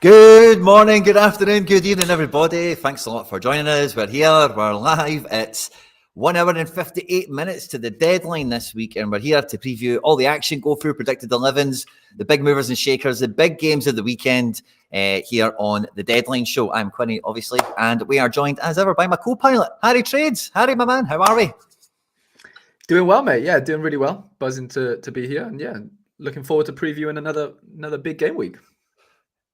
Good morning, good afternoon, good evening, everybody. Thanks a lot for joining us. We're here, we're live. It's 1 hour and 58 minutes to the deadline this week, and we're here to preview all the action, go through predicted 11s, the big movers and shakers, the big games of the weekend here on the Deadline Show. I'm Quinny, obviously, and we are joined as ever by my co-pilot, Harry Trades. Harry, my man, how are we? Doing well, mate. Yeah, doing really well. Buzzing to be here, and yeah, looking forward to previewing another big game week.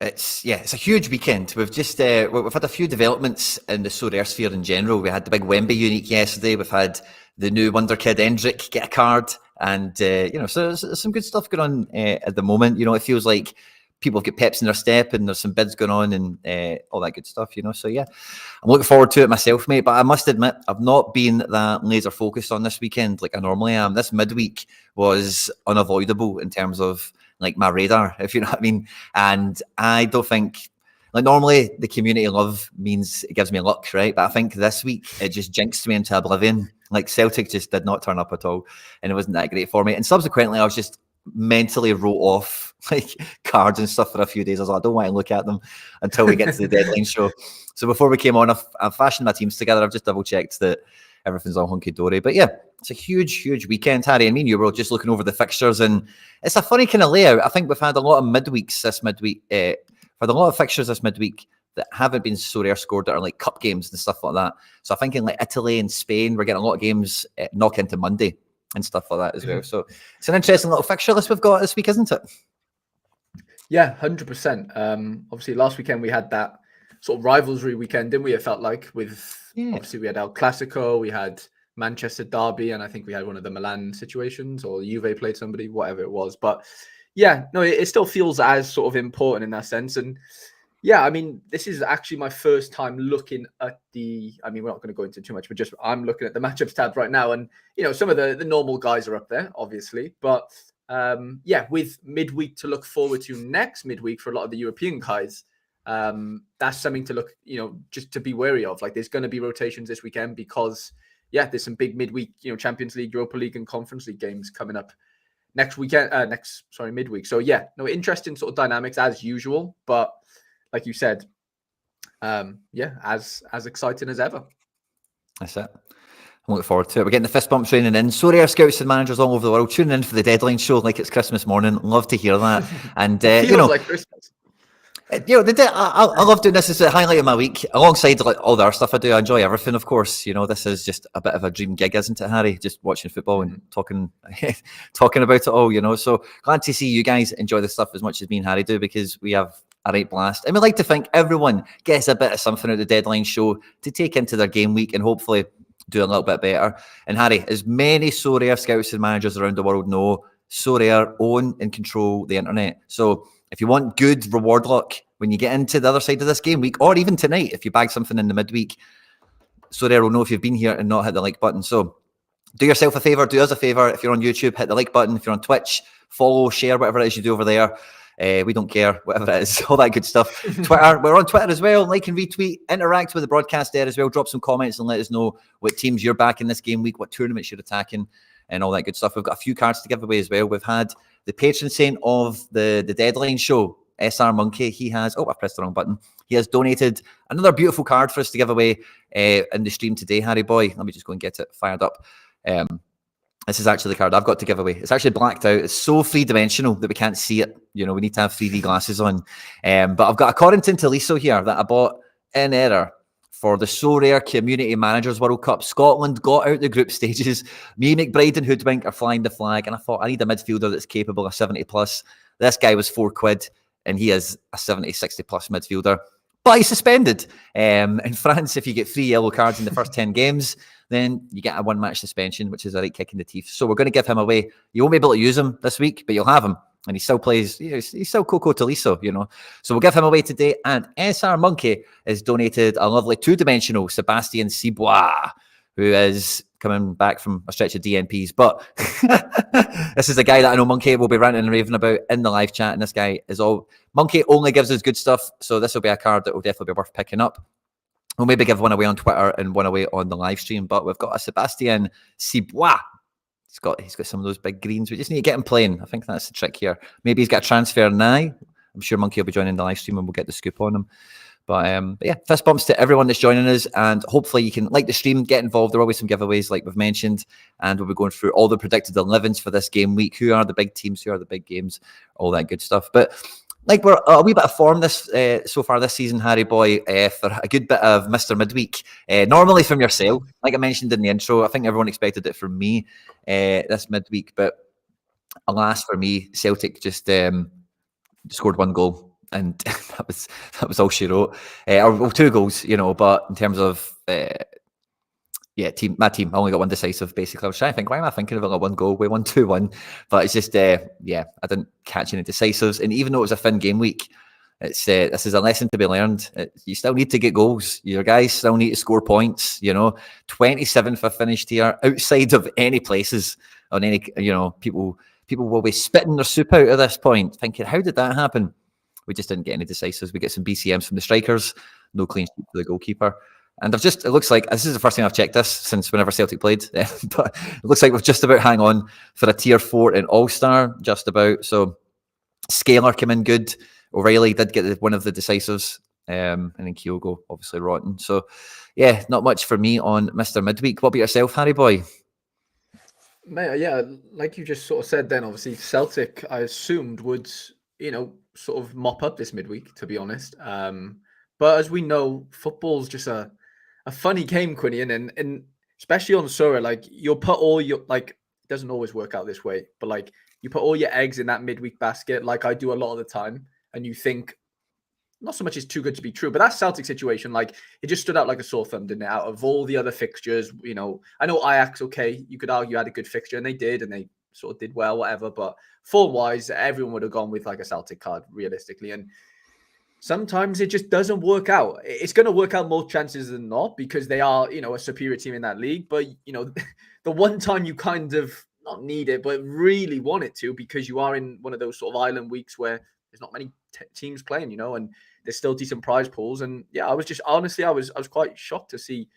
It's a huge weekend. We've just we've had a few developments in the Sorare sphere in general. We had the big Wemby unique yesterday. We've had the new wonder kid Endrick get a card, and so there's some good stuff going on at the moment. It feels like people have got peps in their step, and there's some bids going on, and all that good stuff. So yeah, I'm looking forward to it myself, mate. But I must admit, I've not been that laser focused on this weekend like I normally am. This midweek was unavoidable in terms of like my radar, if you know what I mean. And I don't think, like normally the community love means it gives me luck, right? But I think this week it just jinxed me into oblivion. Like Celtic just did not turn up at all, and it wasn't that great for me. And subsequently, I was just mentally wrote off like cards and stuff for a few days. I was like, I don't want to look at them until we get to the Deadline Show. So before we came on, I've fashioned my teams together. I've just double checked that everything's all hunky-dory. But yeah, it's a huge weekend, Harry. I mean, you were just looking over the fixtures, and it's a funny kind of layout. I think we've had a lot of midweeks this midweek. We've had a lot of fixtures this midweek that haven't been Sorare scored that are like cup games and stuff like that. So I think in like Italy and Spain, we're getting a lot of games knock into Monday and stuff like that as well. So it's an interesting little fixture list we've got this week, isn't it? Yeah, 100%. Obviously, last weekend we had that sort of rivalry weekend, didn't we? It felt like obviously we had El Clasico, we had Manchester derby, and I think we had one of the Milan situations, or Juve played somebody, whatever it was. But yeah, no, it still feels as sort of important in that sense. And yeah, I mean, this is actually my first time looking at we're not going to go into too much, but just I'm looking at the matchups tab right now, and some of the normal guys are up there, obviously, but with midweek to look forward to next midweek for a lot of the European guys. That's something to look, just to be wary of. Like, there's going to be rotations this weekend because, there's some big midweek, Champions League, Europa League, and Conference League games coming up next weekend. Midweek. So interesting sort of dynamics as usual, but like you said, as exciting as ever. That's it. I'm looking forward to it. We're getting the fist bump training in. Sorry, our scouts and managers all over the world tuning in for the Deadline Show like it's Christmas morning. Love to hear that. And like Christmas. I love doing this as a highlight of my week, alongside like all the other stuff I do. I enjoy everything, of course. This is just a bit of a dream gig, isn't it, Harry? Just watching football and talking about it all. So glad to see you guys enjoy this stuff as much as me and Harry do, because we have a right blast. And we like to think everyone gets a bit of something out of the Deadline Show to take into their game week and hopefully do a little bit better. And Harry, as many Sorare scouts and managers around the world know, Sorare own and control the internet. So if you want good reward luck when you get into the other side of this game week, or even tonight, if you bag something in the midweek, Sorare will know if you've been here and not hit the like button. So do yourself a favor, do us a favor. If you're on YouTube, hit the like button. If you're on Twitch, follow, share, whatever it is you do over there. We don't care, whatever it is, all that good stuff. Twitter, we're on Twitter as well. Like and retweet, interact with the broadcast there as well. Drop some comments and let us know what teams you're backing this game week, what tournaments you're attacking, and all that good stuff. We've got a few cards to give away as well. We've had the patron saint of the Deadline Show, SR Monkey. He has, I pressed the wrong button. He has donated another beautiful card for us to give away in the stream today, Harry boy. Let me just go and get it fired up. This is actually the card I've got to give away. It's actually blacked out. It's so three-dimensional that we can't see it. We need to have 3D glasses on. But I've got a Corrington Taliso here that I bought in error for the Sorare Community Managers World Cup. Scotland got out the group stages. Me, McBride and Hoodwink are flying the flag, and I thought I need a midfielder that's capable of 70+. This guy was £4, and he is a 70, 60+ midfielder. But he's suspended. In France, if you get 3 yellow cards in the first 10 games, then you get a 1-match suspension, which is a right kick in the teeth. So we're going to give him away. You won't be able to use him this week, but you'll have him. And he still plays, he's still Coco Taliso, So we'll give him away today. And SR Monkey has donated a lovely 2-dimensional Sebastian Cibois, who is coming back from a stretch of DNPs. But this is a guy that I know Monkey will be ranting and raving about in the live chat. And this guy is Monkey only gives us good stuff. So this will be a card that will definitely be worth picking up. We'll maybe give one away on Twitter and one away on the live stream. But we've got a Sebastian Cibois. He's got some of those big greens. We just need to get him playing. I think that's the trick here. Maybe he's got a transfer now. I'm sure Monkey will be joining the live stream and we'll get the scoop on him. But yeah, fist bumps to everyone that's joining us, and hopefully you can like the stream, get involved. There are always some giveaways like we've mentioned, and we'll be going through all the predicted 11s for this game week. Who are the big teams? Who are the big games? All that good stuff. But like we're a wee bit of form this so far this season, Harry boy, for a good bit of Mr. Midweek. Normally from yourself, like I mentioned in the intro, I think everyone expected it from me this midweek, but alas for me, Celtic just scored 1 goal. And that was all she wrote. Or 2 goals, you know. But in terms of my team, I only got 1 decisive. Basically, I was trying to think, why am I thinking of only 1 goal? We won 2-1, but it's just I didn't catch any decisives. And even though it was a thin game week, it's this is a lesson to be learned. You still need to get goals. Your guys still need to score points. You know, 27th I finished here, outside of any places on any. You know, people will be spitting their soup out at this point, thinking, how did that happen? We just didn't get any decisives. We get some BCMs from the strikers, no clean sheet for the goalkeeper. And it looks like, this is the first time I've checked this since whenever Celtic played, but it looks like we've just about hang on for a tier 4 in All-Star, just about. So Scalar came in good. O'Reilly did get one of the decisives. And then Kyogo, obviously rotten. So yeah, not much for me on Mr. Midweek. What about yourself, Harry boy? Mate, yeah, like you just sort of said then, obviously Celtic, I assumed would, sort of mop up this midweek, to be honest. But as we know, football's just a funny game, Quinny, and especially on Sorare, like you'll put all your, like, it doesn't always work out this way, but like you put all your eggs in that midweek basket, like I do a lot of the time, and you think not so much it's too good to be true, but that Celtic situation, like it just stood out like a sore thumb, didn't it? Out of all the other fixtures, I know Ajax, okay, you could argue had a good fixture, and they did, and they sort of did well, whatever, but form-wise, everyone would have gone with like a Celtic card, realistically, and sometimes it just doesn't work out. It's going to work out more chances than not because they are, a superior team in that league, but, the one time you kind of not need it, but really want it to, because you are in one of those sort of island weeks where there's not many teams playing, and there's still decent prize pools. And yeah, I was just, honestly, I was quite shocked to see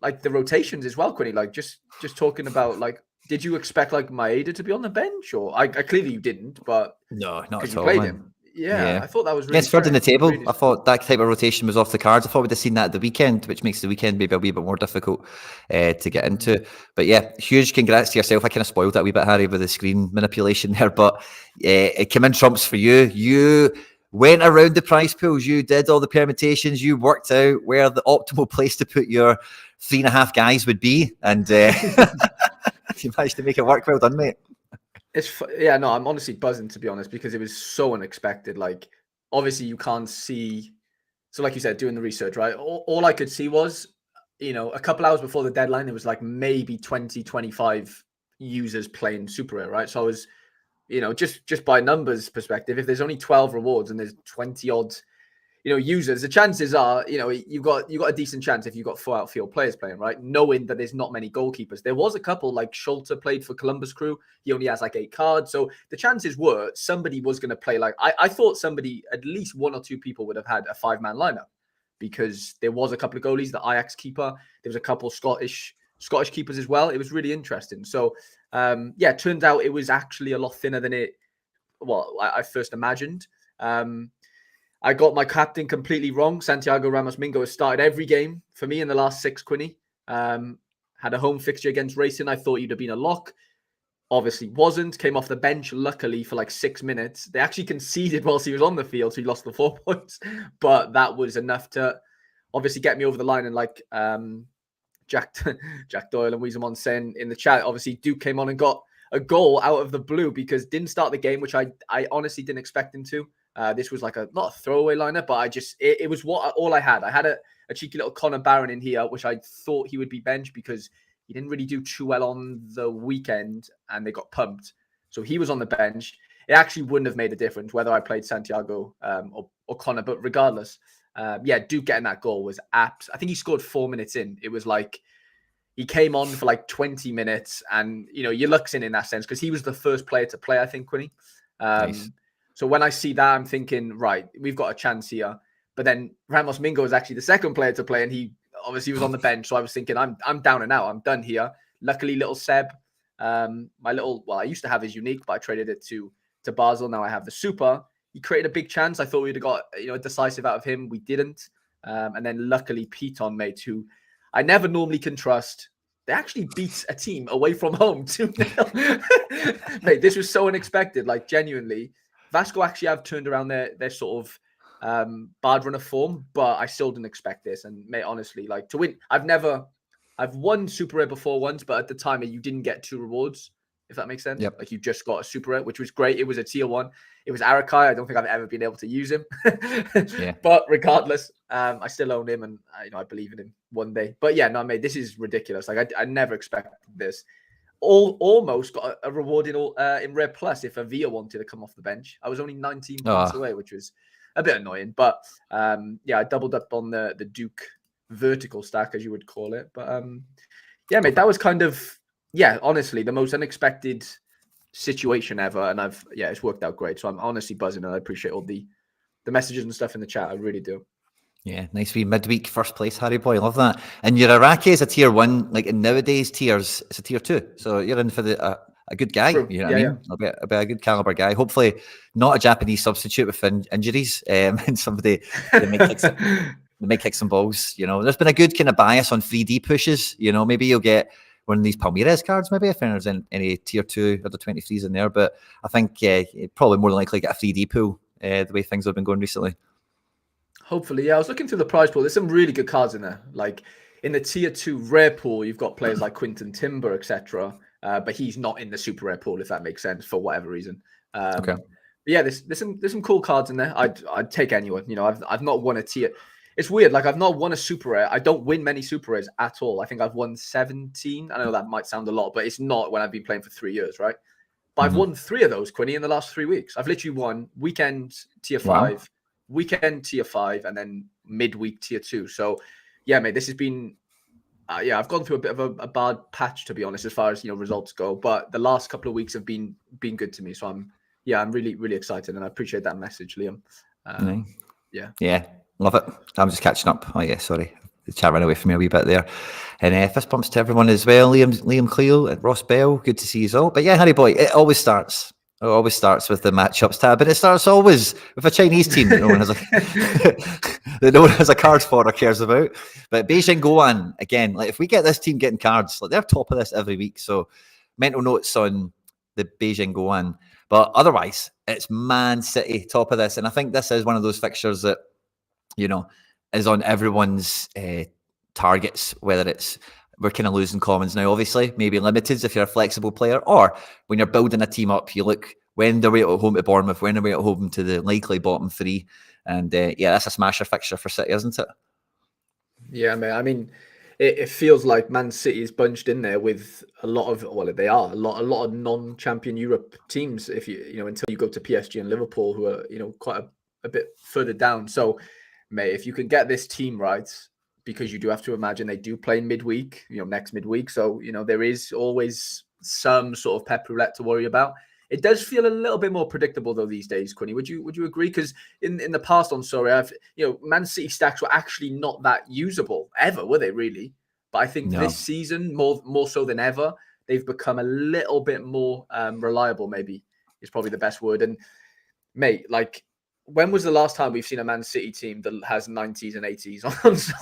like the rotations as well, Quinny, like just talking about like, did you expect like Maeda to be on the bench, or I clearly you didn't, but no, not at you all. Played him. Yeah, I thought that was really third in the table. Really I thought that type of rotation was off the cards. I thought we'd have seen that at the weekend, which makes the weekend maybe a wee bit more difficult to get into. But yeah, huge congrats to yourself. I kind of spoiled that a wee bit, Harry, with the screen manipulation there, but it came in trumps for you. You went around the prize pools. You did all the permutations. You worked out where the optimal place to put your 3.5 guys would be, and you managed to make it work. Well done, mate. I'm honestly buzzing, to be honest, because it was so unexpected. Like, obviously you can't see. So like you said, doing the research, right? All I could see was, a couple hours before the deadline, there was like maybe 20, 25 users playing Super Rare, right? So I was, just by numbers perspective, if there's only 12 rewards and there's 20 odd, users, the chances are, you've got a decent chance if you've got 4 outfield players playing, right? Knowing that there's not many goalkeepers. There was a couple, like Schulte played for Columbus Crew. He only has like 8 cards. So the chances were somebody was going to play like, I thought somebody, at least 1 or 2 people would have had a 5-man lineup, because there was a couple of goalies, the Ajax keeper, there was a couple Scottish keepers as well. It was really interesting. So it turned out it was actually a lot thinner than I first imagined. I got my captain completely wrong. Santiago Ramos Mingo has started every game for me in the last 6, Quinny. Had a home fixture against Racing. I thought he'd have been a lock. Obviously wasn't. Came off the bench, luckily, for like 6 minutes. They actually conceded whilst he was on the field, so he lost the 4 points. But that was enough to obviously get me over the line. And like Jack Doyle and Weezemon saying in the chat, obviously Duke came on and got a goal out of the blue because didn't start the game, which I honestly didn't expect him to. This was like not a throwaway lineup, but it was all I had. I had a cheeky little Connor Barron in here, which I thought he would be benched because he didn't really do too well on the weekend and they got pumped. So he was on the bench. It actually wouldn't have made a difference whether I played Santiago or Connor, but regardless, Duke getting that goal was apt. I think he scored 4 minutes in. It was like he came on for like 20 minutes and, your luck's in that sense because he was the first player to play, I think, Quinny. Nice. So when I see that, I'm thinking, right, we've got a chance here. But then Ramos Mingo is actually the second player to play, and he obviously was on the bench. So I was thinking, I'm down and out. I'm done here. Luckily, little Seb, I used to have his unique, but I traded it to Basel. Now I have the super. he created a big chance. I thought we'd have got a decisive out of him. We didn't. And then luckily Piton, mate, who I never normally can trust. They actually beat a team away from home 2-0. Mate, this was so unexpected. Like, genuinely, Vasco actually have turned around their sort of bad run of form, but I still didn't expect this. And mate, honestly, like, to win, I've won Super Rare before once, but at the time you didn't get 2 rewards, if that makes sense. Yep. Like, you just got a Super Rare, which was great. It was a tier 1. It was Arakai. I don't think I've ever been able to use him. Yeah. But regardless, I still own him, and I believe in him one day. But yeah, no, mate, this is ridiculous. Like, I never expected this. Almost got a reward in Rare Plus if Avia wanted to come off the bench. I was only 19 points away, which was a bit annoying. But yeah, I doubled up on the Duke vertical stack, as you would call it. But yeah, mate, that was kind of, honestly, the most unexpected situation ever. And it's worked out great. So I'm honestly buzzing, and I appreciate all the messages and stuff in the chat. I really do. Yeah, nice wee midweek first place, Harry boy. Love that. And your Iraqi is a tier 1. Like, in nowadays tiers, it's a tier 2. So you're in for a good guy. True. You know what I mean? I'll be a good caliber guy. Hopefully not a Japanese substitute with injuries. And somebody may kick some balls. There's been a good kind of bias on 3D pushes. Maybe you'll get one of these Palmeiras cards, maybe, if there's any tier 2 or the 23s in there. But I think probably more than likely get a 3D pool the way things have been going recently. Hopefully, yeah. I was looking through the prize pool. There's some really good cards in there. Like, in the tier 2 rare pool, you've got players like Quinton Timber, etc. But he's not in the super rare pool, if that makes sense, for whatever reason. Okay. But yeah, there's some cool cards in there. I'd take anyone. I've not won a tier. It's weird. Like, I've not won a super rare. I don't win many super rares at all. I think I've won 17. I know that might sound a lot, but it's not when I've been playing for 3 years, right? But I've won 3 of those, Quinny, in the last 3 weeks. I've literally won weekend tier 5, weekend tier 5, and then midweek tier 2. So yeah, mate, this has been I've gone through a bit of a bad patch, to be honest, as far as results go, but the last couple of weeks have been good to me. So I'm really, really excited, and I appreciate that message, Liam. Yeah, love it. I'm just catching up. Oh yeah, sorry, the chat ran away from me a wee bit there. And fist bumps to everyone as well. Liam Cleo and Ross Bell, good to see you all. But yeah, Harry boy, it always starts with the matchups tab, and it starts always with a Chinese team that no one has a card for or cares about. But Beijing Guoan, again, like, if we get this team getting cards, like, they're top of this every week. So mental notes on the Beijing Guoan. But otherwise, it's Man City top of this, and I think this is one of those fixtures that is on everyone's targets, whether it's, we're kind of losing commons now, obviously, maybe limited if you're a flexible player, or when you're building a team up, you look when they're away at home to Bournemouth, when they're away at home to the likely bottom 3. And that's a smasher fixture for City, isn't it? Yeah, man. I mean, it feels like Man City is bunched in there with a lot of, they are a lot of non-champion Europe teams. If until you go to PSG and Liverpool, who are quite a bit further down. So, mate, if you can get this team right, because you do have to imagine they do play midweek, next midweek. So, there is always some sort of pep roulette to worry about. It does feel a little bit more predictable though these days, Quinny. Would you agree? Because in the past on Sorare, Man City stacks were actually not that usable ever, were they really? But I think this season, more so than ever, they've become a little bit more reliable, maybe is probably the best word. And mate, like, when was the last time we've seen a Man City team that has 90s and 80s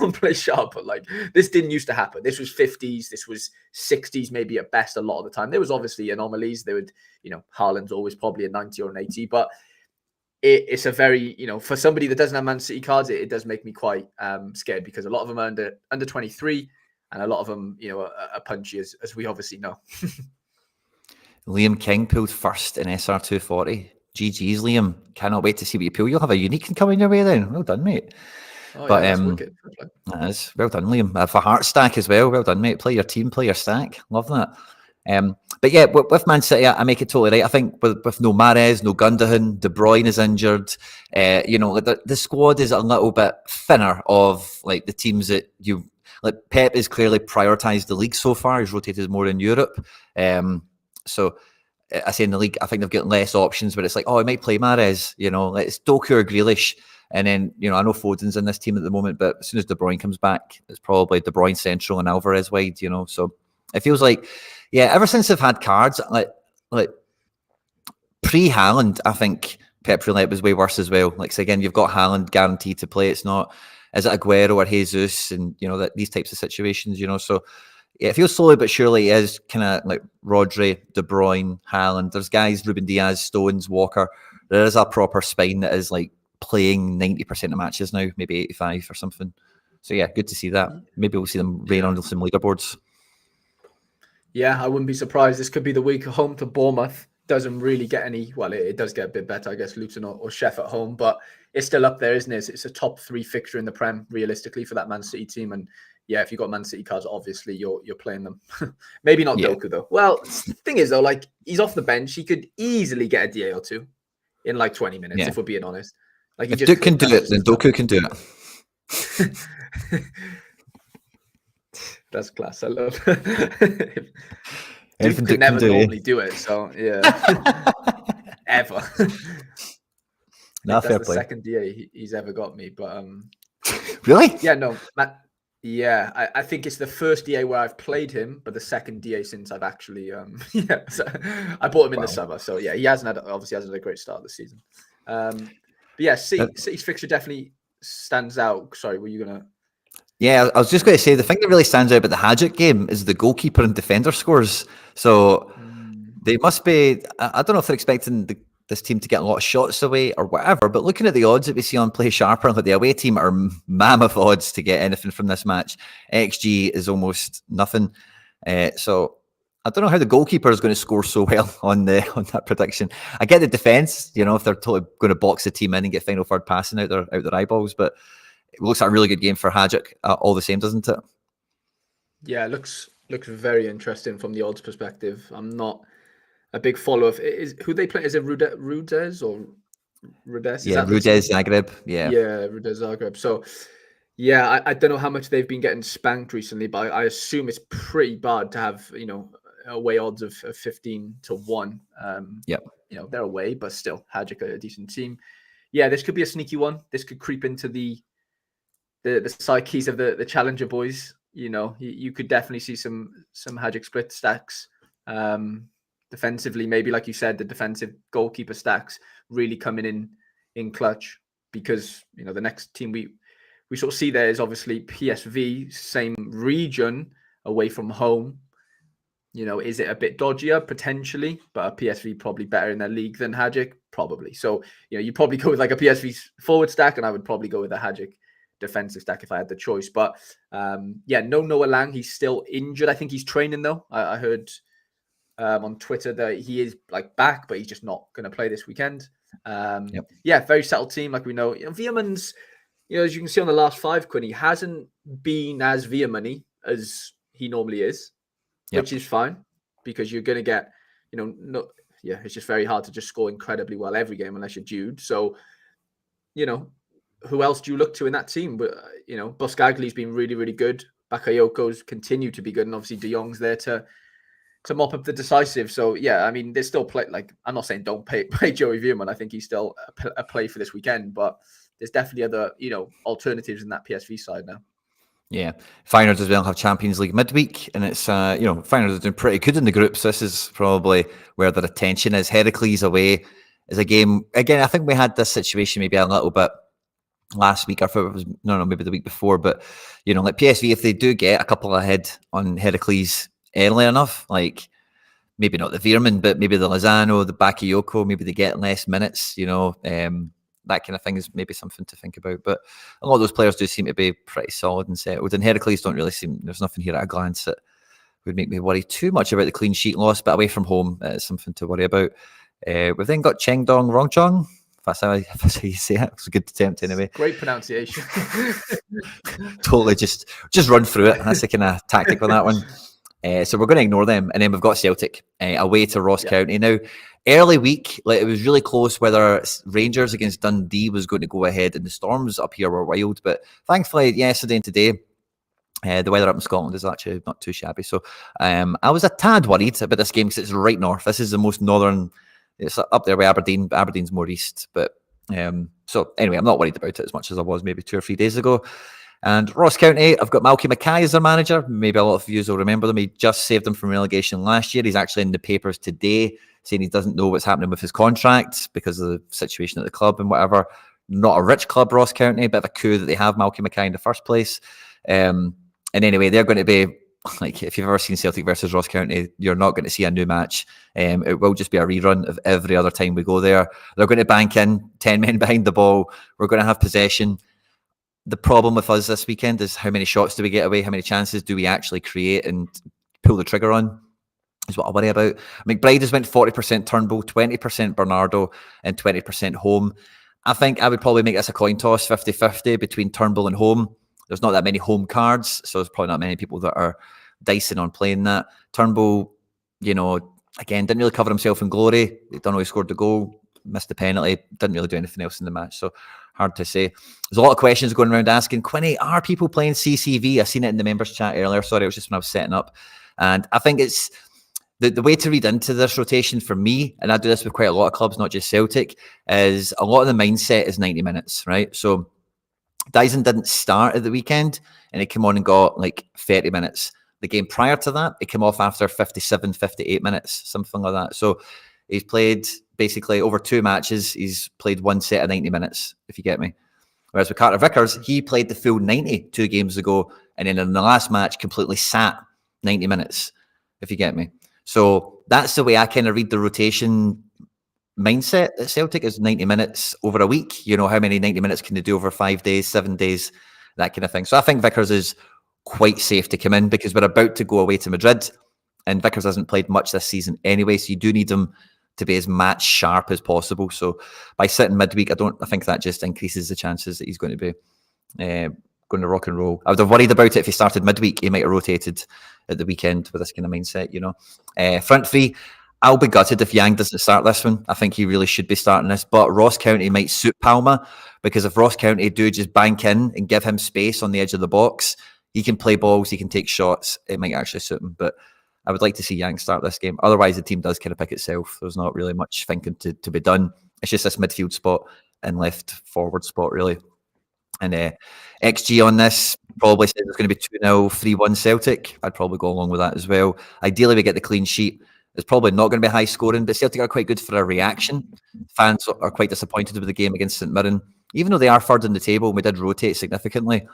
on play sharp? But like, this didn't used to happen. This was 50s. This was 60s, maybe at best a lot of the time. There was obviously anomalies. There would, Haaland's always probably a 90 or an 80. But it's a very, for somebody that doesn't have Man City cards, it does make me quite scared, because a lot of them are under 23, and a lot of them, are punchy, as we obviously know. Liam King pulled first in SR240. GG's, Liam. Cannot wait to see what you pull. You'll have a unique coming your way then. Well done, mate. Oh, but that's wicked. That is well done, Liam. For heart stack as well. Well done, mate. Play your team, play your stack. Love that. But yeah, with Man City, I make it totally right. I think with no Mahrez, no Gundogan, De Bruyne is injured. The squad is a little bit thinner of like the teams that you like. Pep has clearly prioritized the league so far. He's rotated more in Europe. So I say in the league, I think they've got less options, but it's like, I might play Mahrez, like it's Doku or Grealish. And then, I know Foden's in this team at the moment, but as soon as De Bruyne comes back, it's probably De Bruyne central and Alvarez wide, So it feels like, ever since they've had cards, like pre-Haaland, I think Pep Roulette was way worse as well. Like, so again, you've got Haaland guaranteed to play. It's not, is it Aguero or Jesus, and that these types of situations. So yeah, it feels slowly but surely it is kind of like Rodri, De Bruyne, Haaland. There's guys, Ruben Diaz, Stones, Walker. There is a proper spine that is like playing 90% of matches now, maybe 85 or something. So yeah, good to see that. Maybe we'll see them rain on some leaderboards. Yeah, I wouldn't be surprised. This could be the week home to Bournemouth. Doesn't really get any, well, it does get a bit better, I guess, Luton or Sheff at home, but it's still up there, isn't it? It's a top 3 fixture in the Prem, realistically, for that Man City team. And yeah, if you've got Man City cards, obviously you're playing them. Maybe not Doku, though. Well, the thing is, though, like, he's off the bench. He could easily get a DA or two in like 20 minutes, if we're being honest. Like, if Duke can do it, then Doku can do it. That's class. I love Duke could never normally do it, so yeah. Ever. That's the second DA he's ever got me, but really? Yeah, no, yeah, I think it's the first DA where I've played him, but the second DA since I've actually so I bought him in the summer, so yeah, he hasn't had a great start this season. But yeah, City's fixture definitely stands out. Sorry, were you gonna? Yeah, I was just going to say, the thing that really stands out about the Hadjic game is the goalkeeper and defender scores. So they must be, I don't know if they're expecting this team to get a lot of shots away or whatever, but looking at the odds that we see on Play Sharper, like the away team are mammoth odds to get anything from this match. XG is almost nothing. So I don't know how the goalkeeper is going to score so well on that prediction. I get the defence, if they're totally going to box the team in and get final third passing out their eyeballs, but it looks like a really good game for Hadjic all the same, doesn't it? Yeah, it looks very interesting from the odds perspective. I'm not a big follower of who they play. Is it Rudez or Rudez? Yeah, Rudez Zagreb. Yeah, Rudez Zagreb. So yeah, I don't know how much they've been getting spanked recently, but I assume it's pretty bad to have away odds of 15-1. They're away, but still Hadjic are a decent team. Yeah, this could be a sneaky one. This could creep into the psyches of the challenger boys. You could definitely see some Hadjic split stacks. Defensively, maybe like you said, the defensive goalkeeper stacks really coming in clutch, because the next team we sort of see there is obviously PSV, same region, away from home. Is it a bit dodgier potentially, but PSV probably better in their league than Hadjic, probably. So you probably go with like a PSV forward stack, and I would probably go with a Hadjic defensive stack if I had the choice. But no Noah Lang, he's still injured. I think he's training though. I heard on Twitter that he is like back, but he's just not going to play this weekend. Yeah, very settled team, like we know. Veerman's, as you can see on the last 5, Quinny hasn't been as Veerman-y as he normally is, which is fine, because you're going to get, it's just very hard to just score incredibly well every game unless you're Jude. So, who else do you look to in that team? But Buscagli's been really, really good. Bakayoko's continued to be good, and obviously De Jong's there to mop up the decisive. So yeah, I mean, there's still play. Like, I'm not saying don't play Joey Veerman. I think he's still a play for this weekend, but there's definitely other alternatives in that PSV side now. Yeah, Feyenoord as well have Champions League midweek, and it's Feyenoord are doing pretty good in the groups. This is probably where their attention is. Heracles away is a game. Again, I think we had this situation maybe a little bit last week. I thought it was maybe the week before, but like PSV, if they do get a couple ahead on Heracles early enough, like maybe not the Veerman, but maybe the Lozano, the Bakayoko, maybe they get less minutes, that kind of thing is maybe something to think about. But a lot of those players do seem to be pretty solid and settled, and Heracles don't really seem, there's nothing here at a glance that would make me worry too much about the clean sheet loss, but away from home, it's something to worry about. We've then got Chengdong Rongchong. That's how you say it. It's a good attempt anyway. Great pronunciation. Totally just run through it. That's the kind of tactic on that one. So we're going to ignore them. And then we've got Celtic away to Ross County. Now, early week, like, it was really close whether Rangers against Dundee was going to go ahead, and the storms up here were wild. But thankfully, yesterday and today, the weather up in Scotland is actually not too shabby. So I was a tad worried about this game because it's right north. This is the most northern. It's up there with Aberdeen. Aberdeen's more east. But so anyway, I'm not worried about it as much as I was maybe 2 or 3 days ago. And Ross County, I've got Malky Mackay as their manager. Maybe a lot of you will remember them. He just saved them from relegation last year. He's actually in the papers today, saying he doesn't know what's happening with his contract because of the situation at the club and whatever. Not a rich club, Ross County, bit of a coup that they have Malky Mackay in the first place. And anyway, they're going to be, like, if you've ever seen Celtic versus Ross County, you're not going to see a new match. It will just be a rerun of every other time we go there. They're going to bank in 10 men behind the ball. We're going to have possession. The problem with us this weekend is how many shots do we get away? How many chances do we actually create and pull the trigger on? Is what I worry about. McBride has went 40% Turnbull, 20% Bernardo, and 20% Home. I think I would probably make this a coin toss, 50-50 between Turnbull and Home. There's not that many home cards, so there's probably not many people that are dicing on playing that. Turnbull, again, didn't really cover himself in glory. They don't know he scored the goal, missed the penalty, didn't really do anything else in the match. So hard to say. There's a lot of questions going around asking, Quinny, are people playing CCV? I seen it in the members chat earlier. Sorry, it was just when I was setting up. And I think it's the way to read into this rotation for me, and I do this with quite a lot of clubs, not just Celtic, is a lot of the mindset is 90 minutes, right? So Dyson didn't start at the weekend and he came on and got like 30 minutes. The game prior to that, he came off after 57, 58 minutes, something like that. So he's played basically over 2 matches. He's played one set of 90 minutes, if you get me. Whereas with Carter Vickers, he played the full 90 2 games ago. And then in the last match, completely sat 90 minutes, if you get me. So that's the way I kind of read the rotation mindset at Celtic is 90 minutes over a week. How many 90 minutes can they do over 5 days, 7 days, that kind of thing. So I think Vickers is quite safe to come in because we're about to go away to Madrid and Vickers hasn't played much this season anyway. So you do need him to be as match sharp as possible. So by sitting midweek, I think that just increases the chances that he's going to be going to rock and roll. I would have worried about it if he started midweek. He might have rotated at the weekend with this kind of mindset, Front three, I'll be gutted if Yang doesn't start this one. I think he really should be starting this, but Ross County might suit Palma because if Ross County do just bank in and give him space on the edge of the box, he can play balls, he can take shots. It might actually suit him, but I would like to see Yang start this game. Otherwise, the team does kind of pick itself. There's not really much thinking to be done. It's just this midfield spot and left forward spot, really. And XG on this probably says it's going to be 2-0, 3-1 Celtic. I'd probably go along with that as well. Ideally, we get the clean sheet. It's probably not going to be high scoring, but Celtic are quite good for a reaction. Fans are quite disappointed with the game against St Mirren, even though they are third in the table. We did rotate significantly.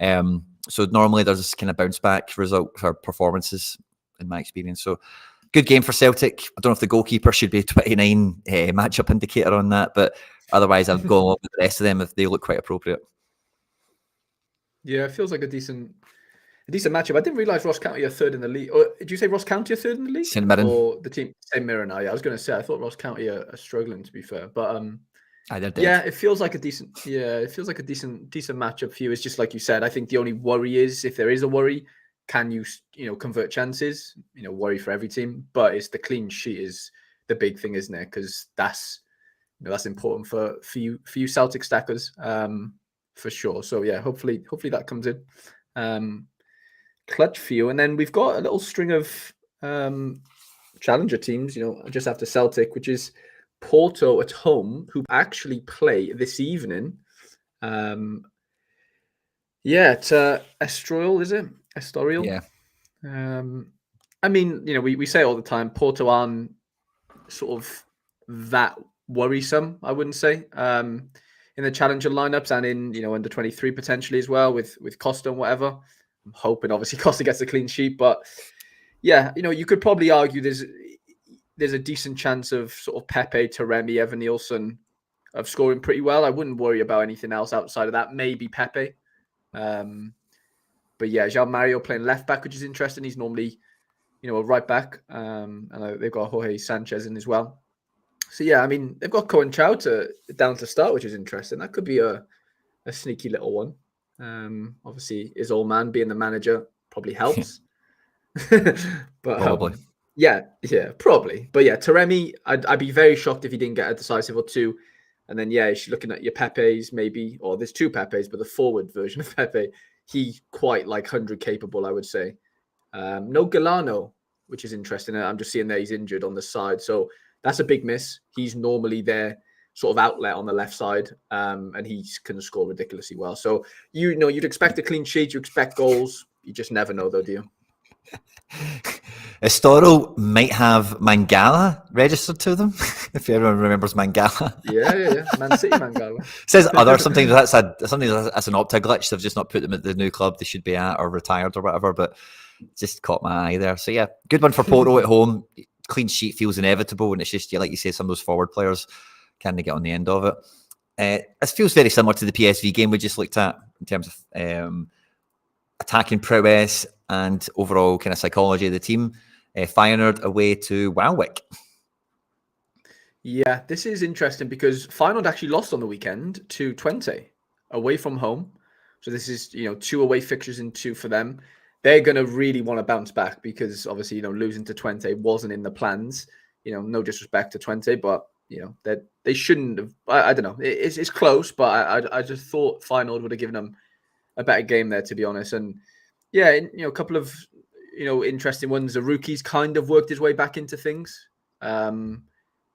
So normally there's this kind of bounce back result for performances in my experience. So good game for Celtic. I don't know if the goalkeeper should be 29 matchup indicator on that, but otherwise I'd go along with the rest of them if they look quite appropriate. Yeah, it feels like a decent matchup. I didn't realise Ross County are third in the league. Or did you say Ross County are third in the league? St Mirren. Or the team St Mirren are? Yeah, I was going to say I thought Ross County are struggling, to be fair. But it feels like a decent matchup for you. It's just like you said. I think the only worry is if there is a worry, can you convert chances? Worry for every team, but it's the clean sheet is the big thing, isn't it? Because that's important for you Celtic stackers. For sure. So yeah, hopefully that comes in. Clutch for you. And then we've got a little string of challenger teams, just after Celtic, which is Porto at home, who actually play this evening. It's Estoril, is it? Estoril? Yeah. We say all the time, Porto aren't sort of that worrisome, I wouldn't say. In the challenger lineups and in under 23 potentially as well with Costa and whatever. I'm hoping obviously Costa gets a clean sheet, but yeah, you could probably argue there's a decent chance of sort of Pepe, Taremi, Evan Nielsen of scoring pretty well. I wouldn't worry about anything else outside of that. Maybe Pepe, but yeah, João Mario playing left back, which is interesting. He's normally a right back, and they've got Jorge Sanchez in as well. So yeah, they've got Cohen Chow down to start, which is interesting. That could be a sneaky little one. Obviously, his old man being the manager probably helps. But probably. Probably. But yeah, Taremi, I'd be very shocked if he didn't get a decisive or two. And then you're looking at your Pepes maybe, or there's 2 Pepes, but the forward version of Pepe, he quite like 100 capable, I would say. No Galano, which is interesting. I'm just seeing that he's injured on the side, so that's a big miss. He's normally their sort of outlet on the left side, and he can score ridiculously well. So, you'd expect a clean sheet, you expect goals. You just never know, though, do you? Estoro might have Mangala registered to them, if everyone remembers Mangala. Yeah. Man City Mangala. Says other, sometimes that's an Opta glitch. They've just not put them at the new club they should be at or retired or whatever, but just caught my eye there. So yeah, good one for Porto at home. Clean sheet feels inevitable, and it's just, like you say, some of those forward players can they get on the end of it. This feels very similar to the PSV game we just looked at in terms of attacking prowess and overall kind of psychology of the team. Feyenoord away to Walwick. Yeah, this is interesting because Feyenoord actually lost on the weekend to Twente away from home. So this is, 2 away fixtures in 2 for them. They're going to really want to bounce back because obviously, losing to Twente wasn't in the plans. No disrespect to Twente, but, that they shouldn't have. I don't know. It's close, but I just thought Feyenoord would have given them a better game there, to be honest. And yeah, a couple of, interesting ones. The rookies kind of worked his way back into things. And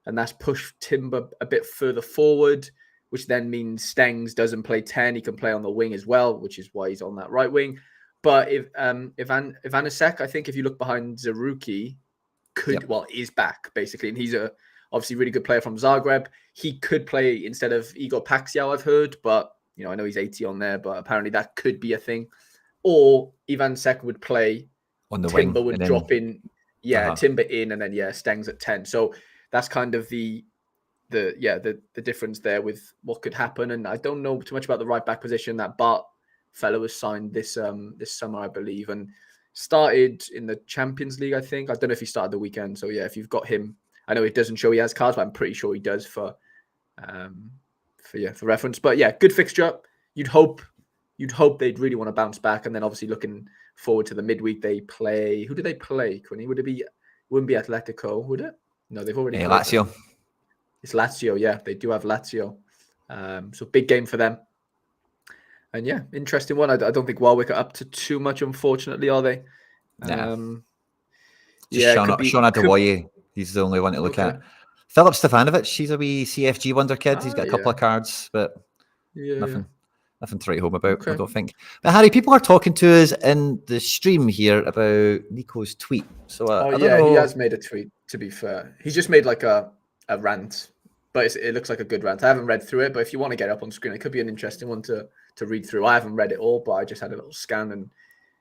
that's pushed Timber a bit further forward, which then means Stengs doesn't play 10. He can play on the wing as well, which is why he's on that right wing. But if Ivanasek, I think if you look behind Zaruki, is back, basically. And he's obviously really good player from Zagreb. He could play instead of Igor Paxiao, I've heard. But, I know he's 80 on there, but apparently that could be a thing. Or Ivanasek would play on the Timber wing. would drop in. Yeah, Timber in and then, Stengs at 10. So that's kind of the difference there with what could happen. And I don't know too much about the right back position. That Bart fellow was signed this summer, I believe, and started in the Champions League, I think. I don't know if he started the weekend. So yeah, if you've got him, I know it doesn't show he has cards, but I'm pretty sure he does for reference. But yeah, good fixture. You'd hope they'd really want to bounce back, and then obviously looking forward to the midweek they play. Who do they play, Quinny? Wouldn't be Atletico, would it? No, they've already played Lazio. them. It's Lazio, yeah. They do have Lazio. So big game for them. And yeah, interesting one. I don't think Warwick are up to too much, unfortunately, are they? Nah. Sean Adewoye. He's the only one to look at. Philip Stefanovic, he's a wee CFG wonder kid. He's got a couple of cards, but nothing to write home about, I don't think. But Harry, people are talking to us in the stream here about Nico's tweet. So I don't know. He has made a tweet, to be fair. He's just made like a rant, but it looks like a good rant. I haven't read through it, but if you want to get it up on screen, it could be an interesting one to read through. I haven't read it all, but I just had a little scan, and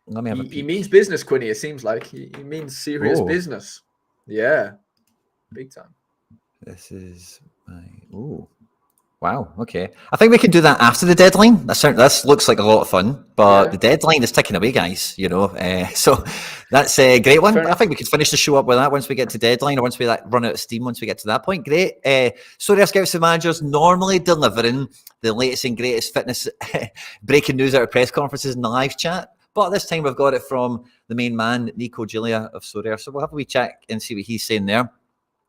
let me have a peek. He means business, Quinny, it seems like. He means serious business. Yeah, big time. This is my... Ooh. Wow, okay. I think we can do that after the deadline. This looks like a lot of fun, but the deadline is ticking away, guys, So that's a great one. I think we could finish the show up with that once we get to deadline, or once we run out of steam once we get to that point. Great. Sorare Scouts and Managers normally delivering the latest and greatest fitness breaking news out of press conferences in the live chat. But this time we've got it from the main man, Nico Giulia of Sorare. So we'll have a wee check and see what he's saying there,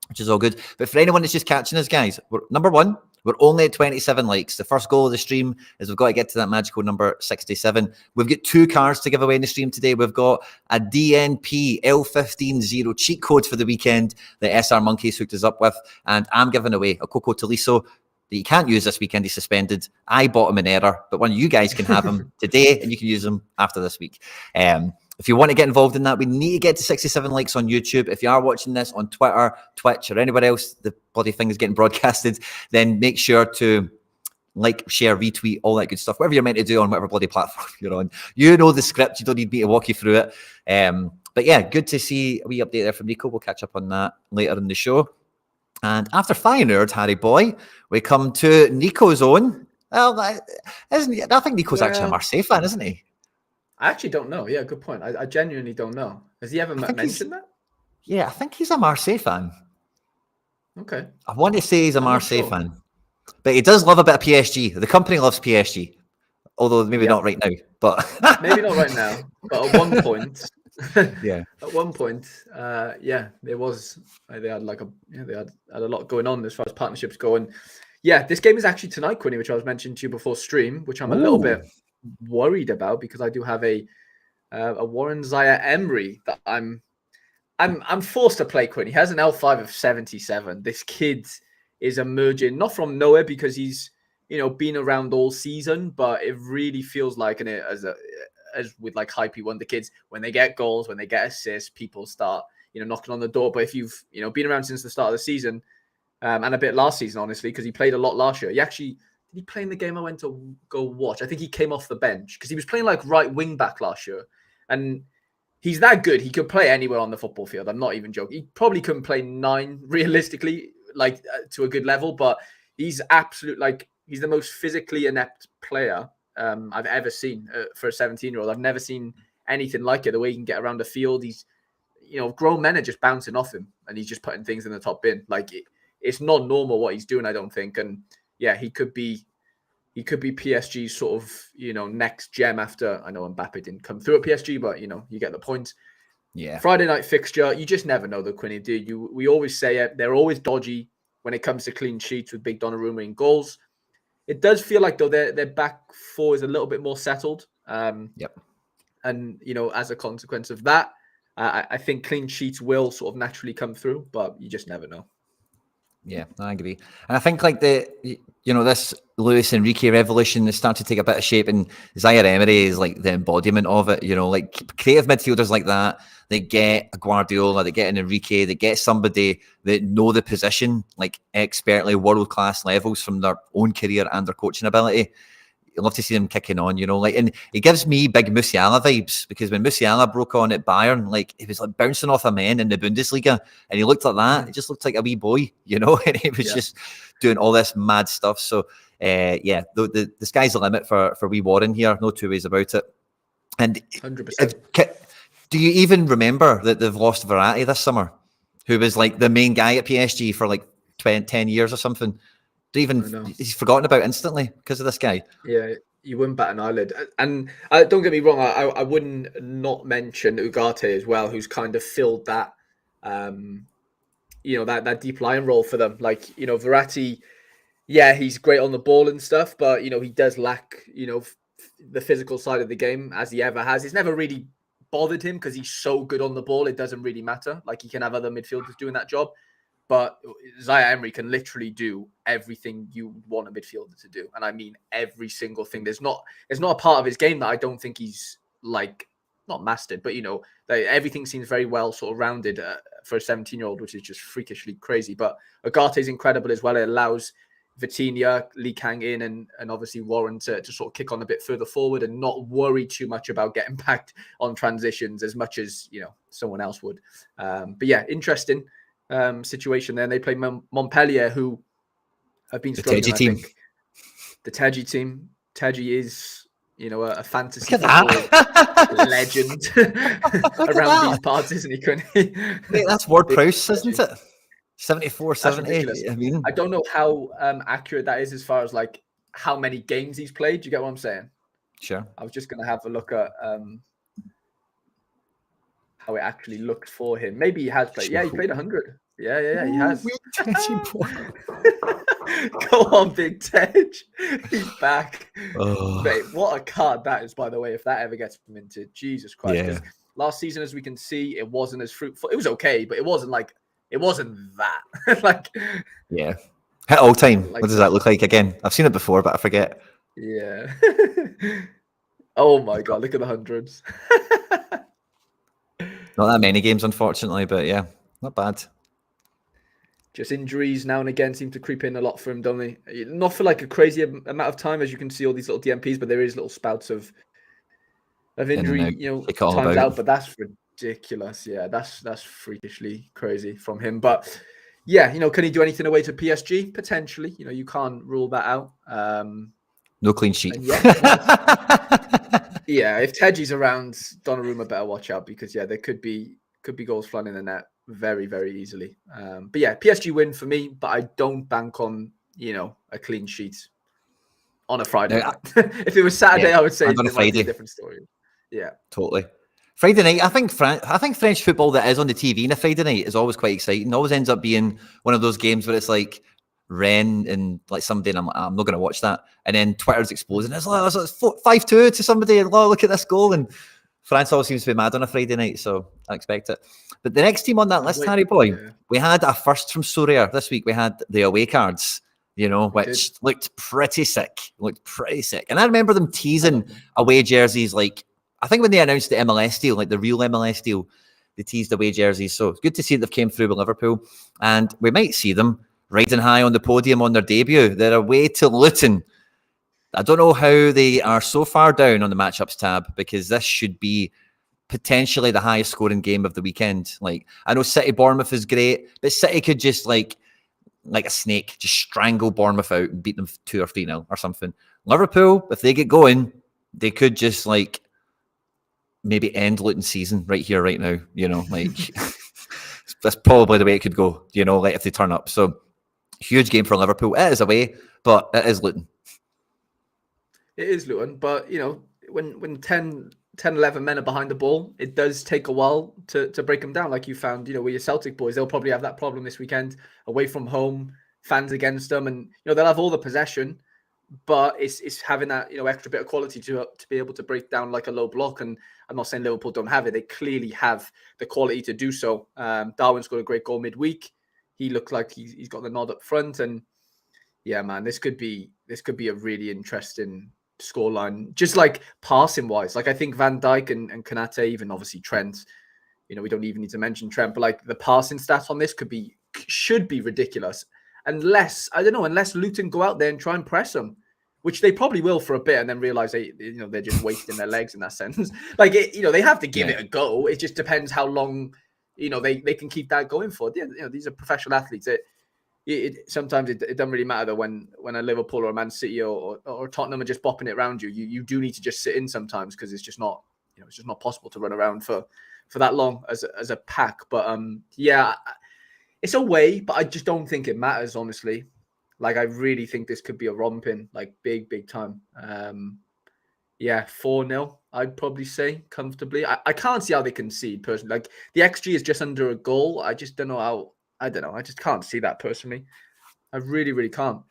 which is all good. But for anyone that's just catching us, guys, number one, we're only at 27 likes. The first goal of the stream is we've got to get to that magical number 67. We've got 2 cards to give away in the stream today. We've got a DNP L150 cheat code for the weekend that SR Monkeys hooked us up with. And I'm giving away a Coco Tolisso that you can't use this weekend. He's suspended. I bought him in error, but one of you guys can have him today and you can use them after this week. If you want to get involved in that, we need to get to 67 likes on YouTube. If you are watching this on Twitter, Twitch, or anywhere else, the bloody thing is getting broadcasted, then make sure to like, share, retweet, all that good stuff. Whatever you're meant to do on whatever bloody platform you're on. You know the script. You don't need me to walk you through it. But yeah, good to see a wee update there from Nico. We'll catch up on that later in the show. And after Feyenoord, Harry boy, we come to Nico's own. Well, I think Nico's actually a Marseille fan, isn't he? I actually don't know. Yeah, good point. I genuinely don't know. Has he ever mentioned that? Yeah, I think he's a Marseille fan. Okay. I want to say he's a Marseille fan. But he does love a bit of PSG. The company loves PSG. Although maybe not right now. But maybe not right now. But at one point... At one point, there was they had they had a lot going on as far as partnerships go. And this game is actually tonight, Quinny, which I was mentioning to you before stream, which I'm a little bit worried about because I do have a Warren Zaire Emery that I'm forced to play. Quinny, he has an L5 of 77. This kid is emerging not from nowhere because he's been around all season, but it really feels like as with like hypey wonder kids, when they get goals, when they get assists, people start knocking on the door. But if you've, been around since the start of the season, and a bit last season, honestly, because he played a lot last year. Did he play in the game I went to go watch? I think he came off the bench because he was playing like right wing back last year. And he's that good. He could play anywhere on the football field. I'm not even joking. He probably couldn't play 9 realistically, to a good level, but he's he's the most physically inept player I've ever seen for a 17-year-old. I've never seen anything like it. The way he can get around the field, he's, grown men are just bouncing off him and he's just putting things in the top bin. It's not normal what he's doing, I don't think. And yeah, he could be PSG's sort of, next gem after, I know Mbappe didn't come through at PSG, but you get the point. Yeah. Friday night fixture, you just never know the Quinny, do you? We always say it. They're always dodgy when it comes to clean sheets with big Donnarumma in goals. It does feel like, though, their back four is a little bit more settled. Yep. And, as a consequence of that, I think clean sheets will sort of naturally come through, but you just never know. Yeah, I agree. And I think this Luis Enrique revolution has started to take a bit of shape, and Zaire Emery is like the embodiment of it. Creative midfielders like that, they get a Guardiola, they get an Enrique, they get somebody that know the position like expertly, world-class levels from their own career and their coaching ability. You love to see them kicking on, and it gives me big Musiala vibes, because when Musiala broke on at Bayern, he was like bouncing off a man in the Bundesliga, and he looked like that. He just looked like a wee boy, and he was just doing all this mad stuff. So, the sky's the limit for wee Warren here. No two ways about it. And 100%. Do you even remember that they've lost Verratti this summer, who was like the main guy at PSG for like 10 years or something? He's forgotten about instantly because of this guy. Yeah, you wouldn't bat an eyelid. And don't get me wrong, I wouldn't not mention Ugarte as well, who's kind of filled that, that deep line role for them. Verratti, he's great on the ball and stuff, but, he does lack, the physical side of the game, as he ever has. It's never really bothered him because he's so good on the ball. It doesn't really matter. He can have other midfielders doing that job. But Zaire Emery can literally do everything you want a midfielder to do. And I mean every single thing. There's not a part of his game that I don't think he's not mastered, but everything seems very well sort of rounded for a 17-year-old, which is just freakishly crazy. But Ugarte's incredible as well. It allows Vitinha, Lee Kang in, and obviously Warren to sort of kick on a bit further forward and not worry too much about getting back on transitions as much as, someone else would. But yeah, interesting situation there. And they play Montpellier, who have been struggling. The Teji team. The Teji team. Teji is, a fantasy legend around these parts, isn't he, Quinny? Mate, that's Ward Prowse, isn't it? 74, 70. I mean, I don't know how accurate that is as far as how many games he's played. Do you get what I'm saying? Sure. I was just going to have a look at how it actually looked for him. Maybe he has played. Yeah, he played 100. Yeah, he has. Go on, Big Tej. He's back. Oh. Mate, what a card that is, by the way, if that ever gets minted. Jesus Christ. Yeah. Last season, as we can see, it wasn't as fruitful. It was okay, but it wasn't that. Yeah. Hit all time. What does that look like again? I've seen it before, but I forget. Yeah. Oh my God, look at the hundreds. Not that many games, unfortunately, but yeah, not bad. Just injuries now and again seem to creep in a lot for him, don't they? Not for a crazy amount of time, as you can see all these little DMPs, but there is little spouts of injury, times out. But that's ridiculous. Yeah, that's freakishly crazy from him. But yeah, can he do anything away to PSG? Potentially. You can't rule that out. No clean sheet. Yeah, if Teji's around, Donnarumma better watch out, because there could be goals flying in the net very, very easily. But yeah, PSG win for me, but I don't bank on a clean sheet on a Friday night. If it was Saturday, I would say it might be a different story. Yeah, totally. Friday night, I think French football that is on the TV on a Friday night is always quite exciting. It always ends up being one of those games where it's like Rennes and somebody, and I'm not going to watch that. And then Twitter's exploding. It's 5-2 to somebody, and look at this goal. And France always seems to be mad on a Friday night, so I expect it. But the next team on that list, Harry boy, we had a first from Sorare this week. We had the away cards, which looked pretty sick. And I remember them teasing away jerseys. I think when they announced the MLS deal, the real MLS deal, they teased away jerseys. So it's good to see that they've came through with Liverpool, and we might see them riding high on the podium on their debut. They're away to Luton. I don't know how they are so far down on the matchups tab, because this should be potentially the highest scoring game of the weekend. Like, I know City Bournemouth is great, but City could just like a snake, just strangle Bournemouth out and beat them 2 or 3-0 or something. Liverpool, if they get going, they could just like maybe end Luton's season right here, right now. You know, like that's probably the way it could go. You know, like if they turn up. So huge game for Liverpool. It is away, but it is Luton. It is Luton, but you know, when 10, 11 men are behind the ball, it does take a while to break them down. Like you found, you know, with your Celtic boys, they'll probably have that problem this weekend, away from home, fans against them, and you know they'll have all the possession, but it's having that, you know, extra bit of quality to be able to break down like a low block. And I'm not saying Liverpool don't have it; they clearly have the quality to do so. Darwin's got a great goal midweek. He looked like he's got the nod up front, and yeah, man, this could be a really interesting scoreline, just like passing wise. Like I think Van Dijk and Konate, even obviously Trent, you know, we don't even need to mention Trent, but like the passing stats on this should be ridiculous, unless Luton go out there and try and press them, which they probably will for a bit, and then realize they're just wasting their legs in that sense. Like they have to give it a go. It just depends how long they can keep that going for. You know, these are professional athletes. Sometimes it doesn't really matter when a Liverpool or a Man City or Tottenham are just bopping it around you. You do need to just sit in sometimes, because it's just not possible to run around for that long as a pack. But yeah, it's a way, but I just don't think it matters, honestly. Like I really think this could be a romping, like big time. Yeah, 4-0, I'd probably say comfortably. I can't see how they concede personally. Like the XG is just under a goal. I just don't know how. I don't know. I just can't see that personally. I really can't.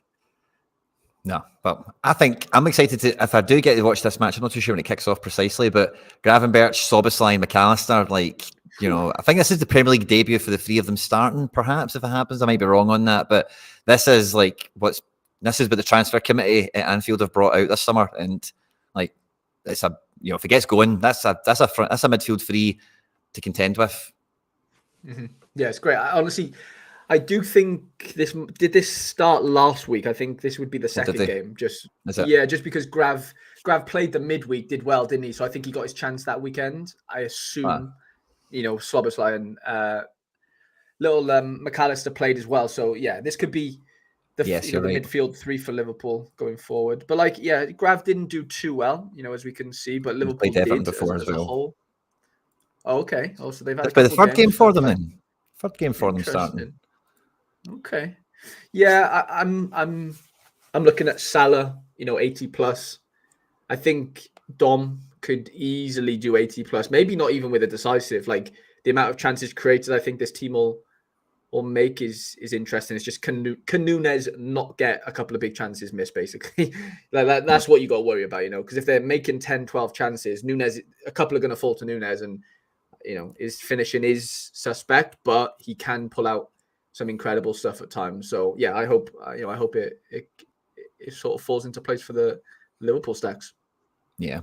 No, but I think I'm excited to, if I do get to watch this match, I'm not too sure when it kicks off precisely, but Gravenberch, Szoboszlai, McAllister, like, you know, I think this is the Premier League debut for the 3 of them starting, perhaps, if it happens. I might be wrong on that, but this is like what the transfer committee at Anfield have brought out this summer, and like it's a, you know, if it gets going, that's a midfield 3 to contend with. Mm-hmm. Yeah, it's great. I do think this start last week. I think this would be the second game. Just because Grav played the midweek, did well, didn't he? So I think he got his chance that weekend. I assume, Szoboszlai and little McAllister played as well. So yeah, this could be the midfield 3 for Liverpool going forward. But like, yeah, Grav didn't do too well, as we can see. But Liverpool did before as well. A whole. Oh, okay. Oh, so they've had the third game for them then. Third game for them starting. Okay. Yeah, I'm looking at Salah, 80 plus. I think Dom could easily do 80 plus, maybe not even with a decisive. Like the amount of chances created, I think this team will make is interesting. It's just can Nunez not get a couple of big chances missed, basically. That's what you got to worry about, because if they're making 10, 12 chances, Nunez, a couple are going to fall to Nunez, and his finishing is suspect, but he can pull out some incredible stuff at times. So yeah, I hope it sort of falls into place for the Liverpool stacks. Yeah,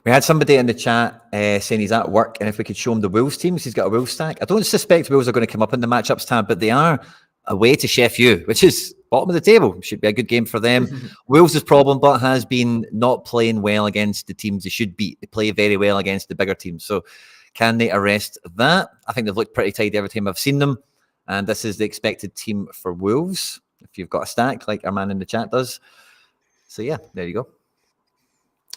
we had somebody in the chat saying he's at work, and if we could show him the Wolves teams, he's got a Wolves stack. I don't suspect Wolves are going to come up in the matchups tab, but they are away to Sheffield, which is bottom of the table. Should be a good game for them. Wolves' problem, but has been not playing well against the teams they should beat. They play very well against the bigger teams. So can they arrest that? I think they've looked pretty tidy every time I've seen them. And this is the expected team for Wolves, if you've got a stack like our man in the chat does. So yeah, there you go.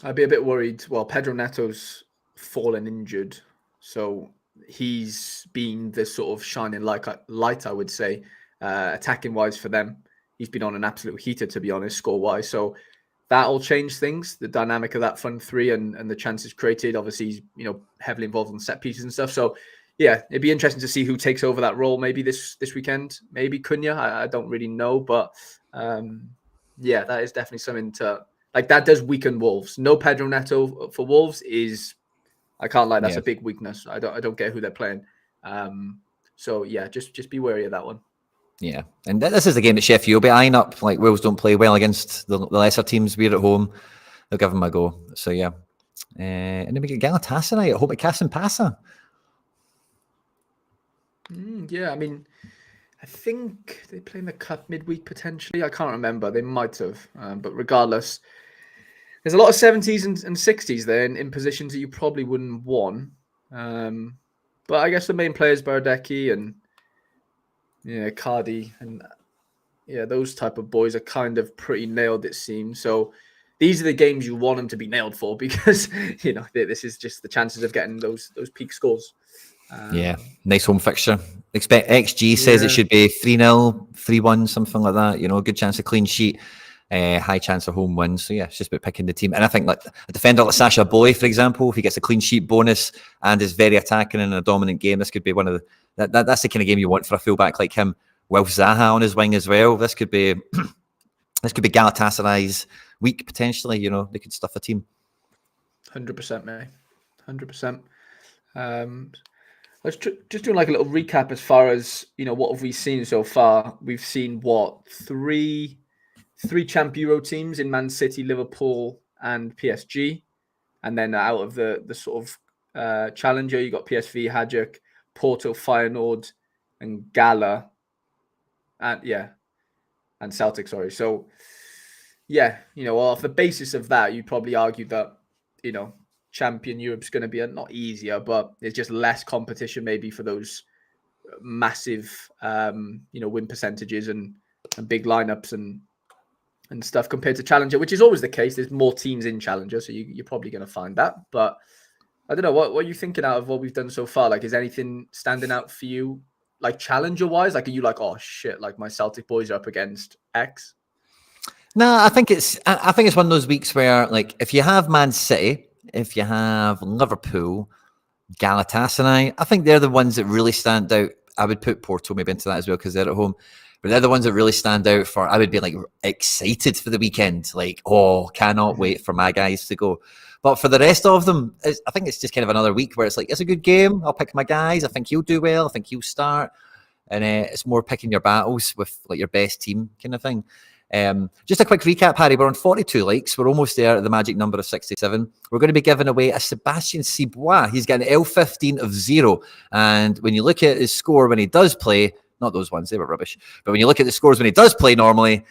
I'd be a bit worried. Well, Pedro Neto's fallen injured. So he's been the sort of shining light, I would say, attacking-wise for them. He's been on an absolute heater, to be honest, score-wise. So that'll change things, the dynamic of that front 3 and the chances created. Obviously, he's heavily involved in set pieces and stuff. So yeah, it'd be interesting to see who takes over that role. Maybe this weekend, maybe Quinny. I don't really know, but yeah, that is definitely something to like. That does weaken Wolves. No Pedro Neto for Wolves is, I can't lie, that's a big weakness. I don't get who they're playing. So yeah, just be wary of that one. Yeah, and this is the game that Sheffield will be eyeing up. Like Wolves don't play well against the lesser teams. We're at home; they'll give them a go. So yeah, and then we get Galatasaray at home at Kasım Pasa. Yeah, I mean, I think they play in the cup midweek potentially. I can't remember. They might have, but regardless, there's a lot of 70s and 60s there in positions that you probably wouldn't want. But I guess the main players, Baradecki and Cardi and those type of boys are kind of pretty nailed, it seems. So these are the games you want them to be nailed for because this is just the chances of getting those peak scores. Nice home fixture. Expect XG says it should be 3-0, 3-1, something like that. Good chance of clean sheet, high chance of home wins. So it's just about picking the team. And I think like a defender like Sasha Boy, for example, if he gets a clean sheet bonus and is very attacking in a dominant game, this could be one of that's the kind of game you want for a fullback like him. With Zaha on his wing as well, this could be Galatasaray's week potentially. They could stuff a team. 100%, mate. 100%. Let's just do like a little recap as far as what have we seen so far. We've seen three Champ Euro teams in Man City, Liverpool, and PSG, and then out of the sort of challenger, you got PSV, Hajduk, Porto, Feyenoord, and Gala, and Celtic. Sorry. So off the basis of that, you'd probably argue that Champion Europe's going to be not easier, but there's just less competition maybe for those massive, win percentages and big lineups and stuff compared to Challenger, which is always the case. There's more teams in Challenger, so you're probably going to find that. But I don't know, what are you thinking out of what we've done so far? Like, is anything standing out for you, like Challenger-wise? Like, are you like, oh shit, like my Celtic boys are up against X? No, I think it's one of those weeks where, like, if you have Man City, if you have Liverpool, Galatasaray, I think they're the ones that really stand out. I would put Porto maybe into that as well because they're at home. But they're the ones that really stand out for, I would be like excited for the weekend. Like, cannot wait for my guys to go. But for the rest of them, I think it's just kind of another week where it's like, it's a good game. I'll pick my guys. I think he'll do well. I think he'll start. And it's more picking your battles with like your best team kind of thing. Just a quick recap, Harry. We're on 42 likes. We're almost there at the magic number of 67. We're going to be giving away a Sebastian Cibois. He's got an L15 of 0. And when you look at his score when he does play, not those ones, they were rubbish. But when you look at the scores when he does play normally,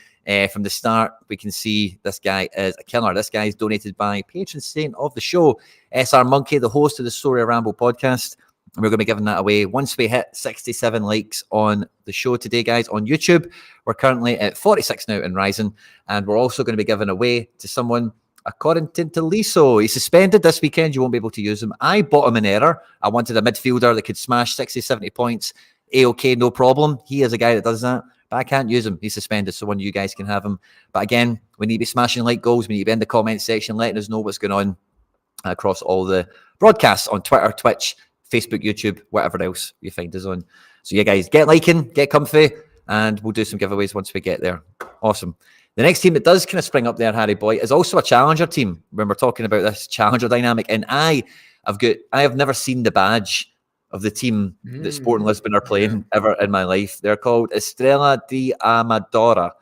from the start, we can see this guy is a killer. This guy is donated by patron saint of the show, SR Monkey, the host of the Sorare Ramble podcast. And we're going to be giving that away once we hit 67 likes on the show today, guys, on YouTube. We're currently at 46 now and rising. And we're also going to be giving away to someone, according to Liso. He's suspended this weekend. You won't be able to use him. I bought him in error. I wanted a midfielder that could smash 60, 70 points. A-OK, no problem. He is a guy that does that. But I can't use him. He's suspended, so one of you guys can have him. But again, we need to be smashing like goals. We need to be in the comment section letting us know what's going on across all the broadcasts on Twitter, Twitch, Facebook, YouTube, whatever else you find us on. So you guys, get liking, get comfy, and we'll do some giveaways once we get there. Awesome. The next team that does kind of spring up there, Harry Boy, is also a challenger team when we're talking about this challenger dynamic. And I have never seen the badge of the team that Sporting Lisbon are playing ever in my life. They're called Estrela de Amadora.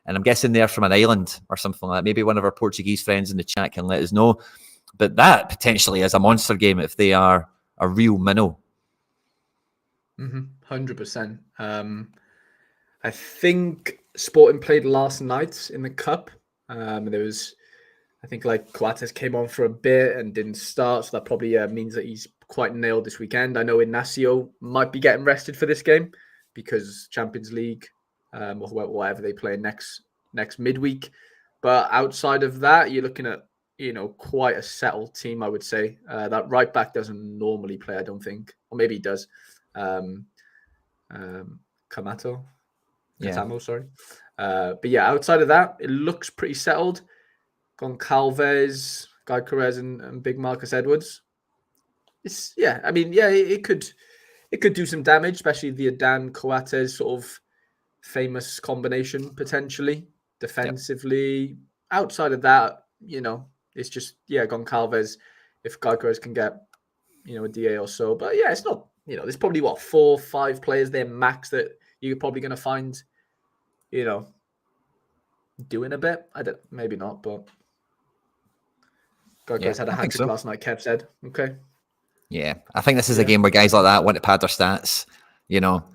And I'm guessing they're from an island or something like that. Maybe one of our Portuguese friends in the chat can let us know. But that potentially is a monster game if they are a real minnow. 100%. I think Sporting played last night in the cup. There was, I think, like Coates came on for a bit and didn't start, so that probably means that he's quite nailed this weekend. I know Ignacio might be getting rested for this game because Champions League or whatever they play next midweek. But outside of that, you're looking at quite a settled team, I would say. That right back doesn't normally play, I don't think, or maybe he does. Catamo, sorry. But yeah, outside of that, it looks pretty settled. Goncalves, Guy Carrez, and big Marcus Edwards. It could do some damage, especially the Adan Coates sort of famous combination potentially defensively. Yep. Outside of that, it's just Goncalves if Guy Carrez can get a DA or so. But yeah, it's not there's probably 4-5 players there max that you're probably going to find doing a bit. Maybe not, but Guy Carrez had a hat-trick last night, Kev said. Okay. Yeah, I think this is a game where guys like that want to pad their stats. you know,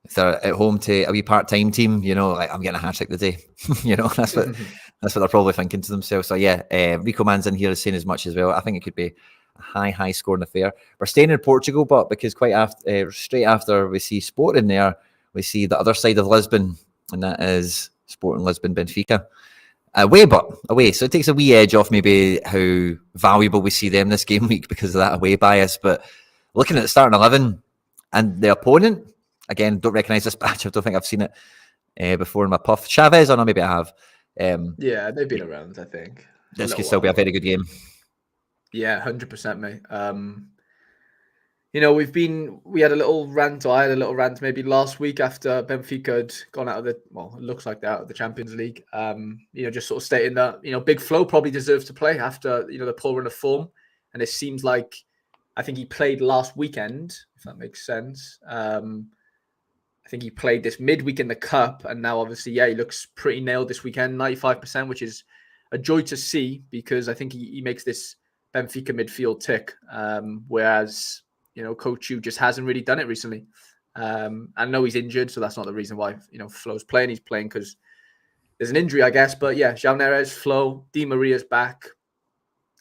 if they're at home to a wee part-time team, you know, like I'm getting a hat-trick today. You know, that's what they're probably thinking to themselves. So yeah, Rico Man's in here is saying as much as well. I think it could be a high scoring affair. We're staying in Portugal, but because straight after we see Sporting there, we see the other side of Lisbon, and that is Sporting Lisbon Benfica. Away. So it takes a wee edge off maybe how valuable we see them this game week because of that away bias. But looking at the starting 11 and the opponent, again, don't recognise this badge. I don't think I've seen it before in my puff. Chavez, or no, maybe I have. Yeah, they've been around, I think. This could still be a very good game. Yeah, 100%, mate. You know, we had a little rant, or I had a little rant maybe last week after Benfica had gone out of it looks like they're out of the Champions League. You know, just sort of stating that, you know, Big Flo probably deserves to play after, you know, the poor run of form. And it seems like, I think he played last weekend, if that makes sense. I think he played this midweek in the Cup, and now obviously, yeah, he looks pretty nailed this weekend, 95%, which is a joy to see because I think he makes this Benfica midfield tick, whereas, you know, Coach Yu just hasn't really done it recently. I know he's injured, so that's not the reason why, you know, Flo's playing. He's playing because there's an injury, I guess. But yeah, João Neres, Flo, Di Maria's back.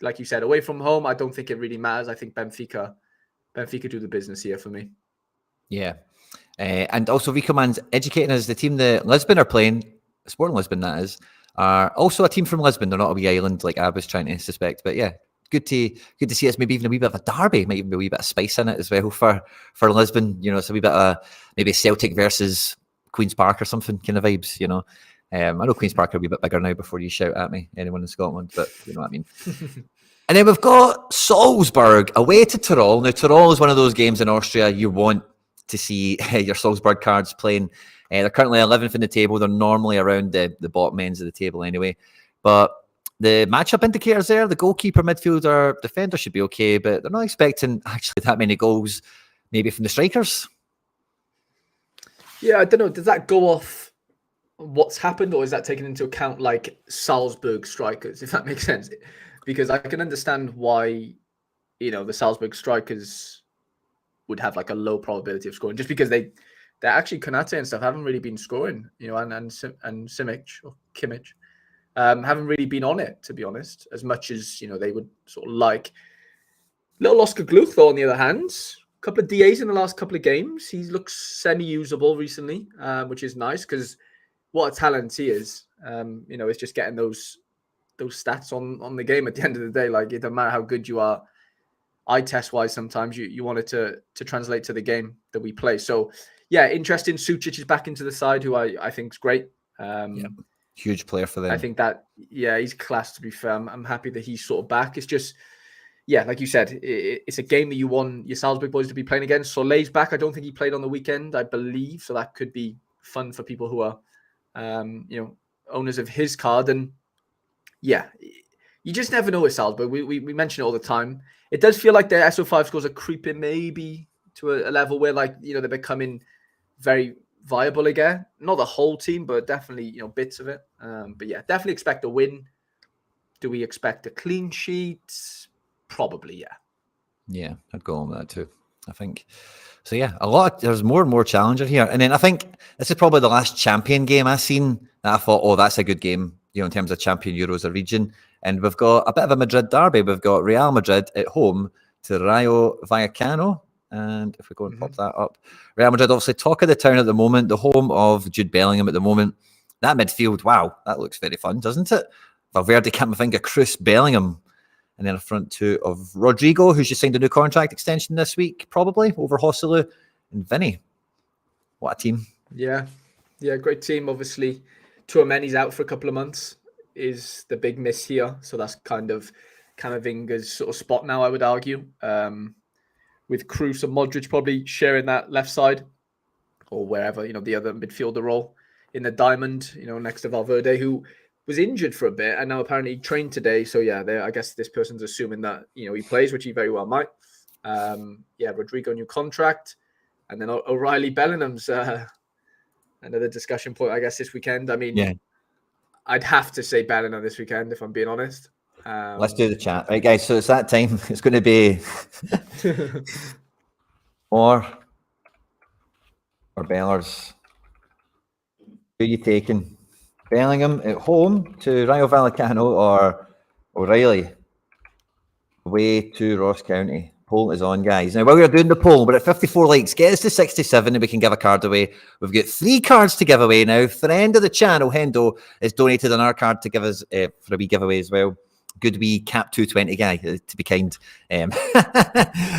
Like you said, away from home, I don't think it really matters. I think Benfica do the business here for me. Yeah. And also Rico Man's educating us. The team that Lisbon are playing, Sporting Lisbon that is, are also a team from Lisbon. They're not a wee island like I was trying to suspect. But yeah, good to see it's maybe even a wee bit of a derby, might even be a wee bit of spice in it as well for Lisbon. You know, it's a wee bit of maybe Celtic versus Queen's Park or something kind of vibes, you know. I know Queen's Park will be a bit bigger now before you shout at me, anyone in Scotland, but you know what I mean. And then we've got Salzburg away to Tyrol. Now, Tyrol is one of those games in Austria you want to see your Salzburg cards playing. They're currently 11th in the table. They're normally around the bottom ends of the table anyway. But the matchup indicators there, the goalkeeper, midfielder, defender should be okay, but they're not expecting actually that many goals maybe from the strikers. Yeah, I don't know. Does that go off what's happened, or is that taken into account like Salzburg strikers, if that makes sense? Because I can understand why, you know, the Salzburg strikers would have like a low probability of scoring, just because they're actually Konate and stuff haven't really been scoring, you know, and Simic or Kimmich haven't really been on it, to be honest, as much as, you know, they would sort of like. Little Oscar Gluck, though, on the other hand, a couple of DAs in the last couple of games. He looks semi-usable recently, which is nice because what a talent he is. You know, it's just getting those stats on the game at the end of the day. Like, it doesn't matter how good you are, eye test wise. Sometimes you want it to translate to the game that we play. So yeah, interesting. Sucic is back into the side, who I think is great. Yeah, huge player for them. I think that, yeah, he's class, to be fair. I'm happy that he's sort of back. It's just, yeah, like you said, it's a game that you want your Salzburg boys to be playing against. Soleil's back. I don't think he played on the weekend, I believe. So that could be fun for people who are, you know, owners of his card. And yeah, you just never know with Salzburg. We mention it all the time. It does feel like their SO5 scores are creeping maybe to a level where, like, you know, they're becoming very viable again. Not the whole team, but definitely, you know, bits of it. But yeah, definitely expect a win. Do we expect a clean sheet? Probably, yeah. Yeah, I'd go on with that too, I think. So yeah, there's more and more challenger here. And then I think this is probably the last champion game I've seen that I thought, oh, that's a good game, you know, in terms of champion Euros, a region. And we've got a bit of a Madrid derby. We've got Real Madrid at home to Rayo Vallecano. And if we go and pop that up, Real Madrid obviously talk of the town at the moment, the home of Jude Bellingham at the moment. That midfield, wow, that looks very fun, doesn't it? Valverde, Camavinga, Kroos, Bellingham. And then a front two of Rodrigo, who's just signed a new contract extension this week, probably, over Hosselu and Vinny. What a team. Yeah, great team. Obviously, Tchouaméni's out for a couple of months is the big miss here. So that's kind of Camavinga's sort of spot now, I would argue. With Kroos and Modric probably sharing that left side or wherever, you know, the other midfielder role in the diamond, you know, next to Valverde, who was injured for a bit and now apparently trained today. So yeah, I guess this person's assuming that, you know, he plays, which he very well might. Yeah, Rodrigo, new contract. And then O'Reilly Bellingham's another discussion point, I guess, this weekend. I mean, yeah, I'd have to say Bellingham this weekend, if I'm being honest. Let's do the chat. Right, guys, so it's that time. It's going to be or or Bellers? Who are you taking? Bellingham at home to Rayo Vallecano or O'Reilly away to Ross County? Poll is on, guys. Now, while we're doing the poll, we're at 54 likes. Get us to 67 and we can give a card away. We've got 3 cards to give away now. Friend of the channel, Hendo, has donated another card to give us for a wee giveaway as well. Good wee Cap 220 guy, to be kind.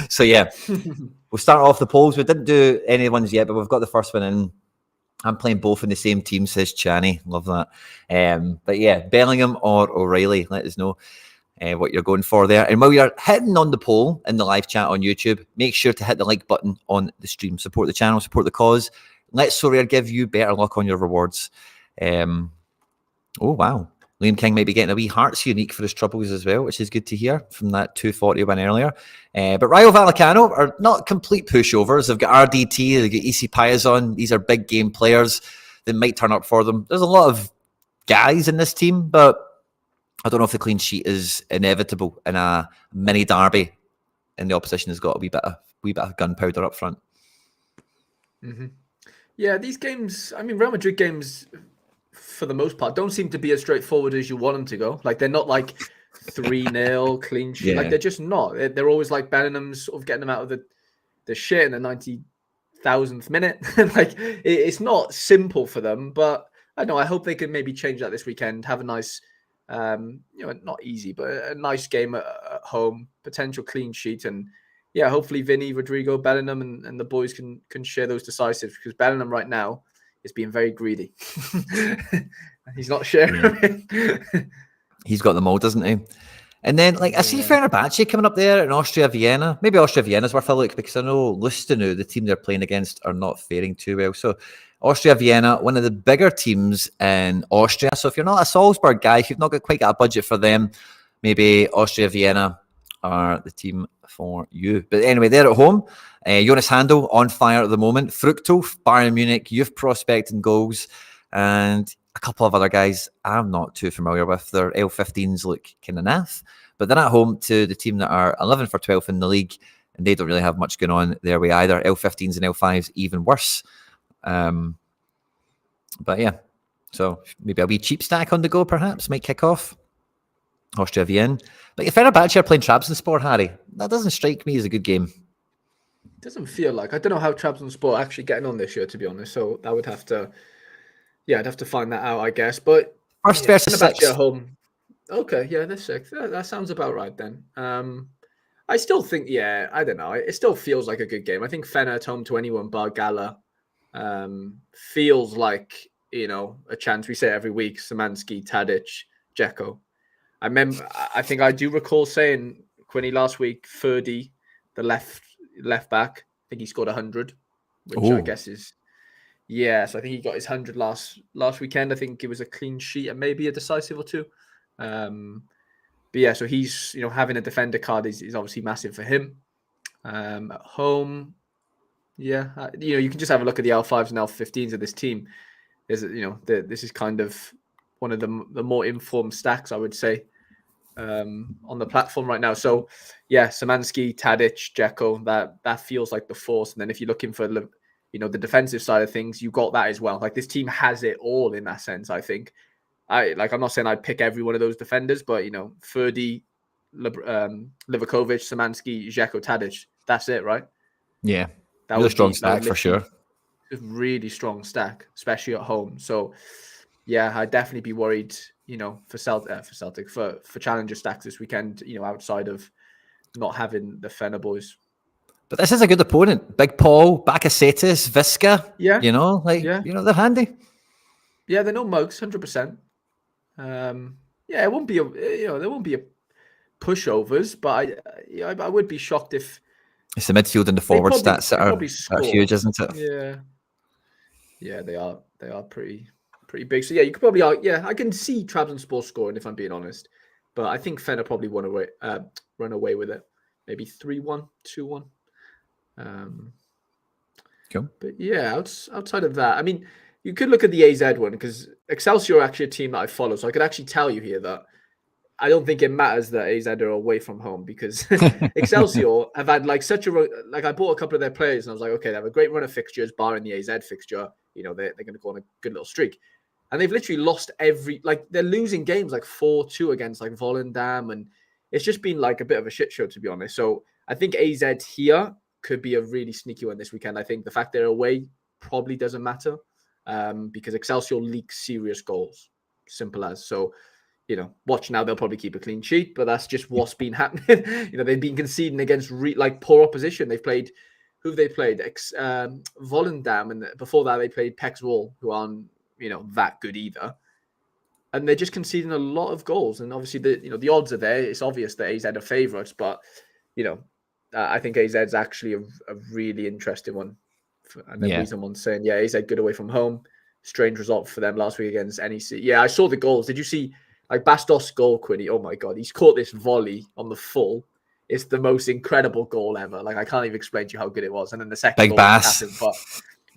So, yeah, we'll start off the polls. We didn't do any ones yet, but we've got the first one in. I'm playing both in the same team, says Channy. Love that. But yeah, Bellingham or O'Reilly. Let us know what you're going for there. And while you're hitting on the poll in the live chat on YouTube, make sure to hit the like button on the stream. Support the channel, support the cause. Let Sorare give you better luck on your rewards. Oh, wow. Liam King might be getting a wee Hearts unique for his troubles as well, which is good to hear from that 240 win earlier. But Rayo Vallecano are not complete pushovers. They've got RDT, they've got EC Piazon. These are big game players that might turn up for them. There's a lot of guys in this team, but I don't know if the clean sheet is inevitable in a mini derby and the opposition has got a wee bit of gunpowder up front. Mm-hmm. Yeah, these games, I mean, Real Madrid games, for the most part, don't seem to be as straightforward as you want them to go. Like, they're not like 3-0 clean sheet. Yeah. Like, they're just not. They're always like Bellingham's sort of getting them out of the shit in the 90,000th minute. Like, it's not simple for them, but I know, I hope they can maybe change that this weekend, have a nice, not easy, but a nice game at home, potential clean sheet. And yeah, hopefully Vinny, Rodrigo, Bellingham and the boys can share those decisives, because Bellingham right now is being very greedy. He's not sharing. Yeah. He's got them all, doesn't he? And then, like, I see Fenerbahce coming up there in Austria Vienna. Maybe Austria Vienna's worth a look, because I know Lustenau, the team they're playing against, are not faring too well. So Austria Vienna, one of the bigger teams in Austria. So if you're not a Salzburg guy, if you've not quite got a budget for them, maybe Austria Vienna are the team for you. But anyway, they're at home. Jonas Handel on fire at the moment. Fruchtel, Bayern Munich, youth prospect and goals. And a couple of other guys I'm not too familiar with. Their L15s look kind of naff. But they're at home to the team that are 11 for 12 in the league. And they don't really have much going on their way either. L15s and L5s even worse. But yeah, so maybe a wee cheap stack on the go perhaps might kick off. Austria Vienna. But if Fenerbahce are playing Trabzonspor, Harry, that doesn't strike me as a good game. It doesn't feel like. I don't know how Trabzonspor are actually getting on this year, to be honest. So I would have to, I'd have to find that out, I guess. But first versus Fenerbahce 6 at home. Okay, yeah, they're 6. That sounds about right then. I still think, I don't know. It still feels like a good game. I think Fener at home to anyone bar Gala feels like, a chance. We say it every week. Szymanski, Tadic, Dzeko. I think I do recall saying, Quinny, last week, Ferdy, the left back, I think he scored 100, which I guess is, so I think he got his 100 last weekend. I think it was a clean sheet and maybe a decisive or two. But yeah, so he's, having a defender card is obviously massive for him. At home, you can just have a look at the L5s and L15s of this team. This is kind of one of the more informed stacks, I would say, on the platform right now. So yeah, Szymanski, Tadic, Dzeko, that feels like the force. And then if you're looking for the defensive side of things, you got that as well. Like, this team has it all in that sense. I think I'm not saying I'd pick every one of those defenders, but Ferdy, Livakovic, Szymanski, Dzeko, Tadic, that's it, right? Yeah, that was a strong stack for sure. A really strong stack, especially at home. So yeah, I'd definitely be worried, for Celtic, for challenger stacks this weekend, outside of not having the Fener boys. But this is a good opponent. Big Paul, Bakasetas, Visca. Yeah. They're handy. Yeah, they're no mugs, 100%. It won't be there won't be a pushovers, but I would be shocked if it's the midfield and the forward stats that are huge, isn't it? Yeah, they are pretty big. So yeah, you could probably I can see Trabzonspor scoring, if I'm being honest, but I think Fener probably run away with it, maybe 3-1, 2-1. Cool. But yeah, outside of that, I mean, you could look at the AZ one, because Excelsior are actually a team that I follow, so I could actually tell you here that I don't think it matters that AZ are away from home because Excelsior have had like I bought a couple of their players and I was like, okay, they have a great run of fixtures, barring the AZ fixture. They're going to go on a good little streak. And they've literally lost they're losing games like 4-2 against like Volendam. And it's just been like a bit of a shit show, to be honest. So I think AZ here could be a really sneaky one this weekend. I think the fact they're away probably doesn't matter because Excelsior leaks serious goals. Simple as. So, watch now, they'll probably keep a clean sheet, but that's just what's been happening. They've been conceding against poor opposition. They've played, who have they played? Volendam, and before that they played Pex Wall, who aren't, that good either. And they're just conceding a lot of goals. And obviously the odds are there. It's obvious that AZ are favourites, but, I think AZ is actually a really interesting one. And then someone's saying, AZ good away from home. Strange result for them last week against NEC. Yeah, I saw the goals. Did you see like Bastos' goal, Quinny? Oh my God, he's caught this volley on the full. It's the most incredible goal ever. Like I can't even explain to you how good it was. And then the second goal was happened, but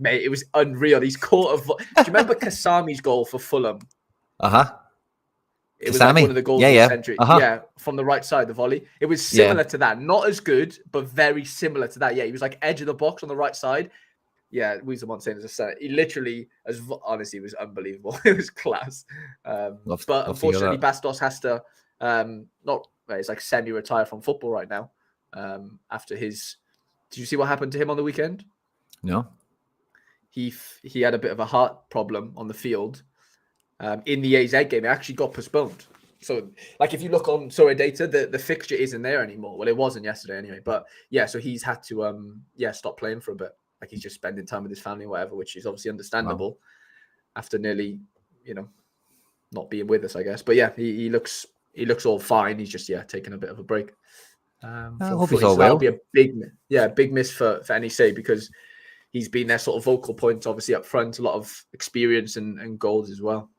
mate, it was unreal. He's caught do you remember Kasami's goal for Fulham? It was like one of the goals of the century. Yeah, from the right side, the volley. It was similar to that. Not as good, but very similar to that. Yeah, he was like edge of the box on the right side. Yeah, Weezermont saying as a center. He literally, honestly, was unbelievable. It was class. But unfortunately, Bastos has to it's like semi-retire from football right now. After his, did you see what happened to him on the weekend? No. He had a bit of a heart problem on the field. In the AZ game, it actually got postponed. So, like, if you look on Sorare data, the fixture isn't there anymore. Well, it wasn't yesterday anyway. But yeah, so he's had to stop playing for a bit. Like he's just spending time with his family or whatever, which is obviously understandable after nearly, not being with us, I guess. But yeah, he looks all fine. He's just taking a bit of a break. I hope he's all well. That'll be a big miss for NEC because he's been their sort of vocal point, obviously up front, a lot of experience and goals as well.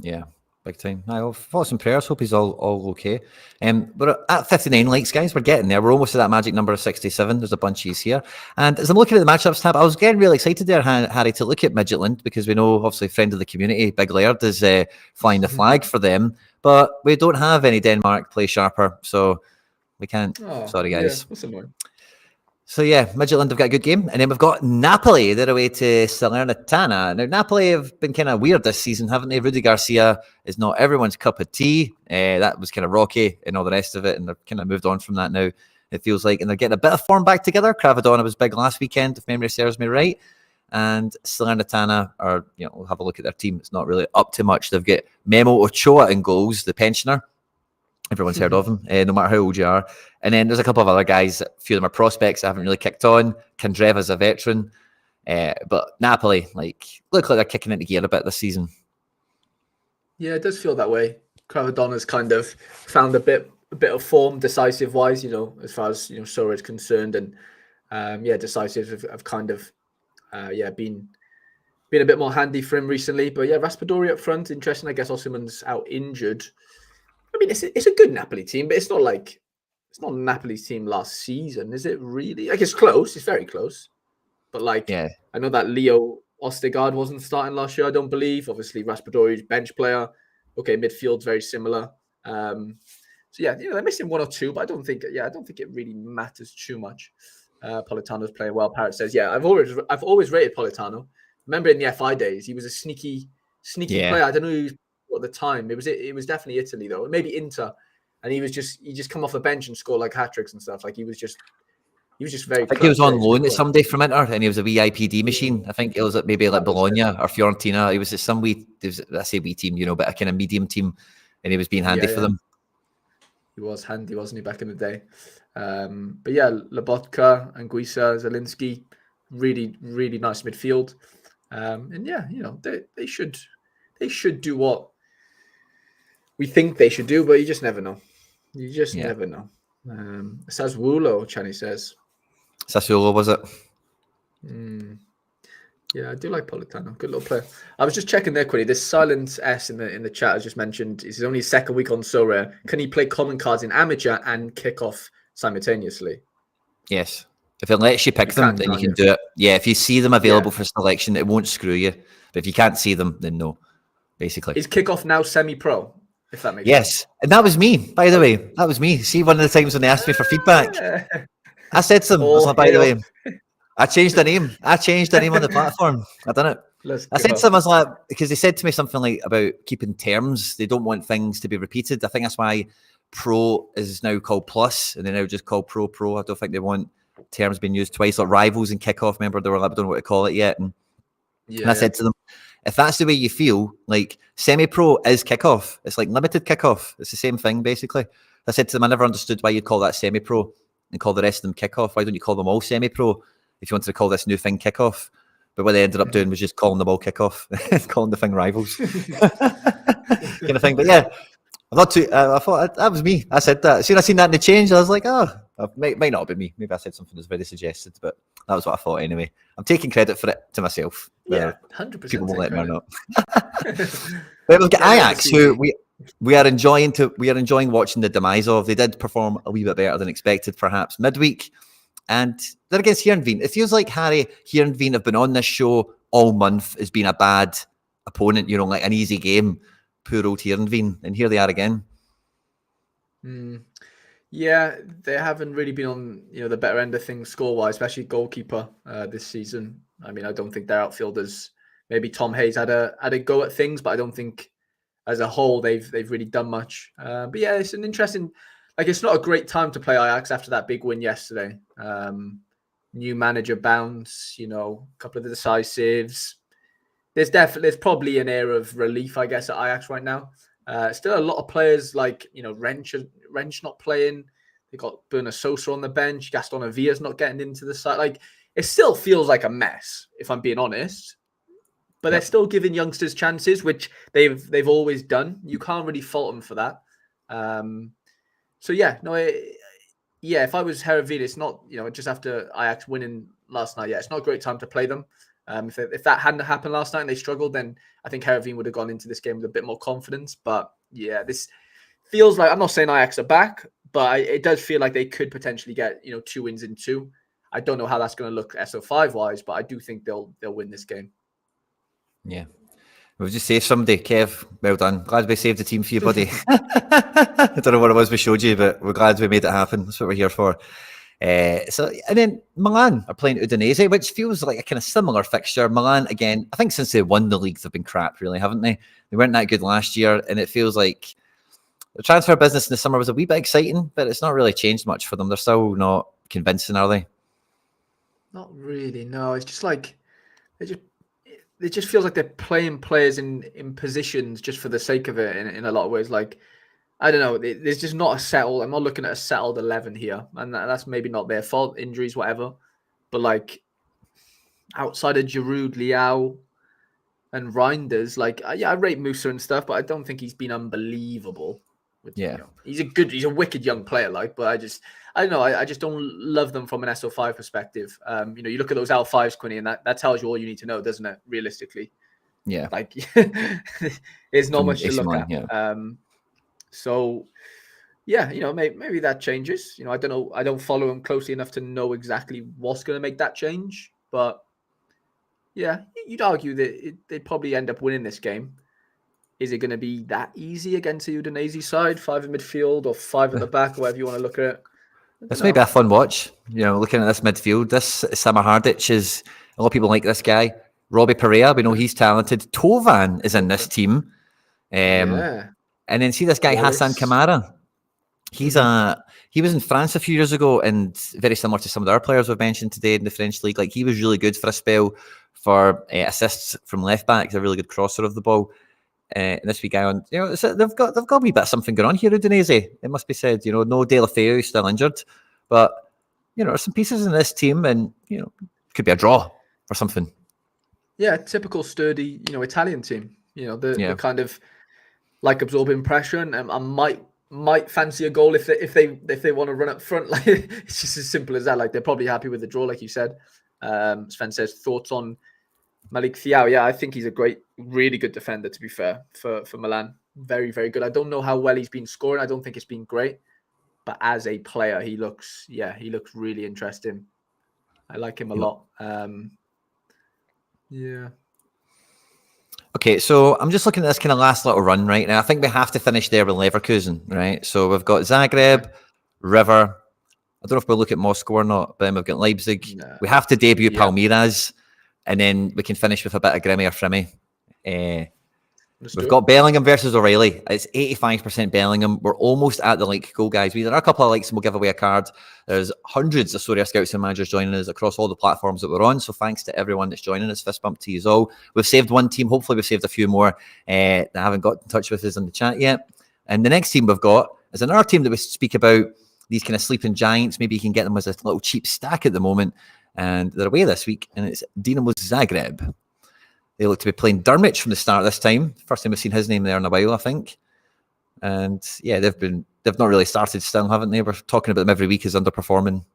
Yeah. Big time. Thoughts and prayers. Hope he's all okay. We're at 59 likes, guys. We're getting there. We're almost at that magic number of 67. There's a bunch of here. And as I'm looking at the matchups tab, I was getting really excited there, Harry, to look at Midgetland because we know, obviously, friend of the community, Big Laird, is flying the flag for them. But we don't have any Denmark play sharper, so we can't. Sorry, guys. Yeah, that's annoying. So yeah, Midgetland have got a good game. And then we've got Napoli. They're away to Salernitana. Now, Napoli have been kind of weird this season, haven't they? Rudy Garcia is not everyone's cup of tea. That was kind of rocky and all the rest of it. And they've kind of moved on from that now, it feels like. And they're getting a bit of form back together. Cravadonna was big last weekend, if memory serves me right. And Salernitana are, we'll have a look at their team. It's not really up to much. They've got Memo Ochoa in goals, the pensioner. Everyone's heard of him, no matter how old you are. And then there's a couple of other guys. A few of them are prospects that haven't really kicked on. Candreva's a veteran. But Napoli, look like they're kicking into gear a bit this season. Yeah, it does feel that way. Cravadonna's kind of found a bit of form, decisive-wise, as far as, Sorare is concerned. And, decisive have kind of, been a bit more handy for him recently. But, Raspadori up front, interesting. I guess Osimhen's out injured. I mean, it's a good Napoli team, but it's not Napoli's team last season, is it really? Like, it's close. It's very close. But, I know that Leo Ostegard wasn't starting last year, I don't believe. Obviously, Raspadori's bench player. Okay, midfield's very similar. They're missing one or two, but I don't think it really matters too much. Politano's playing well. Parrot says, I've always rated Politano. Remember in the FI days, he was a sneaky player. I don't know who at the time. It was definitely Italy though, maybe Inter, and he just come off the bench and score like hat tricks and stuff. Like he was just very. I think he was on loan at some day from Inter, and he was a VIPD machine. I think it was maybe like Bologna or Fiorentina. He was at some wee team, but a kind of medium team, and he was being handy for them. He was handy, wasn't he, back in the day? But yeah, Lobotka, Anguissa, Zielinski, really, really nice midfield. They should do what we think they should do, but you just never know. Never know. Sassuolo, Chani says. Sassuolo, was it? Yeah, I do like Politano. Good little player. I was just checking there, Quinny. This Silent S in the chat I just mentioned is only his second week on Sorare. Can he play common cards in amateur and kick off simultaneously? Yes. If it lets you pick them, then you can do it. Yeah, if you see them available for selection, it won't screw you. But if you can't see them, then no, basically. Is kickoff now semi-pro? if that makes Yes, and that was me, by the way. That was me. See, one of the times when they asked me for feedback, I said to them, I was like, by the way, I changed the name. I changed the name on the platform. I done it. I said to them, I was like, because they said to me something like about keeping terms. They don't want things to be repeated. I think that's why Pro is now called Plus, and they now just call Pro. I don't think they want terms being used twice, like rivals and kickoff. Remember, they were like, I don't know what to call it yet. And I said to them, if that's the way you feel, like semi-pro is kickoff. It's like limited kickoff. It's the same thing, basically. I said to them, I never understood why you'd call that semi-pro and call the rest of them kickoff. Why don't you call them all semi-pro if you wanted to call this new thing kickoff? But what they ended up doing was just calling them all kickoff, calling the thing rivals, kind of thing. But yeah, I'm not too. I thought that was me. I said that. As soon as I seen that in the change, I was like, oh, it might not have been me. Maybe I said something that's very suggested, but that was what I thought anyway. I'm taking credit for it to myself. Yeah, 100%. People won't let me or not. But we've got Ajax, who we are enjoying watching the demise of. They did perform a wee bit better than expected, perhaps midweek. And they're against Heerenveen. It feels like Harry, Heerenveen have been on this show all month as being a bad opponent, like an easy game. Poor old Heerenveen. And here they are again. Yeah, they haven't really been on the better end of things score-wise, especially goalkeeper this season. I mean, I don't think their outfielders, maybe Tom Hayes had a go at things, but I don't think as a whole they've really done much. But yeah, it's an interesting... it's not a great time to play Ajax after that big win yesterday. New manager bounce, a couple of the decisives. There's probably an air of relief, I guess, at Ajax right now. Still a lot of players like, Wrench not playing. They got Bernard Sosa on the bench. Gaston Avia's not getting into the side. It still feels like a mess, if I'm being honest. But they're still giving youngsters chances, which they've always done. You can't really fault them for that. So yeah, if I was Heerenveen, it's not, just after Ajax winning last night, it's not a great time to play them. If that hadn't happened last night and they struggled, then I think Heerenveen would have gone into this game with a bit more confidence. But yeah, this feels like, I'm not saying Ajax are back, but it does feel like they could potentially get 2 wins in 2. I don't know how that's going to look SO5 wise, but I do think they'll win this game. Yeah. We'll just save somebody. Kev, well done. Glad we saved the team for you, buddy. I don't know what it was we showed you, but we're glad we made it happen. That's what we're here for. And then Milan are playing Udinese, which feels like a kind of similar fixture. Milan, again, I think since they won the league, they've been crap, really, haven't they? They weren't that good last year, and it feels like the transfer business in the summer was a wee bit exciting, but it's not really changed much for them. They're still not convincing, are they? Not really, no. It's just like it just feels like they're playing players in positions just for the sake of it in a lot of ways. I don't know. There's just not a settled... I'm not looking at a settled 11 here. And that's maybe not their fault, injuries, whatever. But outside of Giroud, Leao and Reinders, I rate Musa and stuff, but I don't think he's been unbelievable. He's a wicked young player, but I don't know. I just don't love them from an SO5 perspective. You look at those L5s, Quinny, and that tells you all you need to know, doesn't it? Realistically, yeah. There's not much to look at. Yeah. So, yeah, maybe that changes. I don't know. I don't follow them closely enough to know exactly what's going to make that change. But yeah, you'd argue that they'd probably end up winning this game. Is it going to be that easy against the Udinese side? 5 in midfield or 5 at the back, or whatever you want to look at it. This may be a fun watch. Looking at this midfield, this Samar Hardic is, a lot of people like this guy. Robbie Pereira, we know he's talented. Tovan is in this team. And then see this guy, Hassan Kamara. He was in France a few years ago, and very similar to some of the other players we've mentioned today in the French league. He was really good for a spell for assists from left back. He's a really good crosser of the ball. And this wee guy on, they've got a wee bit of something going on here, Udinese. It must be said, no De La Feu still injured, but there's some pieces in this team, and could be a draw or something. Yeah, typical sturdy, Italian team. The kind of absorbing pressure, and I might fancy a goal if they want to run up front. It's just as simple as that. They're probably happy with the draw, like you said. Sven says thoughts on Malik Thiaw. Yeah, I think he's a really good defender, to be fair, for Milan. Very, very good. I don't know how well he's been scoring. I don't think it's been great. But as a player, he looks really interesting. I like him a lot. Yeah. Okay, so I'm just looking at this kind of last little run right now. I think we have to finish there with Leverkusen, right? So we've got Zagreb, River. I don't know if we'll look at Moscow or not, but then we've got Leipzig. No. We have to debut Yeah. Palmeiras, and then we can finish with a bit of Grimmy or Frimmy. Let's We've do got Bellingham versus O'Reilly. It's 85% Bellingham. We're almost at the goal, guys. There are a couple of likes and we'll give away a card. There's hundreds of Sorare scouts and managers joining us across all the platforms that we're on. So thanks to everyone that's joining us. Fist bump to you all. We've saved one team. Hopefully we've saved a few more that haven't got in touch with us in the chat yet. And the next team we've got is another team that we speak about, these kind of sleeping giants. Maybe you can get them as a little cheap stack at the moment. And they're away this week, and it's Dinamo Zagreb. They look to be playing Dermich from the start this time. First time we've seen his name there in a while, I think. And yeah, they've not really started still, haven't they? We're talking about them every week as underperforming.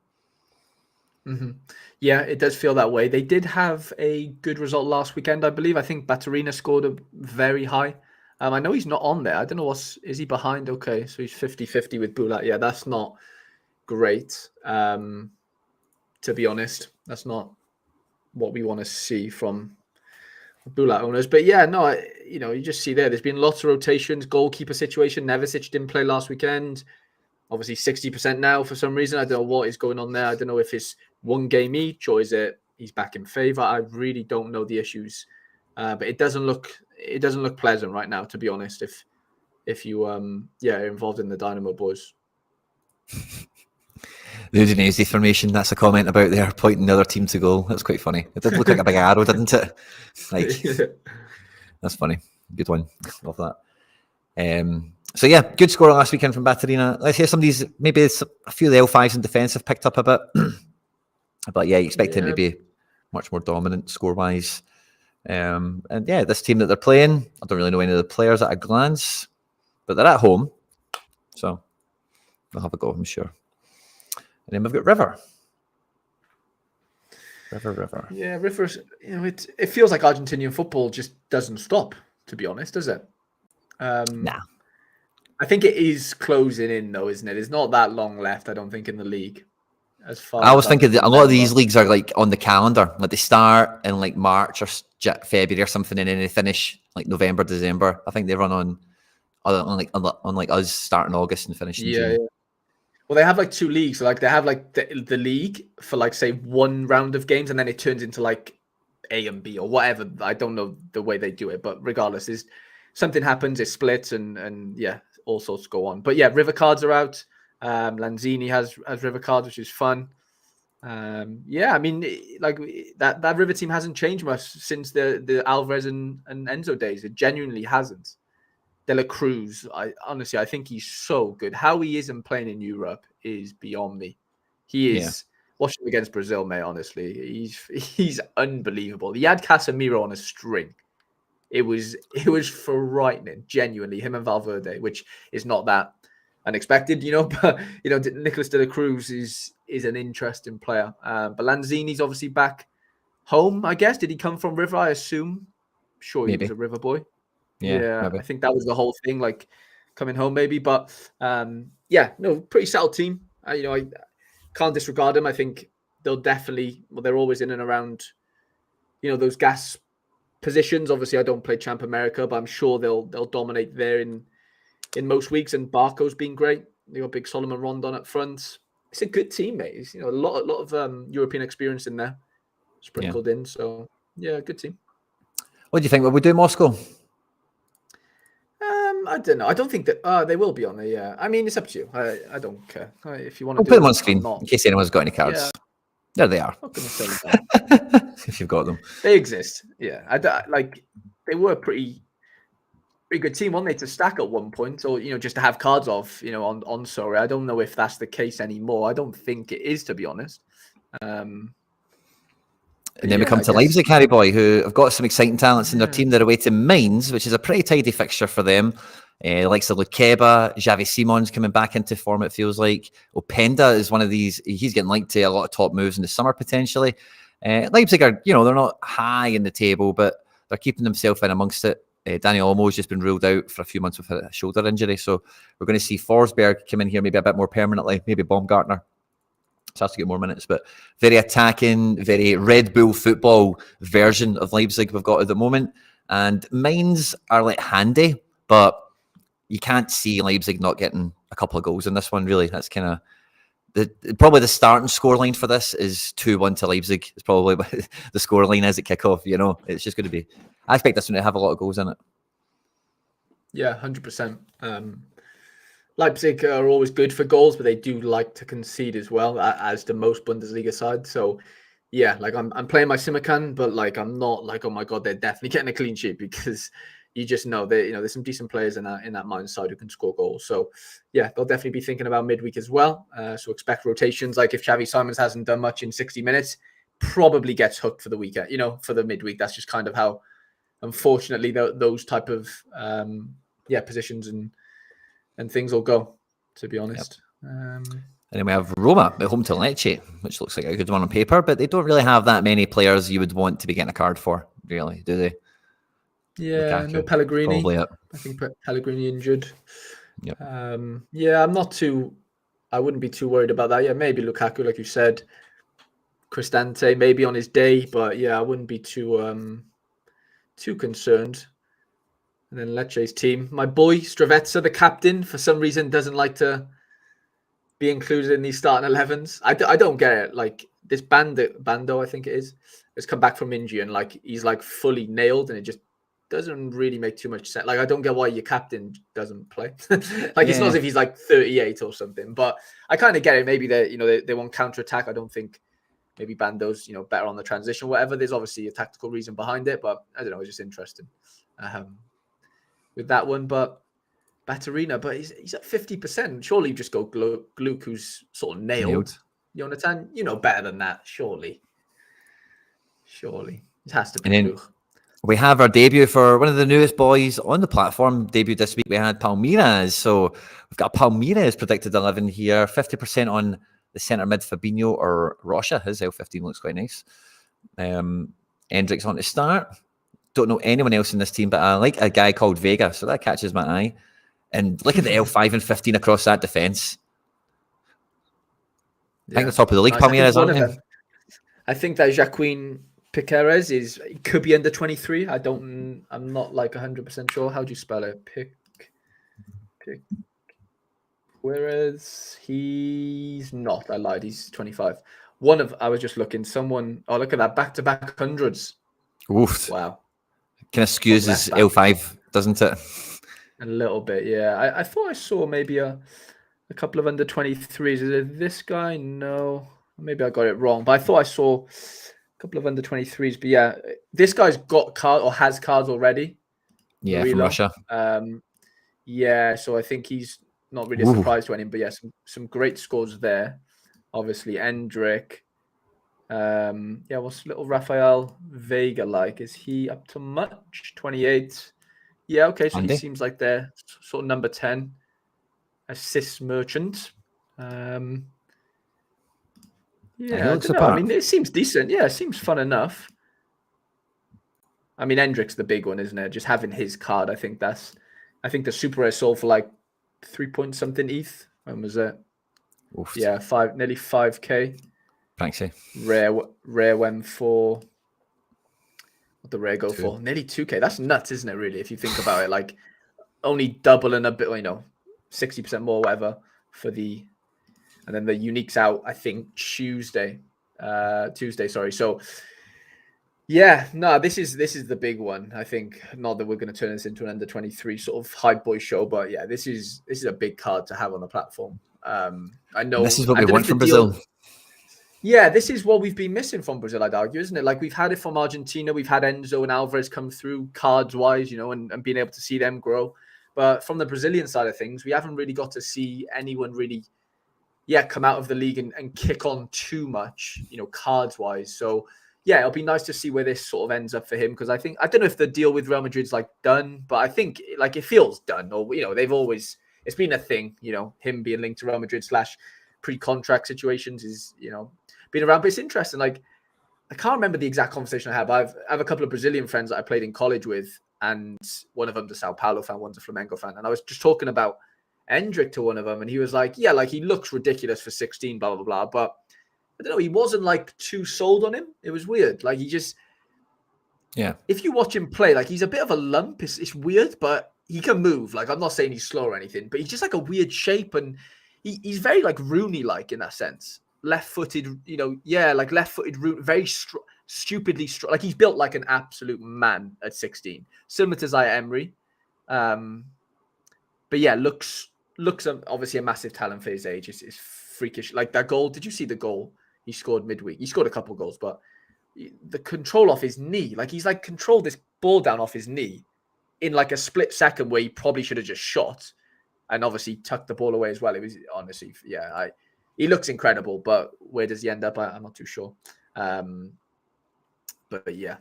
Mm-hmm. Yeah, it does feel that way. They did have a good result last weekend, I believe. I think Baturina scored a very high. I know he's not on there. I don't know is he behind? Okay, so he's 50-50 with Bulat. Yeah, that's not great. To be honest, that's not what we want to see from Bulat owners. But yeah, no, you just see there's been lots of rotations. Goalkeeper situation. Nevisic didn't play last weekend. Obviously 60% now for some reason. I don't know what is going on there. I don't know if it's one game each or is it he's back in favor. I really don't know the issues. But it doesn't look pleasant right now, to be honest, if you are involved in the Dynamo boys. The Udinese formation, that's a comment about there pointing the other team to goal. That's quite funny. It did look like a big arrow, didn't it? That's funny. Good one. Love that. So yeah, good score last weekend from Baturina. Let's hear some of these, maybe a few of the L5s in defence have picked up a bit. But yeah, you expect him to be much more dominant score-wise. And yeah, this team that they're playing, I don't really know any of the players at a glance, but they're at home. So they'll have a go, I'm sure. And then we've got River. River. Yeah, River's, it feels like Argentinian football just doesn't stop, to be honest, does it? Nah. I think it is closing in, though, isn't it? There's not that long left, I don't think, in the league. As far I was thinking that a lot of these leagues are like on the calendar. Like they start in like March or February or something, and then they finish like November, December. I think they run on like us starting August and finishing June. Yeah. Well, they have like two leagues. So, like they have like the league for like say one round of games, and then it turns into like A and B or whatever. I don't know the way they do it, but regardless, is something happens, it splits, and yeah, all sorts go on. But yeah, River cards are out. Lanzini has River cards, which is fun. Yeah, I mean, like that River team hasn't changed much since the Alvarez and Enzo days. It genuinely hasn't. De La Cruz, I think he's so good. How he isn't playing in Europe is beyond me. He is. Watch him against Brazil, mate. Honestly, he's unbelievable. He had Casemiro on a string. It was frightening, genuinely. Him and Valverde, which is not that unexpected, But Nicolas De La Cruz is an interesting player. But Lanzini's obviously back home, I guess. Did he come from River? I assume. Sure, he was a River boy. Yeah, I think that was the whole thing, like coming home maybe. But pretty settled team. I can't disregard them. I think they'll definitely. Well, they're always in and around, those gas positions. Obviously, I don't play Champ America, but I'm sure they'll dominate there in most weeks. And Barco's been great. They got big Solomon Rondon up front. It's a good team, mate. It's, a lot of European experience in there sprinkled in. So yeah, good team. What do you think? Will we do Moscow? I don't know. I don't think that they will be on there. Yeah, I mean, it's up to you. I don't care if you want to. We'll put them on screen in case anyone's got any cards. Yeah. There they are. I'm not going to say that. If you've got them, they exist. Yeah, they were a pretty good team, weren't they, to stack at one point, or just to have cards on Sorare. I don't know if that's the case anymore. I don't think it is, to be honest. And then we come to Leipzig, Harry Boy, who have got some exciting talents in their team. They're away to Mainz, which is a pretty tidy fixture for them. The likes of Lukeba, Xavi Simon's coming back into form, it feels like. Openda is one of these. He's getting linked to a lot of top moves in the summer, potentially. Leipzig are, they're not high in the table, but they're keeping themselves in amongst it. Daniel Olmo's just been ruled out for a few months with a shoulder injury. So we're going to see Forsberg come in here maybe a bit more permanently, maybe Baumgartner. So has to get more minutes, but very attacking, very Red Bull football version of Leipzig we've got at the moment. And Mainz are like handy, but you can't see Leipzig not getting a couple of goals in this one, really. That's kind of probably the starting scoreline for this is 2-1 to Leipzig. It's probably what the scoreline is at kickoff. It's just going to be. I expect this one to have a lot of goals in it. Yeah, 100%. Leipzig are always good for goals, but they do like to concede as well, as do most Bundesliga sides. So, yeah, like I'm playing my Simakan, but like I'm not like, oh my god, they're definitely getting a clean sheet, because you just know that there's some decent players in that Mainz side who can score goals. So, yeah, they'll definitely be thinking about midweek as well. So expect rotations. Like if Xavi Simons hasn't done much in 60 minutes, probably gets hooked for the weekend. For the midweek. That's just kind of how, unfortunately, those type of positions and things will go, to be honest. Yep. And then we have Roma at home to Lecce, which looks like a good one on paper, but they don't really have that many players you would want to be getting a card for, really, do they? Yeah, Lukaku, no Pellegrini. Probably it. I think Pellegrini injured. Yep. I wouldn't be too worried about that. Yeah, maybe Lukaku, like you said. Cristante, maybe on his day, but yeah, I wouldn't be too concerned. And then Lecce's team. My boy, Stravetsa, the captain, for some reason doesn't like to be included in these starting 11s. I don't get it. Like this Bando, I think it is, has come back from injury and like he's like fully nailed, and it just doesn't really make too much sense. Like I don't get why your captain doesn't play. It's not as if he's like 38 or something. But I kind of get it. Maybe they want counter attack. I don't think maybe Bando's better on the transition, whatever. There's obviously a tactical reason behind it, but I don't know. It's just interesting with that one. But Batarina, but he's at 50%. Surely you just go Gluck, who's sort of nailed. Jonathan, better than that, surely. It has to be Gluck. We have our debut for one of the newest boys on the platform. Debut this week, we had Palmeiras. So we've got Palmeiras predicted 11 here, 50% on the centre mid Fabinho or Rocha. His L15 looks quite nice. Endrick's on to start. Don't know anyone else in this team, but I like a guy called Vega, so that catches my eye. And look at the L5 and 15 across that defence. Yeah. I think the top of the league, Palmeiras, aren't they? I think that Joaquin Piqueres could be under 23. I'm not like 100% sure. How do you spell it? Whereas he's not. I lied. He's 25. I was just looking. Oh, look at that. Back-to-back hundreds. Oof. Wow. Kind of skews his L5, doesn't it? A little bit, yeah. I thought I saw maybe a couple of under 23s. Is it this guy? No. Maybe I got it wrong. But I thought I saw a couple of under 23s. But yeah, this guy's got cards or has cards already. Yeah, Murillo. From Russia. Yeah, so I think he's not really a surprise to anyone. But yeah, some great scores there. Obviously, Endrick. What's little Rafael Vega like? Is he up to much? 28. Yeah, okay, so he seems like they're sort of number 10 assist merchant. I don't know. I mean, it seems decent. Yeah, it seems fun enough. I mean, Endrick's the big one, isn't it? Just having his card, I think the Super Rare sold for like 3 point something ETH. When was it? Oof. Yeah, nearly 5K. Thanks. Rare went for. What the rare go for? Nearly 2K. That's nuts, isn't it? Really, if you think about it, like only double and a bit, 60% more, whatever for the, and then the unique's out. I think Tuesday. Sorry. So, yeah, no, this is the big one. I think not that we're going to turn this into an under 23 sort of hype boy show, but yeah, this is a big card to have on the platform. I know this is what we want from Brazil. Yeah, this is what we've been missing from Brazil, I'd argue, isn't it? Like we've had it from Argentina. We've had Enzo and Alvarez come through cards-wise, and being able to see them grow. But from the Brazilian side of things, we haven't really got to see anyone really, come out of the league and kick on too much, cards-wise. So, yeah, it'll be nice to see where this sort of ends up for him, because I don't know if the deal with Real Madrid's like done, but I think like it feels done. Or, it's been a thing, him being linked to Real Madrid / pre-contract situations is, been around, but it's interesting. Like, I can't remember the exact conversation I had, but I have a couple of Brazilian friends that I played in college with, and one of them's a Sao Paulo fan, one's a Flamengo fan. And I was just talking about Endrick to one of them, and he was like, yeah, like he looks ridiculous for 16, blah, blah, blah. But I don't know, he wasn't like too sold on him. It was weird. Like he just, Yeah. If you watch him play, like he's a bit of a lump. It's weird, but he can move. Like I'm not saying he's slow or anything, but he's just like a weird shape, and he's very like Rooney-like in that sense. Left-footed, like left-footed, very stupidly strong. Like he's built like an absolute man at 16, similar to Zaire Emery. But yeah, looks obviously a massive talent for his age. It's freakish. Like that goal. Did you see the goal he scored midweek? He scored a couple goals, but the control off his knee, like he's like controlled this ball down off his knee in like a split second where he probably should have just shot, and obviously tucked the ball away as well. It was honestly, he looks incredible, but where does he end up? I'm not too sure. But yeah.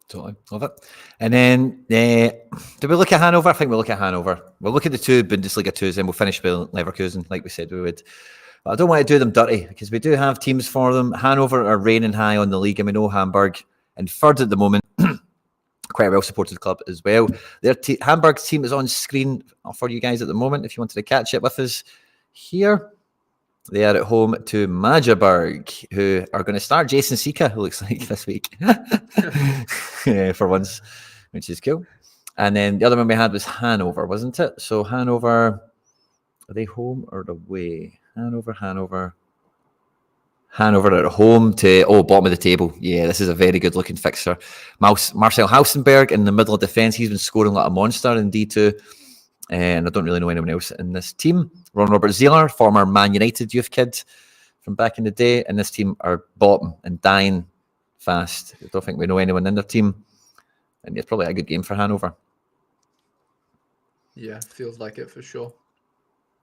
Totally. Love it. And then, do we look at Hanover? I think we'll look at Hanover. We'll look at the 2 Bundesliga 2s and we'll finish with Leverkusen, like we said we would. But I don't want to do them dirty because we do have teams for them. Hanover are reigning high on the league, and we know Hamburg in third at the moment. Quite a well-supported club as well. Hamburg's team is on screen for you guys at the moment if you wanted to catch it with us here. They are at home to Magdeburg, who are going to start Jason Sika, who looks like this week, for once, which is cool. And then the other one we had was Hanover, wasn't it? So Hanover, are they home or away? Hanover at home to, bottom of the table. Yeah, this is a very good-looking fixture. Marcel Hausenberg in the middle of defence. He's been scoring like a monster in D2. And I don't really know anyone else in this team. Ron Robert Zieler, former Man United youth kid from back in the day, and this team are bottom and dying fast. I don't think we know anyone in their team, and it's probably a good game for Hanover. Yeah, feels like it for sure.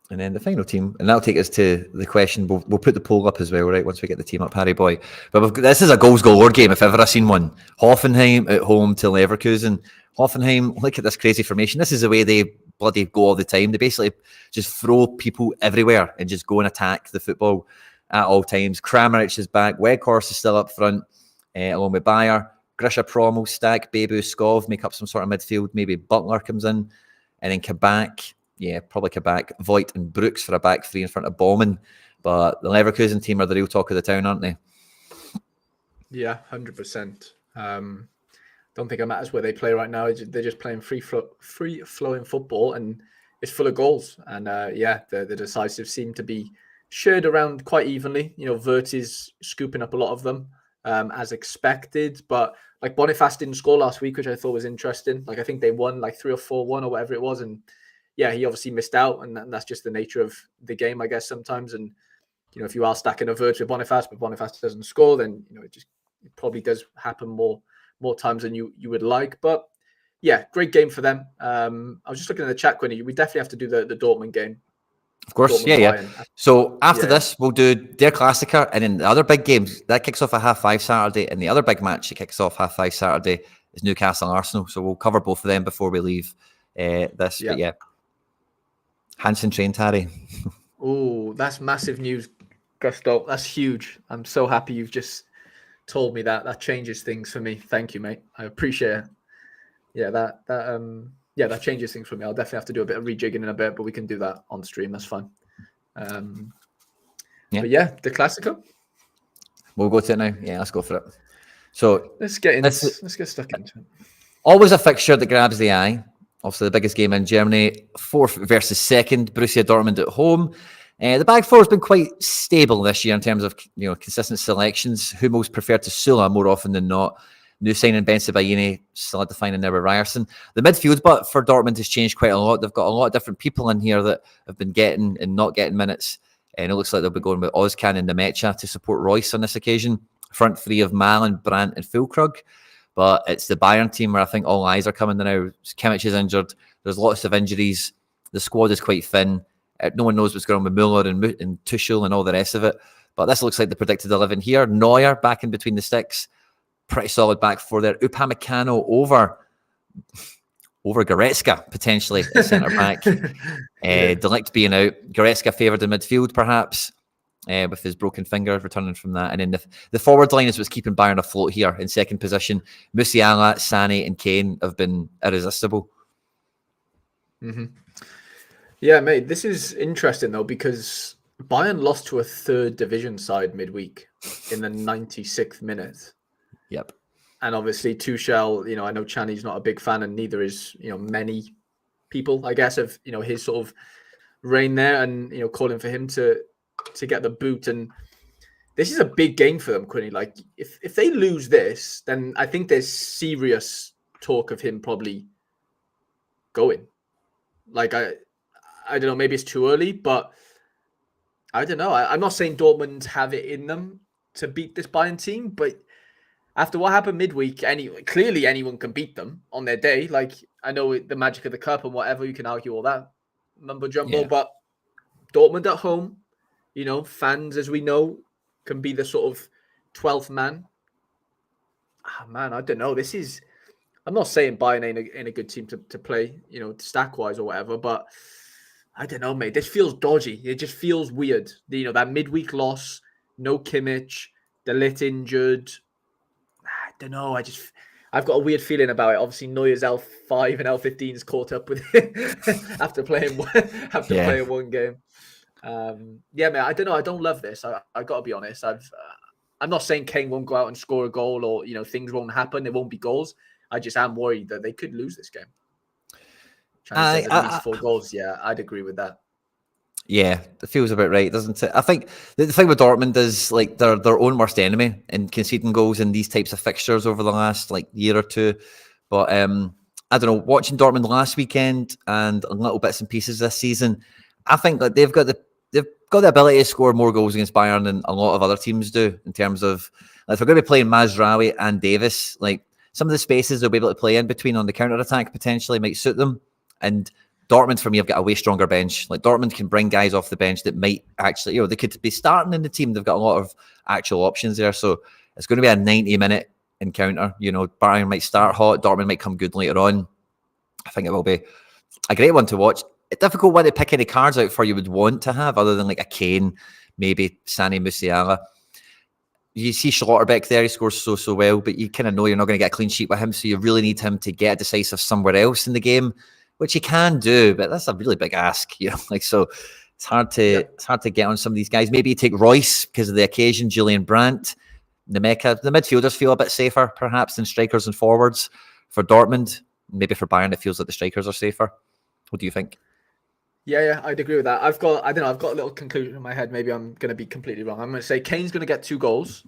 And then the final team, and that'll take us to the question. We'll put the poll up as well, right? Once we get the team up, Harry boy. But this is a goals galore game if ever I've seen one. Hoffenheim at home to Leverkusen. Hoffenheim, look at this crazy formation. This is the way they bloody go all the time. They basically just throw people everywhere and just go and attack the football at all times. Kramaric is back. Weghorst is still up front, along with Bayer. Grisha Promo, Stack, Bebu, Skov make up some sort of midfield. Maybe Butler comes in. And then Kabak, probably Kabak, Voigt and Brooks for a back 3 in front of Baumann. But the Leverkusen team are the real talk of the town, aren't they? Yeah, 100%. Don't think it matters where they play right now. They're just playing free-flowing football, and it's full of goals. And the decisives seem to be shared around quite evenly. Vert is scooping up a lot of them, as expected. But like Boniface didn't score last week, which I thought was interesting. Like I think they won like 3 or 4-1 or whatever it was, and he obviously missed out, and that's just the nature of the game, I guess, sometimes. And if you are stacking a Vert with Boniface, but Boniface doesn't score, then it probably does happen more times than you would like. But yeah, great game for them. I was just looking at the chat, Quinny. We definitely have to do the Dortmund game. Of course, yeah. So after this, we'll do their Klassiker, and then the other big games, that kicks off at 5:30 Saturday, and the other big match that kicks off 5:30 Saturday is Newcastle Arsenal. So we'll cover both of them before we leave this. Yeah. But yeah, Hansen trained Harry. Oh, that's massive news, Gusto. That's huge. I'm so happy you've just told me that. That changes things for me. Thank you, mate. I appreciate it. Yeah, that changes things for me. I'll definitely have to do a bit of rejigging in a bit, but we can do that on stream. That's fine. But yeah, the Klassiker. We'll go to it now. Yeah, let's go for it. So let's get stuck into it. Always a fixture that grabs the eye. Obviously, the biggest game in Germany, 4th versus 2nd. Borussia Dortmund at home. The back four has been quite stable this year in terms of consistent selections. Hummels preferred to Sula more often than not. New signing Ben Sebaini, solidifying Noah Ryerson. The midfield, but for Dortmund, has changed quite a lot. They've got a lot of different people in here that have been getting and not getting minutes. And it looks like they'll be going with Ozcan and Nemecha to support Royce on this occasion. Front three of Malen, Brandt and Füllkrug. But it's the Bayern team where I think all eyes are coming now. Kimmich is injured. There's lots of injuries. The squad is quite thin. No one knows what's going on with Müller and Tuchel and all the rest of it. But this looks like the predicted 11 here. Neuer back in between the sticks. Pretty solid back four there. Upamecano over Goretzka, potentially, at centre-back. De Ligt being out. Goretzka favoured in midfield, perhaps, with his broken finger returning from that. And then the forward line is what's keeping Bayern afloat here in second position. Musiala, Sané and Kane have been irresistible. Mm-hmm. Yeah, mate, this is interesting, though, because Bayern lost to a third division side midweek in the 96th minute. Yep. And obviously Tuchel, I know Channy's not a big fan, and neither is, many people, I guess, of, his sort of reign there, and, calling for him to get the boot. And this is a big game for them, Quinny. Like, if they lose this, then I think there's serious talk of him probably going. Like, I don't know, maybe it's too early, but I don't know. I'm not saying Dortmund have it in them to beat this Bayern team, but after what happened midweek, clearly anyone can beat them on their day. Like, I know the magic of the cup and whatever, you can argue all that mumbo jumbo, but Dortmund at home, fans, as we know, can be the sort of 12th man. Man, I don't know. I'm not saying Bayern ain't a good team to play, stack-wise or whatever, but I don't know, mate. This feels dodgy. It just feels weird. That midweek loss, no Kimmich, De Ligt injured. I don't know. I've got a weird feeling about it. Obviously, Neuer's L5 and L15 is caught up with it after playing one game. Man, I don't know. I don't love this. I got to be honest. I'm not saying Kane won't go out and score a goal, or things won't happen. There won't be goals. I just am worried that they could lose this game. At least 4 goals. Yeah, I'd agree with that. Yeah, it feels about right, doesn't it? I think the thing with Dortmund is like they're their own worst enemy in conceding goals in these types of fixtures over the last year or two. But I don't know, watching Dortmund last weekend and little bits and pieces this season, I think that they've got the ability to score more goals against Bayern than a lot of other teams do, in terms of, if we're going to be playing Mazraoui and Davis, like some of the spaces they'll be able to play in between on the counter-attack potentially might suit them. And Dortmund, for me, have got a way stronger bench. Like, Dortmund can bring guys off the bench that might actually, they could be starting in the team. They've got a lot of actual options there. So it's going to be a 90-minute encounter. Bayern might start hot. Dortmund might come good later on. I think it will be a great one to watch. A difficult one to pick any cards out for you would want to have, other than like a Kane, maybe Sani Musiala. You see Schlotterbeck there, he scores so well, but you kind of know you're not going to get a clean sheet with him, so you really need him to get decisive somewhere else in the game, which he can do, but that's a really big ask, so it's hard to get on some of these guys. Maybe you take Royce because of the occasion, Julian Brandt, Nemeka. The midfielders feel a bit safer, perhaps, than strikers and forwards for Dortmund. Maybe for Bayern, it feels like the strikers are safer. What do you think? Yeah, I'd agree with that. I've got a little conclusion in my head. Maybe I'm going to be completely wrong. I'm going to say Kane's going to get 2 goals.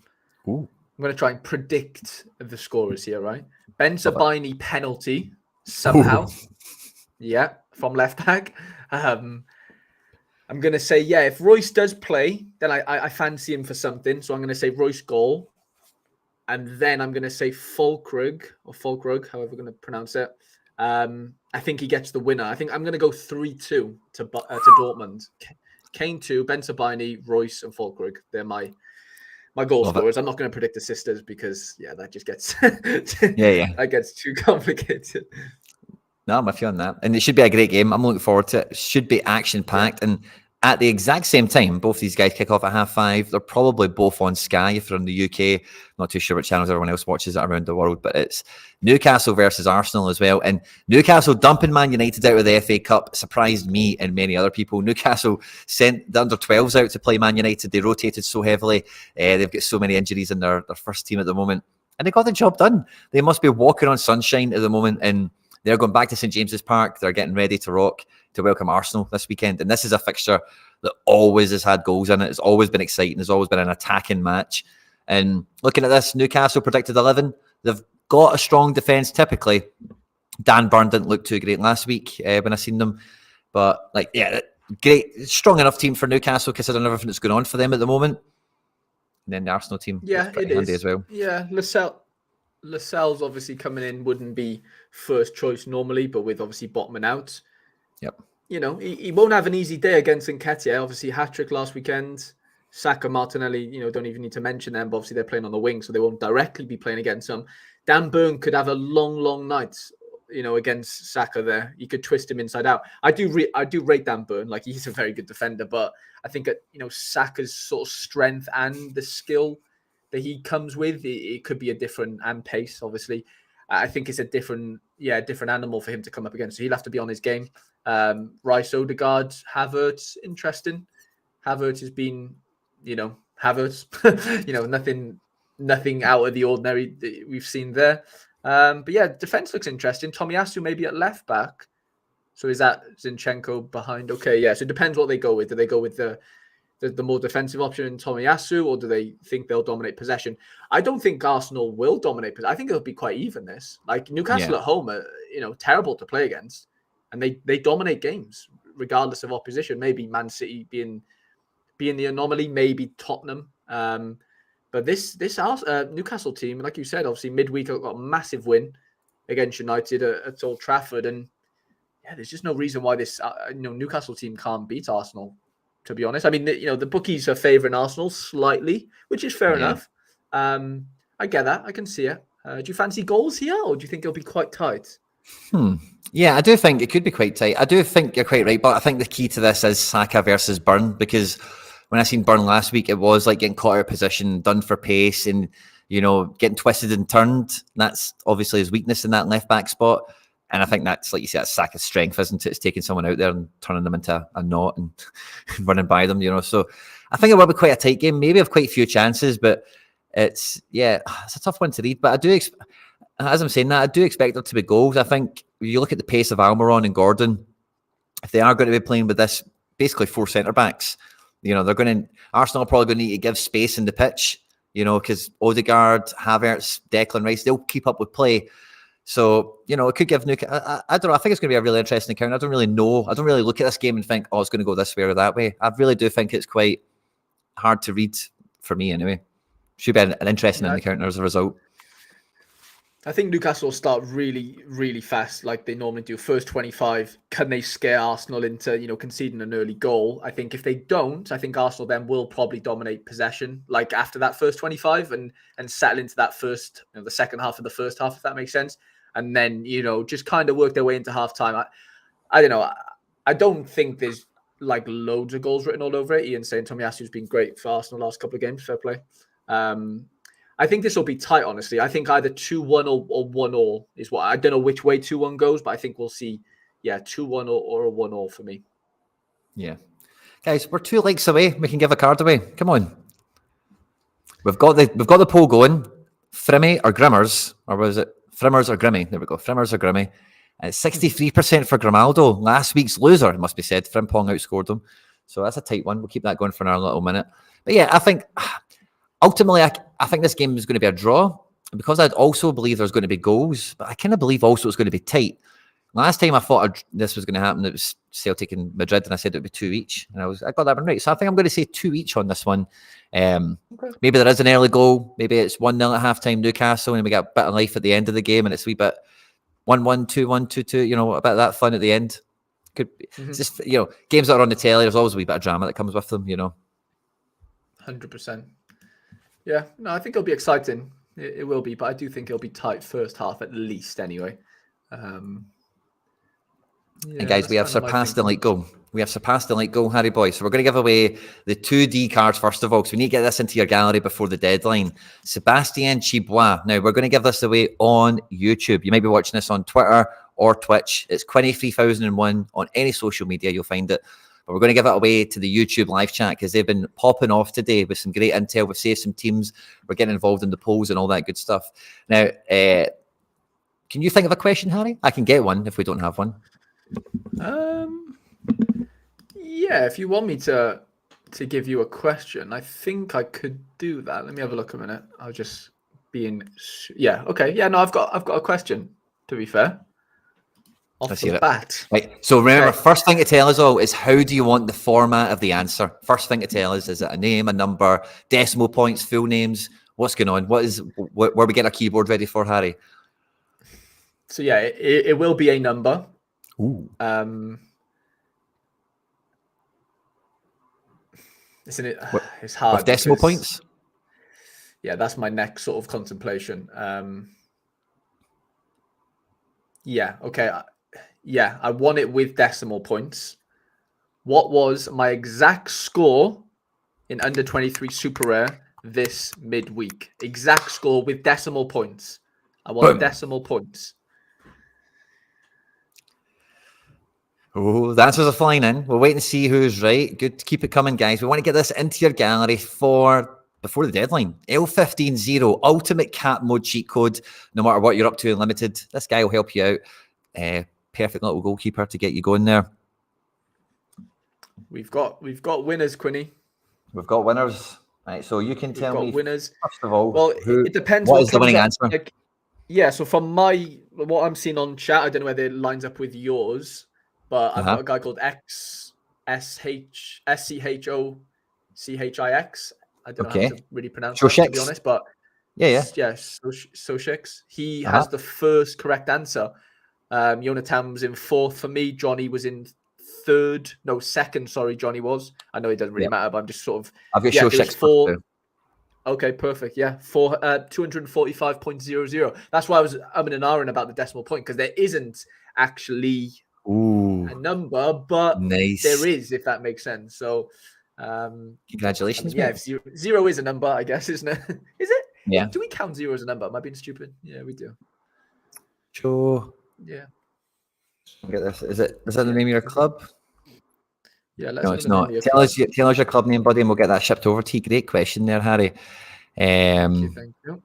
Ooh. I'm going to try and predict the scorers here, right? Ben Sabini penalty somehow. Ooh. Yeah, from left back. I'm going to say, if Royce does play, then I fancy him for something. So I'm going to say Royce goal. And then I'm going to say Fulkrug, however we're going to pronounce it. I think he gets the winner. I think I'm going to go 3-2 to Dortmund. Kane 2, Ben Sabini, Royce, and Fulkrug. They're my goal scorers. I'm not going to predict assisters because that just gets that gets too complicated. No, I'm with you on that. And it should be a great game. I'm looking forward to it. It should be action-packed. Yeah. And at the exact same time, both these guys kick off at 5:30. They're probably both on Sky if they're in the UK. Not too sure what channels everyone else watches it around the world, but it's Newcastle versus Arsenal as well. And Newcastle dumping Man United out of the FA Cup surprised me and many other people. Newcastle sent the under-12s out to play Man United. They rotated so heavily. They've got so many injuries in their first team at the moment. And they got the job done. They must be walking on sunshine at the moment, and they're going back to St. James's Park. They're getting ready to rock to welcome Arsenal this weekend. And this is a fixture that always has had goals in it. It's always been exciting. There's always been an attacking match. And looking at this, Newcastle predicted 11. They've got a strong defence typically. Dan Burn didn't look too great last week when I seen them. But, great, strong enough team for Newcastle considering everything that's going on for them at the moment. And then the Arsenal team is pretty handy as well. Yeah, Lascelles obviously coming in wouldn't be first choice normally, but with obviously bottoming out. Yep. He won't have an easy day against Nketiah. Obviously, hat-trick last weekend. Saka, Martinelli, don't even need to mention them, but obviously they're playing on the wing, so they won't directly be playing against them. Dan Burn could have a long night, against Saka there. He could twist him inside out. I do rate Dan Burn. Like, he's a very good defender, but I think, Saka's sort of strength and the skill that he comes with, it could be a different, and pace, obviously. I think it's a different animal for him to come up against. So he'll have to be on his game. Rice, Odegaard, Havertz, interesting. Havertz has been, Havertz, nothing nothing out of the ordinary that we've seen there. But yeah, defense looks interesting. Tomiyasu maybe at left back. So is that Zinchenko behind? Okay, yeah. So it depends what they go with. Do they go with the more defensive option in Tomiyasu, or do they think they'll dominate possession? I don't think Arsenal will dominate possession. I think it'll be quite even. This, like Newcastle at home, are terrible to play against, and they dominate games regardless of opposition. Maybe Man City being the anomaly, maybe Tottenham. But this Newcastle team, like you said, obviously midweek got a massive win against United at Old Trafford, and yeah, there's just no reason why this Newcastle team can't beat Arsenal. To be honest, I mean, the bookies are favouring Arsenal slightly, which is fair enough. I get that. I can see it. Do you fancy goals here, or do you think it'll be quite tight? Yeah, I do think it could be quite tight. I do think you're quite right, but I think the key to this is Saka versus Burn, because when I seen Burn last week, it was like getting caught out of position, done for pace, and getting twisted and turned. That's obviously his weakness in that left back spot. And I think that's, like you said, that's Saka's strength, isn't it? It's taking someone out there and turning them into a knot and running by them, So I think it will be quite a tight game, maybe have quite a few chances, but it's a tough one to read. But I do, as I'm saying that, I do expect there to be goals. I think if you look at the pace of Almiron and Gordon, if they are going to be playing with this, basically 4 centre-backs, Arsenal are probably going to need to give space in the pitch, because Odegaard, Havertz, Declan Rice, they'll keep up with play. So, it could give Newcastle. I don't know. I think it's going to be a really interesting encounter. I don't really know. I don't really look at this game and think, it's going to go this way or that way. I really do think it's quite hard to read for me anyway. Should be an interesting encounter as a result. I think Newcastle will start really, really fast, like they normally do. First 25, can they scare Arsenal into, conceding an early goal? I think if they don't, I think Arsenal then will probably dominate possession, like after that first 25 and settle into that first, the second half of the first half, if that makes sense. And then, just kind of work their way into halftime. I don't know. I don't think there's like loads of goals written all over it. Ian saying Tomiyasu's been great for Arsenal last couple of games. Fair play. I think this will be tight, honestly. I think either 2-1 or 1-1 is what. I don't know which way 2-1 goes, but I think we'll see, 2-1 or a 1-1 for me. Yeah. Guys, we're 2 likes away. We can give a card away. Come on. We've got the poll going. Frimmy or Grimmers, or was it Frimmers or Grimmy? There we go. Frimmers or Grimmy. 63% for Grimaldo. Last week's loser, it must be said. Frimpong outscored them. So that's a tight one. We'll keep that going for another little minute. But yeah, I think ultimately, I think this game is going to be a draw. Because I'd also believe there's going to be goals, but I kind of believe also it's going to be tight. Last time I thought this was going to happen, it was Celtic and Madrid, and I said it would be 2 each. And I got that one right. So I think I'm going to say 2 each on this one. Maybe there is an early goal. Maybe it's 1-0 at halftime Newcastle, and we get a bit of life at the end of the game, and it's a wee bit 1-1, 2-1, 2-2, a bit of that fun at the end. Could be. It's just, games that are on the telly, there's always a wee bit of drama that comes with them, 100%. Yeah, no, I think it'll be exciting. It will be, but I do think it'll be tight first half at least anyway. And guys, we have surpassed the light goal. We have surpassed the light goal, Harry Boy. So we're going to give away the 2D cards first of all, because we need to get this into your gallery before the deadline. Sebastien Chibois. Now, we're going to give this away on YouTube. You may be watching this on Twitter or Twitch. It's Quinny 3001 on any social media. You'll find it. But we're going to give it away to the YouTube live chat because they've been popping off today with some great intel. We've saved some teams. We're getting involved in the polls and all that good stuff. Now, can you think of a question, Harry? I can get one if we don't have one. Yeah, if you want me to give you a question, I think I could do that. Let me have a look a minute. I'll just be in. Yeah. Okay. Yeah. No, I've got a question. To be fair. Off the bat. Right. So remember, first thing to tell us all is how do you want the format of the answer? First thing to tell us, is it a name, a number, decimal points, full names? What's going on? Where we get our keyboard ready for, Harry? So yeah, it will be a number. Ooh. Isn't it? It's hard. With decimal points? Yeah, that's my next sort of contemplation. Yeah. Okay. Yeah, I won it with decimal points. What was my exact score in under 23 Super Rare this midweek? Exact score with decimal points. I won decimal points. Oh, the answers are flying in. We'll wait and see who's right. Good to keep it coming, guys. We want to get this into your gallery for before the deadline. L150 Ultimate Cap Mode cheat code. No matter what you're up to in Limited, this guy will help you out. Perfect little goalkeeper to get you going there. We've got winners, Quinny. We've got winners. Right, so you can tell me winners. First of all, well, it depends. What is the winning answer? Like, yeah, so from what I'm seeing on chat, I don't know whether it lines up with yours, but I've got a guy called SCHOCHIX. I don't know how to really pronounce that, to be honest, but Soshix. He has the first correct answer. Jonathan was in fourth for me. Johnny was in second. Sorry, Johnny was. I know it doesn't really matter, but I'm just sort of. I've got Soshix four. Okay, perfect. Yeah, 245.00. That's why I was umming and ahhing about the decimal point, because there isn't actually a number, but there is, if that makes sense. So, congratulations. If zero is a number, I guess, isn't it? Is it? Yeah. Do we count zero as a number? Am I being stupid? Yeah, we do. Sure. Yeah. Get this. Is that the name of your club? Yeah, no, it's not. Tell us your club name, buddy, and we'll get that shipped over to you. Great question there, Harry. Thank you.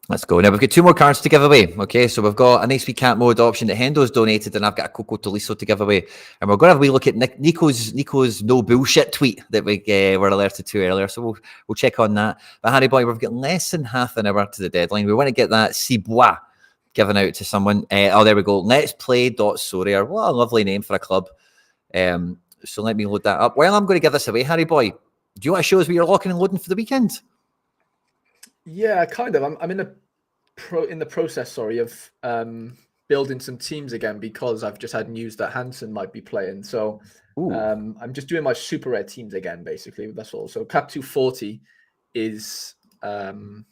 Let's go. Now, we've got 2 more cards to give away. Okay, so we've got an XP Cat Mode option that Hendo's donated, and I've got a Coco Tolisso to give away. And we're going to have a wee look at Nico's no bullshit tweet that we were alerted to earlier. So we'll check on that. But Harry boy, we've got less than half an hour to the deadline. We want to get that Cibois given out to someone. There we go. Let's Play Sorare. What a lovely name for a club. So let me load that up. Well, I'm going to give this away, Harry boy. Do you want to show us what you're locking and loading for the weekend? Yeah, kind of. I'm in the process, of building some teams again, because I've just had news that Hansen might be playing. So I'm just doing my super rare teams again, basically. That's all. So Cap 240 is it's going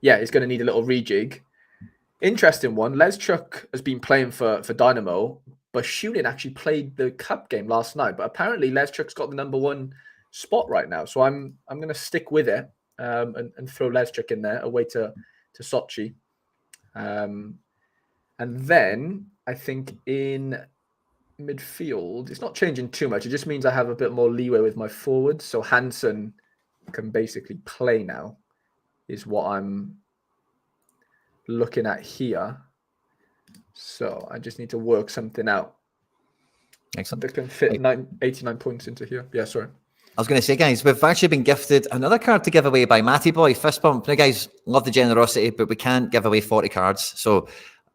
to need a little rejig. Interesting one. Leszczuk has been playing for Dynamo, but Shunin actually played the cup game last night. But apparently Leszczuk's got the number 1 spot right now. So I'm going to stick with it and throw Leszczuk in there away to Sochi. And then I think in midfield, it's not changing too much. It just means I have a bit more leeway with my forwards. So Hansen can basically play now, is what I'm looking at here. So I just need to work something out. Excellent. That can fit 89 points into here. Yeah, sorry. I was going to say, guys, we've actually been gifted another card to give away by Matty Boy. Fist bump. Now, guys, love the generosity, but we can't give away 40 cards. So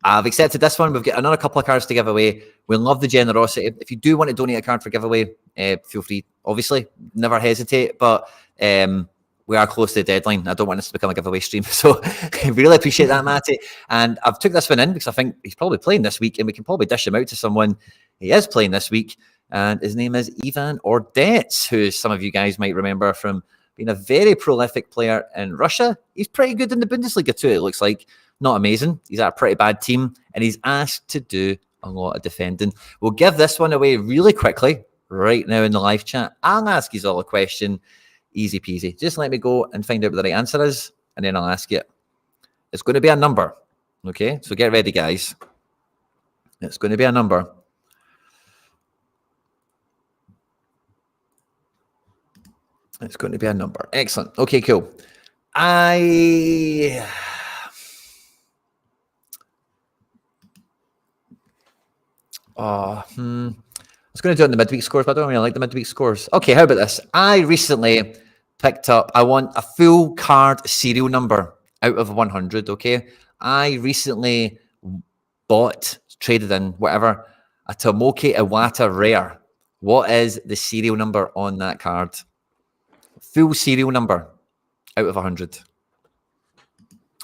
I've accepted this one. We've got another couple of cards to give away. We love the generosity. If you do want to donate a card for giveaway, feel free. Obviously, never hesitate. But we are close to the deadline. I don't want this to become a giveaway stream. So I really appreciate that, Matty. And I've took this one in because I think he's probably playing this week, and we can probably dish him out to someone. He is playing this week. And his name is Ivan Ordets, who some of you guys might remember from being a very prolific player in Russia. He's pretty good in the Bundesliga too, it looks like. Not amazing. He's at a pretty bad team, and he's asked to do a lot of defending. We'll give this one away really quickly right now in the live chat. I'll ask you all a question. Easy peasy. Just let me go and find out what the right answer is, and then I'll ask you. It's going to be a number. Okay, so get ready, guys. It's going to be a number. It's going to be a number. Excellent. Okay, cool. I was going to do it in the midweek scores, but I don't really like the midweek scores. Okay, how about this? I recently picked up, I want a full card serial number out of 100, okay? I recently traded in, whatever, a Tomoki Iwata rare. What is the serial number on that card? Full serial number out of 100.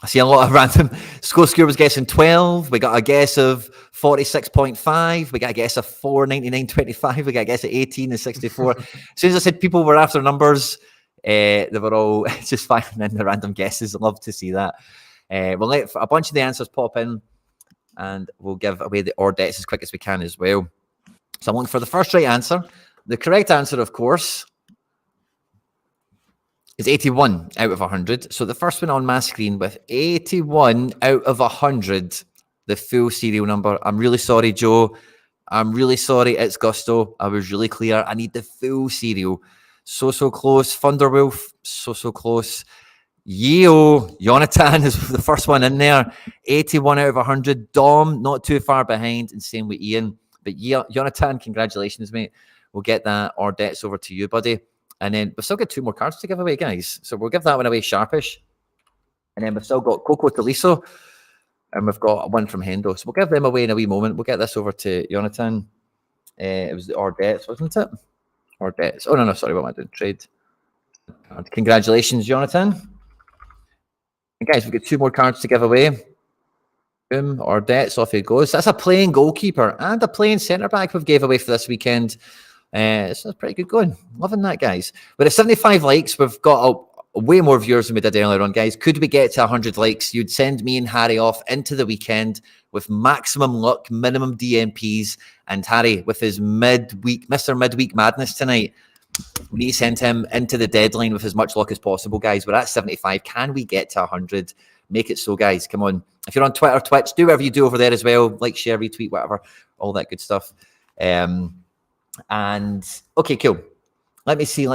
I see a lot of random. Score was guessing 12. We got a guess of 46.5. We got a guess of 499.25. We got a guess of 18 and 64. As soon as I said people were after numbers, they were all just firing in the random guesses. Love to see that. We'll let a bunch of the answers pop in, and we'll give away the Ordets as quick as we can as well. So I'm looking for the first right answer. The correct answer, of course, is 81 out of 100. So the first one on my screen with 81 out of 100, the full serial number. I'm really sorry, Joe. I'm really sorry. It's Gusto. I was really clear. I need the full serial. so close. Thunderwolf, so close. Jonathan is the first one in there. 81 out of 100. Dom, not too far behind, and same with Ian. But Jonathan, congratulations, mate. We'll get that or debts over to you, buddy. And then we've still got 2 more cards to give away, guys. So we'll give that one away sharpish. And then we've still got Coco Taliso. And we've got one from Hendo. So we'll give them away in a wee moment. We'll get this over to Jonathan. It was the Ordettes, wasn't it? Ordettes. Oh, no, sorry. What am I doing? Trade. Congratulations, Jonathan. And guys, we've got 2 more cards to give away. Boom. Ordettes, off he goes. That's a playing goalkeeper and a playing centre-back we've gave away for this weekend. So that's pretty good going. Loving that, guys. But at 75 likes, we've got way more viewers than we did earlier on, guys. Could we get to 100 likes? You'd send me and Harry off into the weekend with maximum luck, minimum DMPs, and Harry with his Mr. Midweek Madness tonight. We need to send him into the deadline with as much luck as possible, guys. We're at 75. Can we get to 100? Make it so, guys. Come on. If you're on Twitter, Twitch, do whatever you do over there as well. Like, share, retweet, whatever. All that good stuff. And okay, cool. Let me see.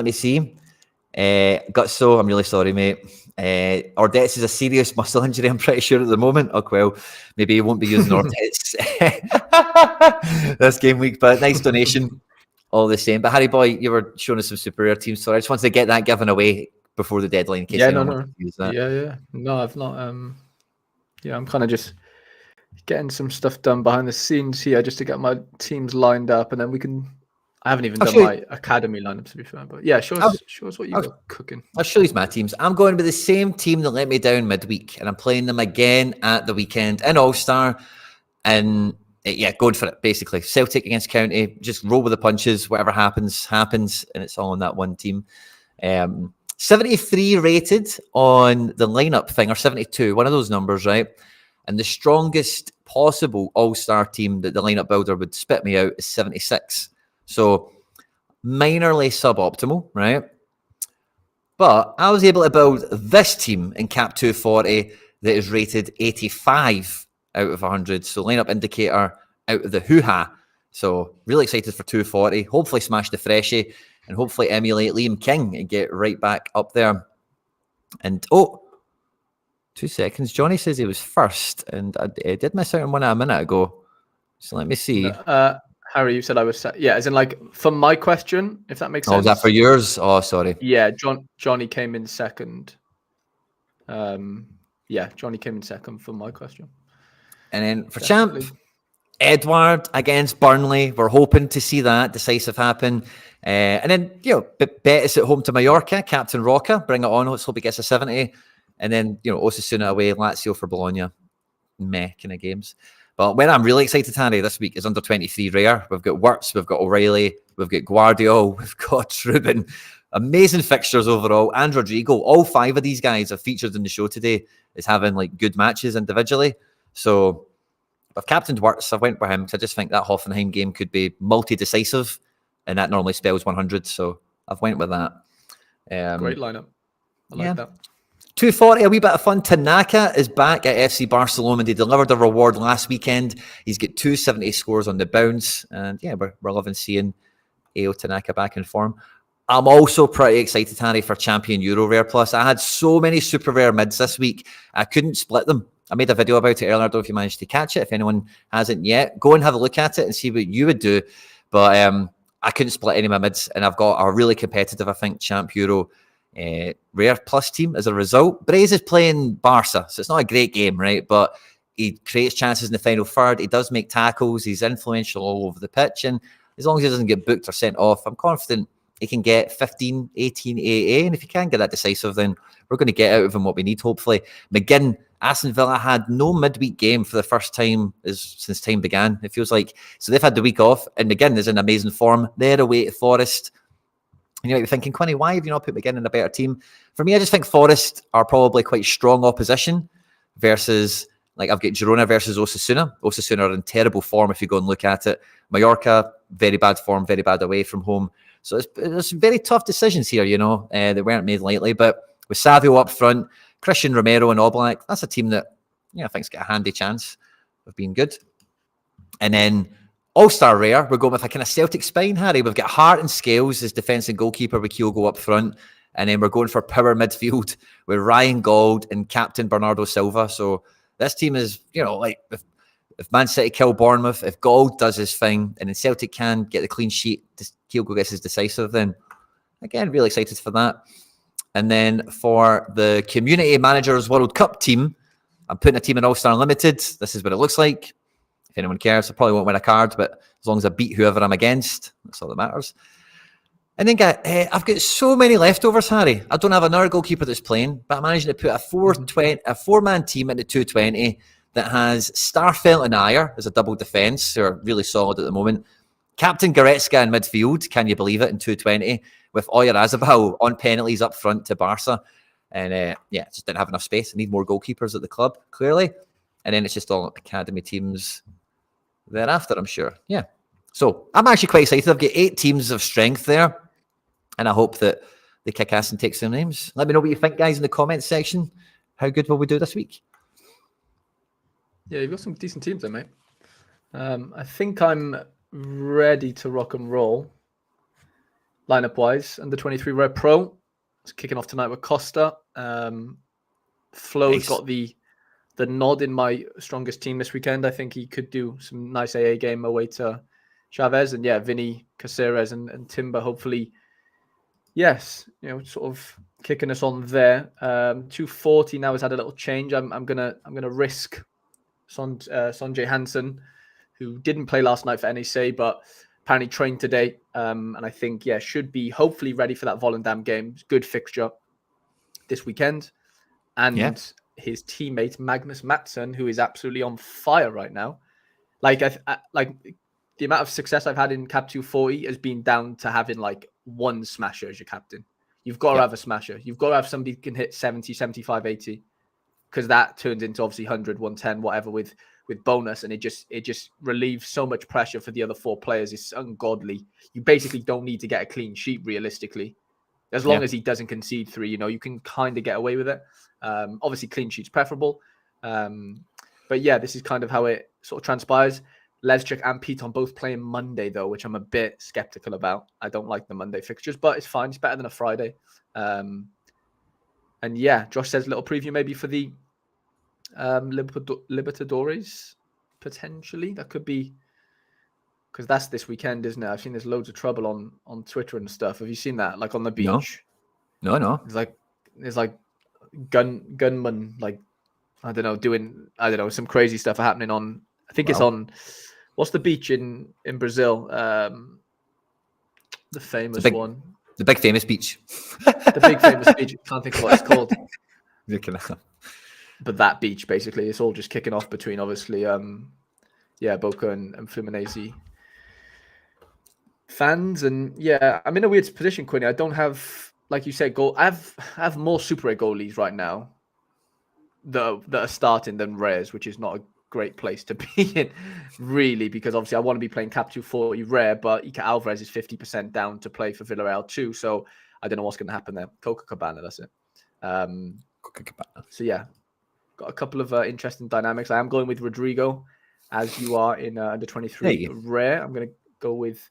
Gutso, I'm really sorry, mate. Ordettes is a serious muscle injury, I'm pretty sure at the moment. Oh, well, maybe he won't be using Ordettes this game week, but nice donation all the same. But Harry Boy, you were showing us some superior teams, so I just wanted to get that given away before the deadline in case anyone wants to use that. Yeah. No, I've not. I'm kind of just getting some stuff done behind the scenes here just to get my teams lined up, and then we can. I haven't even done my academy lineup, to be fair, but yeah, show us what you got cooking. I'll show you my teams. I'm going with the same team that let me down midweek, and I'm playing them again at the weekend in All-Star, and going for it, basically. Celtic against County, just roll with the punches, whatever happens, and it's all on that one team. 73 rated on the lineup thing, or 72, one of those numbers, right? And the strongest possible All-Star team that the lineup builder would spit me out is 76. So minorly suboptimal, right? But I was able to build this team in Cap 240 that is rated 85 out of 100. So lineup indicator out of the hoo-ha. So really excited for 240. Hopefully smash the freshie and hopefully emulate Liam King and get right back up there. And 2 seconds. Johnny says he was first, and I did miss out on one a minute ago. So let me see. Harry, you said I was as in like for my question, if that makes sense. Oh, is that for yours? Oh, sorry. Yeah, Johnny came in second. Johnny came in second for my question. And then for champ, Edward against Burnley. We're hoping to see that decisive happen. And then, Betis at home to Mallorca, Captain Roca, bring it on. Let's hope he gets a 70. And then, Osasuna away, Lazio for Bologna. Meh kind of games. But where I'm really excited, Harry, this week is under 23 rare. We've got Wirtz, we've got O'Reilly, we've got Guardiola, we've got Ruben. Amazing fixtures overall. And Rodrigo. All 5 of these guys have featured in the show today as having like good matches individually. So I've captained Wirtz. I went with him because I just think that Hoffenheim game could be multi-decisive, and that normally spells 100. So I've went with that. Great lineup. I like that. 240, a wee bit of fun. Tanaka is back at FC Barcelona. They delivered a reward last weekend. He's got 270 scores on the bounce. And we're loving seeing Ao Tanaka back in form. I'm also pretty excited, Harry, for Champion Euro Rare Plus. I had so many super rare mids this week. I couldn't split them. I made a video about it earlier. I don't know if you managed to catch it. If anyone hasn't yet, go and have a look at it and see what you would do. But I couldn't split any of my mids. And I've got a really competitive, I think, Champ Euro Rare Plus team as a result. Braze is playing Barca, so it's not a great game, right? But he creates chances in the final third. He does make tackles. He's influential all over the pitch. And as long as he doesn't get booked or sent off, I'm confident he can get 15, 18 AA. And if he can get that decisive, then we're going to get out of him what we need, hopefully. McGinn, Aston Villa had no midweek game for the first time since time began, it feels like. So they've had the week off. And McGinn is in amazing form. They're away to Forest. And you might be thinking, Quinny, why have you not put McGinn in a better team? For me, I just think Forest are probably quite strong opposition versus, like, I've got Girona versus Osasuna. Osasuna are in terrible form if you go and look at it. Mallorca, very bad form, very bad away from home. So there's some very tough decisions here, that weren't made lightly. But with Savio up front, Christian Romero and Oblak, that's a team that, I think's got a handy chance of being good. And then All-star rare, we're going with a kind of Celtic spine, Harry. We've got Hart and Scales as defence and goalkeeper with Kyogo up front. And then we're going for power midfield with Ryan Gauld and captain Bernardo Silva. So this team is, like if Man City kill Bournemouth, if Gauld does his thing, and then Celtic can get the clean sheet, Kyogo gets his decisive, then again, really excited for that. And then for the Community Managers World Cup team, I'm putting a team in All-Star Unlimited. This is what it looks like. If anyone cares, I probably won't win a card, but as long as I beat whoever I'm against, that's all that matters. And then I've got so many leftovers, Harry. I don't have another goalkeeper that's playing, but I'm managing to put a 4-man team into 220 that has Starfelt and Ayer as a double defence, who are really solid at the moment. Captain Goretzka in midfield, can you believe it, in 220, with Oyarzabal on penalties up front to Barca. And just didn't have enough space. I need more goalkeepers at the club, clearly. And then it's just all academy teams thereafter, I'm sure. Yeah. So I'm actually quite excited. I've got 8 teams of strength there. And I hope that they kick ass and take some names. Let me know what you think, guys, in the comments section. How good will we do this week? Yeah, you've got some decent teams there, mate. I think I'm ready to rock and roll. Lineup-wise, under 23 Red Pro. It's kicking off tonight with Costa. Flo's got the nod in my strongest team this weekend. I think he could do some nice AA game away to Chavez. And yeah, Vinny, Caceres and Timber, hopefully. Yes, sort of kicking us on there. 240 now has had a little change. I'm gonna risk Sonjay Hansen, who didn't play last night for NEC, but apparently trained today. And I think should be hopefully ready for that Volendam game. Good fixture this weekend. And his teammate Magnus Mattsson, who is absolutely on fire right now. Like the amount of success I've had in Cap 240 has been down to having like one smasher as your captain. You've got to have a smasher. You've got to have somebody who can hit 70, 75, 80, because that turns into obviously 100, 110, whatever with bonus, and it just relieves so much pressure for the other 4 players. It's ungodly. You basically don't need to get a clean sheet realistically, as long as he doesn't concede 3. You can kind of get away with it. Obviously, clean sheet's preferable, but yeah, this is kind of how it sort of transpires. Levchuk and Piton both playing Monday, though, which I'm a bit skeptical about. I don't like the Monday fixtures, but it's fine. It's better than a Friday. And yeah, Josh says a little preview maybe for the Libertadores, potentially. That could be, because that's this weekend, isn't it? I've seen there's loads of trouble on Twitter and stuff. Have you seen that? Like on the beach? No. There's like gunmen, like, I don't know, some crazy stuff happening on, I think it's on, what's the beach in Brazil? The famous one. The big famous beach. The big famous beach. Can't think of what it's called. But that beach, basically, it's all just kicking off between, obviously, Boca and Fluminense fans. And yeah, I'm in a weird position, Quinny. I don't have, like you said, I have more Super 8 goalies right now that are starting than rares, which is not a great place to be in, really, because obviously I want to be playing Cap 240 rare, but Ika Alvarez is 50% down to play for Villarreal too, so I don't know what's going to happen there. Coca Cabana, that's it. So yeah, got a couple of interesting dynamics. I am going with Rodrigo, as you are in under 23 rare. I'm going to go with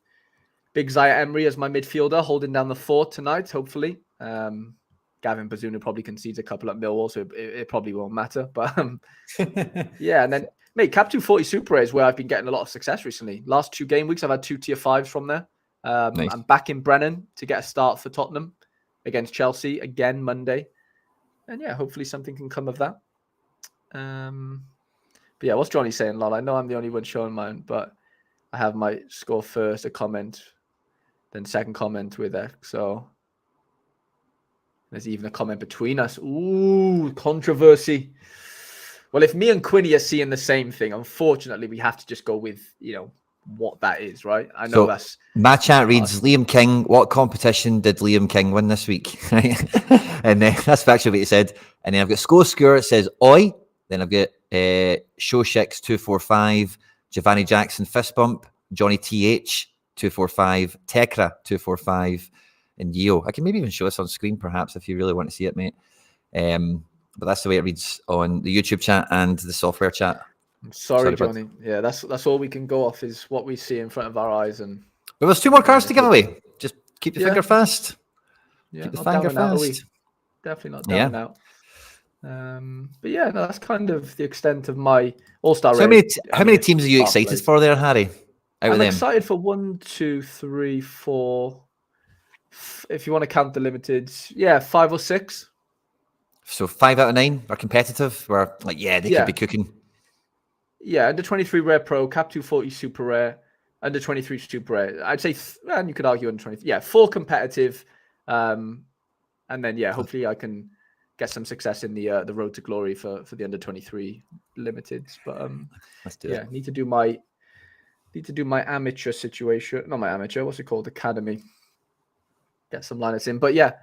Big Zaya Emery as my midfielder, holding down the fort tonight, hopefully. Gavin Bazunu probably concedes a couple at Millwall, so it probably won't matter. But yeah, and then, mate, Cap 240 Super A is where I've been getting a lot of success recently. Last 2 game weeks, I've had 2 tier 5s from there. Nice. I'm back in Brennan to get a start for Tottenham against Chelsea again Monday. And yeah, hopefully something can come of that. But yeah, what's Johnny saying, lol? I know I'm the only one showing mine, but I have my score first, a comment, then second comment with X. So there's even a comment between us. Ooh, controversy. Well, if me and Quinny are seeing the same thing, unfortunately, we have to just go with, what that is, right? I know that's... My chat reads, Liam King, what competition did Liam King win this week? And that's actually what he said. And then I've got Score Skewer, it says, Oi. Then I've got Shoshix 245, Giovanni Jackson Fist Bump, Johnny TH 245, Tekra 245, and Yeo. I can maybe even show this on screen, perhaps, if you really want to see it, mate. But that's the way it reads on the YouTube chat and the software chat. I'm sorry, bud. Johnny. Yeah, that's all we can go off is what we see in front of our eyes. And But there's 2 more cards to give away. Just keep your finger fast. Yeah, Keep the not finger down and out, are we? fast. Definitely not down and out. But yeah, no, that's kind of the extent of my All-Star So race. how many teams are you excited for there, Harry? I'm excited for 1, 2, 3, 4. If you want to count the limited, 5 or 6. So 5 out of 9 are competitive. We're like, they could be cooking. Yeah, under 23 rare pro, cap 240 super rare, under 23 super rare. I'd say, and you could argue under 23. Yeah, 4 competitive, and then hopefully I can get some success in the road to glory for the under 23 limiteds. But let's do it. Need to do my amateur situation. Not my amateur. What's it called? Academy. Get some lineups in. But yeah,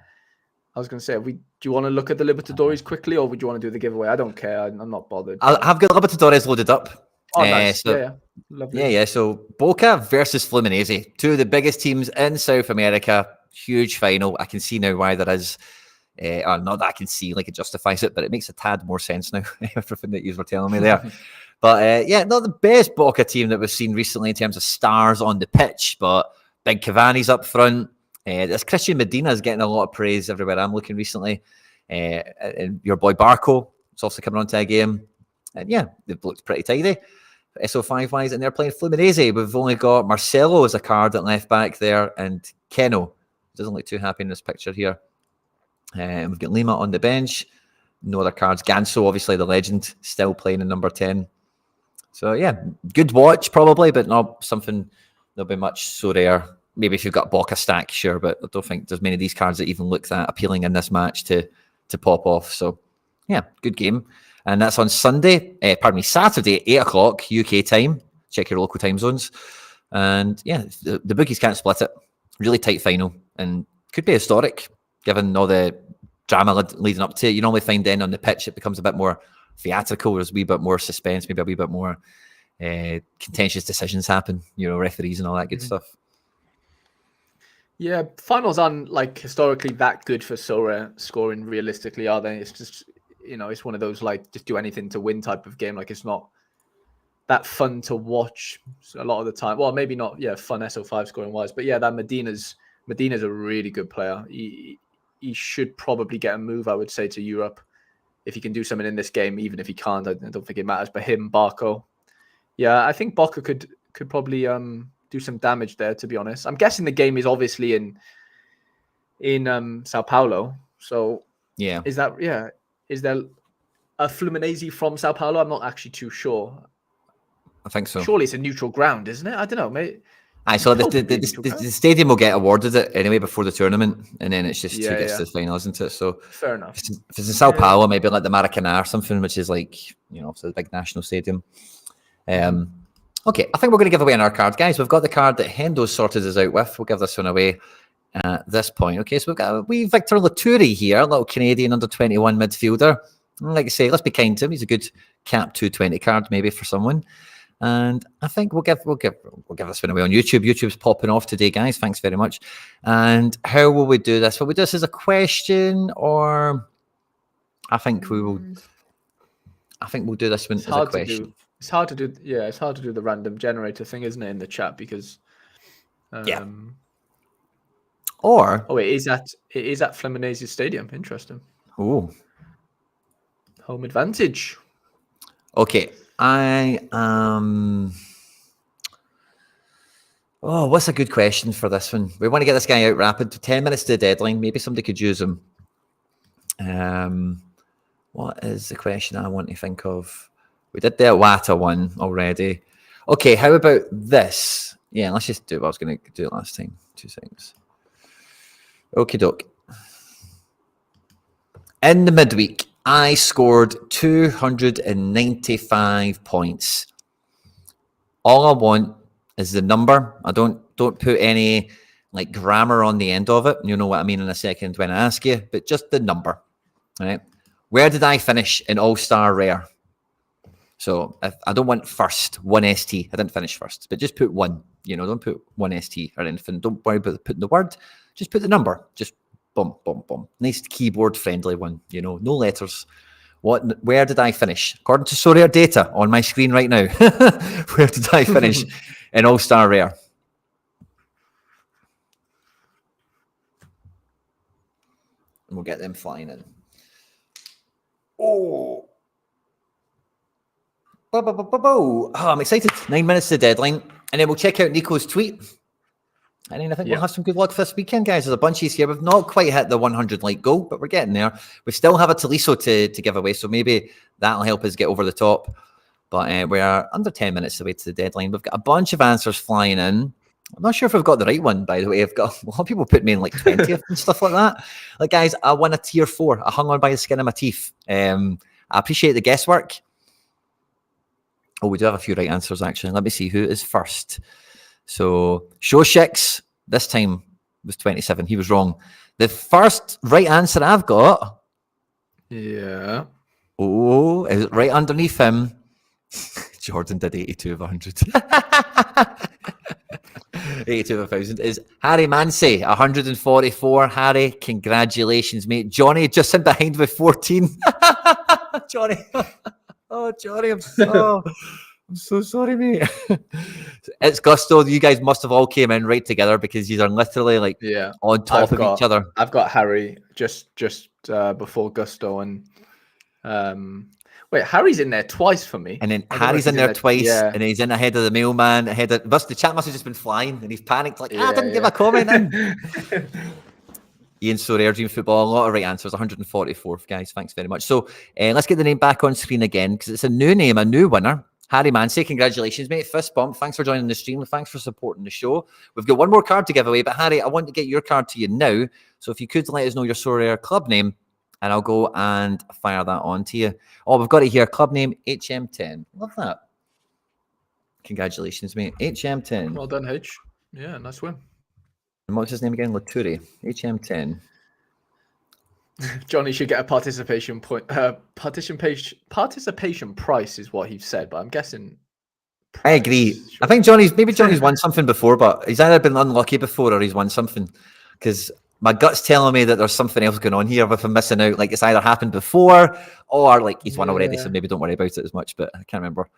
I was going to say, do you want to look at the Libertadores quickly, or would you want to do the giveaway? I don't care. I'm not bothered. I've got Libertadores loaded up. Oh, nice. Lovely. Yeah. So Boca versus Fluminense, 2 of the biggest teams in South America. Huge final. I can see now why there is. Or not that I can see, like it justifies it, but it makes a tad more sense now. Everything that you were telling me there. But not the best Boca team that we've seen recently in terms of stars on the pitch, but big Cavani's up front. This Christian Medina is getting a lot of praise everywhere I'm looking recently. And your boy Barco is also coming onto a game. And they've looked pretty tidy. SO5 wise, and they're playing Fluminense. We've only got Marcelo as a card at left back there, and Keno doesn't look too happy in this picture here. We've got Lima on the bench. No other cards. Ganso, obviously the legend, still playing in number 10. So good watch probably, but not something there'll be much so rare. Maybe if you've got Boca stack, sure, but I don't think there's many of these cards that even look that appealing in this match to pop off. So good game. And that's on Sunday, Saturday, 8 o'clock UK time. Check your local time zones. And the bookies can't split it. Really tight final, and could be historic given all the drama leading up to it. You normally find then on the pitch it becomes a bit more theatrical. There's a wee bit more suspense, maybe a wee bit more contentious decisions happen, referees and all that good stuff. Yeah, finals aren't like historically that good for Sorare scoring realistically, are they? It's just, it's one of those like just do anything to win type of game. Like it's not that fun to watch a lot of the time. Well, maybe not, fun SO5 scoring wise, but that Medina's a really good player. He should probably get a move, I would say, to Europe if he can do something in this game. Even if he can't, I don't think it matters. But him, Barco, I think Boca could probably do some damage there. To be honest, I'm guessing the game is obviously in Sao Paulo. So is there a Fluminense from Sao Paulo? I'm not actually too sure. I think so. Surely it's a neutral ground, isn't it? I don't know, mate. So the stadium will get awarded it anyway before the tournament, and then it's just who gets to the final, isn't it? So fair enough. If it's in Sao Paulo, maybe like the Maracanã or something, which is like so the big national stadium. Okay, I think we're going to give away our card, guys. We've got the card that Hendo's sorted us out with. We'll give this one away at this point. Okay, so we've got Victor Laturi here, a little Canadian under 21 midfielder. And like I say, let's be kind to him. He's a good cap 220 card maybe for someone. And I think we'll give this one away on YouTube. YouTube's popping off today, guys. Thanks very much. And how will we do this? Will we do this as a question, or I think we'll do this one as a question. It's hard to do. Yeah, it's hard to do the random generator thing, isn't it, in the chat? Because Or it is at Fluminense Stadium. Interesting. Oh, home advantage. Okay, I what's a good question for this one? We want to get this guy out rapid. 10 minutes to the deadline. Maybe somebody could use him. What is the question I want to think of? We did the Wata one already. Okay, how about this? Yeah, let's just do what I was going to do last time. 2 seconds. Okie doke. In the midweek, I scored 295 points. All I want is the number. I don't put any like grammar on the end of it. You know what I mean in a second when I ask you, but just the number. Right? Where did I finish in All-Star Rare? So if I don't want first, 1 ST. I didn't finish first, but just put 1. Don't put 1 ST or anything. Don't worry about putting the word. Just put the number. Just boom, boom, boom. Nice keyboard friendly one. No letters Where did I finish? According to Sorare data on my screen right now, where did I finish in All-Star Rare? And we'll get them flying in. Oh, I'm excited. 9 minutes to the deadline. And then we'll check out Nico's tweet. And then I think we'll have some good luck this weekend, guys. There's a bunch of here. We've not quite hit the 100 like goal, but we're getting there. We still have a Taliso to give away, so maybe that'll help us get over the top. But we're under 10 minutes away to the deadline. We've got a bunch of answers flying in. I'm not sure if I've got the right one, by the way. I've got a lot of people put me in like 20th and stuff like that. Like, guys, I won a tier 4. I hung on by the skin of my teeth. I appreciate the guesswork. Oh, we do have a few right answers, actually. Let me see who is first. So, Shoshix, this time was 27. He was wrong. The first right answer I've got. Yeah. Oh, is it right underneath him? Jordan did 82 of 100. 82 of 1,000 is Harry Mansey, 144. Harry, congratulations, mate. Johnny just in behind with 14. Johnny. Oh, Johnny, I'm so sorry, mate. It's Gusto. You guys must have all came in right together because you are literally like on top of each other. I've got Harry just before Gusto, and wait, Harry's in there twice for me. And then Harry's in there twice, and he's in ahead of the mailman. The chat must have just been flying, and he's panicked like, I didn't give a comment in. Ian Sorare, Dream Football, a lot of right answers, 144th, guys. Thanks very much. So let's get the name back on screen again because it's a new name, a new winner. Harry Mansey, congratulations, mate. Fist bump. Thanks for joining the stream. Thanks for supporting the show. We've got one more card to give away, but Harry, I want to get your card to you now. So if you could let us know your Sorare club name, and I'll go and fire that on to you. Oh, we've got it here. Club name, HM10. Love that. Congratulations, mate. HM10. Well done, H. Yeah, nice win. And what's his name again? Laturi. HM10. Johnny should get a participation point. Participation price is what he said, but I'm guessing. I agree. Sure. I think Johnny's won something before, but he's either been unlucky before or he's won something. Because my gut's telling me that there's something else going on here if I'm missing out. Like it's either happened before or like he's won already, so maybe don't worry about it as much. But I can't remember.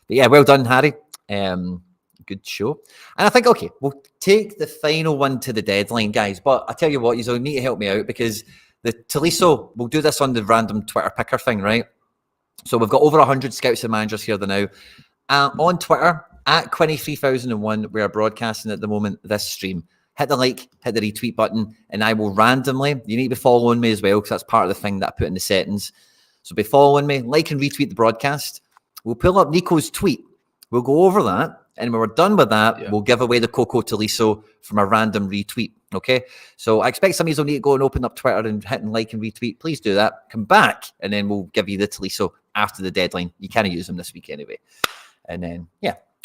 But yeah, well done, Harry. Good show. And I think, okay, we'll take the final one to the deadline, guys. But I tell you what, you'll need to help me out because the Taliso, we'll do this on the random Twitter picker thing, right? So we've got over 100 scouts and managers here now. On Twitter, at Quinny3001, we are broadcasting at the moment this stream. Hit the like, hit the retweet button, and I will randomly, you need to be following me as well, because that's part of the thing that I put in the settings. So be following me, like and retweet the broadcast. We'll pull up Nico's tweet. We'll go over that. And when we're done with that, we'll give away the Coco Taliso from a random retweet. Okay. So I expect some of you will need to go and open up Twitter and hit and like and retweet. Please do that. Come back, and then we'll give you the Taliso after the deadline. You can't use them this week anyway. And then,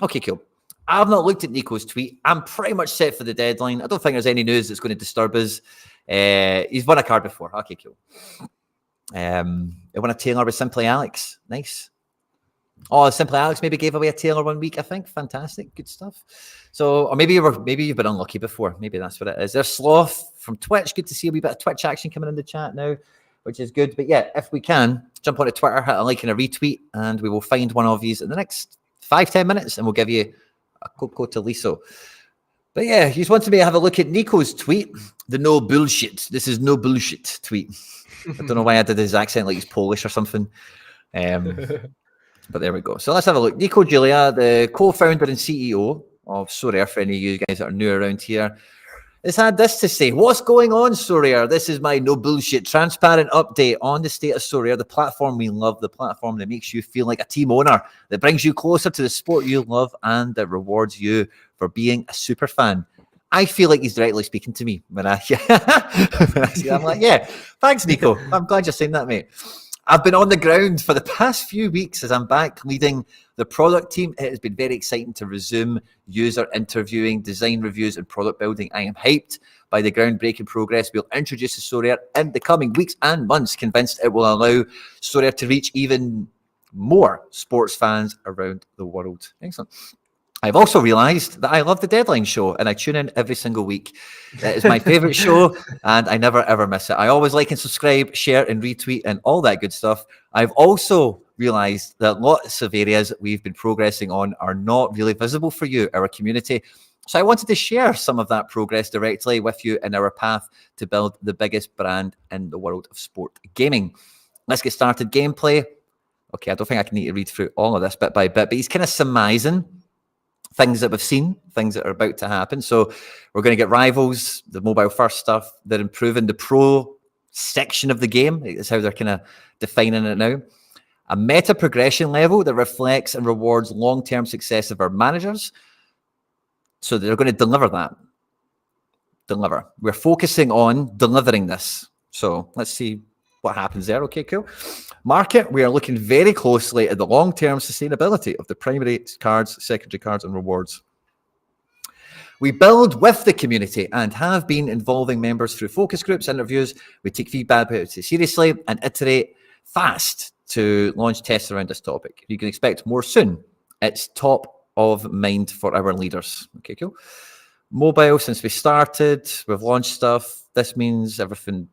okay, cool. I've not looked at Nico's tweet. I'm pretty much set for the deadline. I don't think there's any news that's going to disturb us. He's won a card before. Okay, cool. I won a Taylor with Simply Alex. Nice. Oh, Simply Alex maybe gave away a Taylor 1 week, I think. Fantastic. Good stuff. So, or maybe you've been unlucky before. Maybe that's what it is. There's Sloth from Twitch. Good to see a wee bit of Twitch action coming in the chat now, which is good. But yeah, if we can, jump onto Twitter, hit a like and a retweet, and we will find one of these in the next 5-10 minutes, and we'll give you a Coco Taliso. But yeah, you just wanted me to have a look at Nico's tweet. The no bullshit. This is no bullshit tweet. I don't know why I did his accent like he's Polish or something. But there we go. So let's have a look. Nico Julia, the co-founder and CEO of Sorare, for any of you guys that are new around here, has had this to say. What's going on, Sorare? This is my no bullshit, transparent update on the state of Sorare, the platform we love, the platform that makes you feel like a team owner, that brings you closer to the sport you love, and that rewards you for being a super fan. I feel like he's directly speaking to me when I see that. I'm like, yeah, thanks, Nico. I'm glad you're saying that, mate. I've been on the ground for the past few weeks as I'm back leading the product team. It has been very exciting to resume user interviewing, design reviews, and product building. I am hyped by the groundbreaking progress we'll introduce to Sorare in the coming weeks and months, convinced it will allow Sorare to reach even more sports fans around the world. Excellent. I've also realised that I love the Deadline show and I tune in every single week. It is my favourite show and I never ever miss it. I always like and subscribe, share and retweet and all that good stuff. I've also realised that lots of areas we've been progressing on are not really visible for you, our community. So I wanted to share some of that progress directly with you in our path to build the biggest brand in the world of sport gaming. Let's get started. Gameplay. Okay, I don't think I can need to read through all of this bit by bit, but he's kind of surmising things that we've seen, things that are about to happen. So we're going to get Rivals, the mobile first stuff. They're improving the pro section of the game. Is how they're kind of defining it now. A meta progression level that reflects and rewards long-term success of our managers. So they're going to deliver that. Deliver. We're focusing on delivering this. So let's see what happens there. Okay, cool. Market, we are looking very closely at the long-term sustainability of the primary cards, secondary cards, and rewards. We build with the community and have been involving members through focus groups, interviews. We take feedback seriously and iterate fast to launch tests around this topic. You can expect more soon. It's top of mind for our leaders. Okay, cool. Mobile, since we started, we've launched stuff. This means everything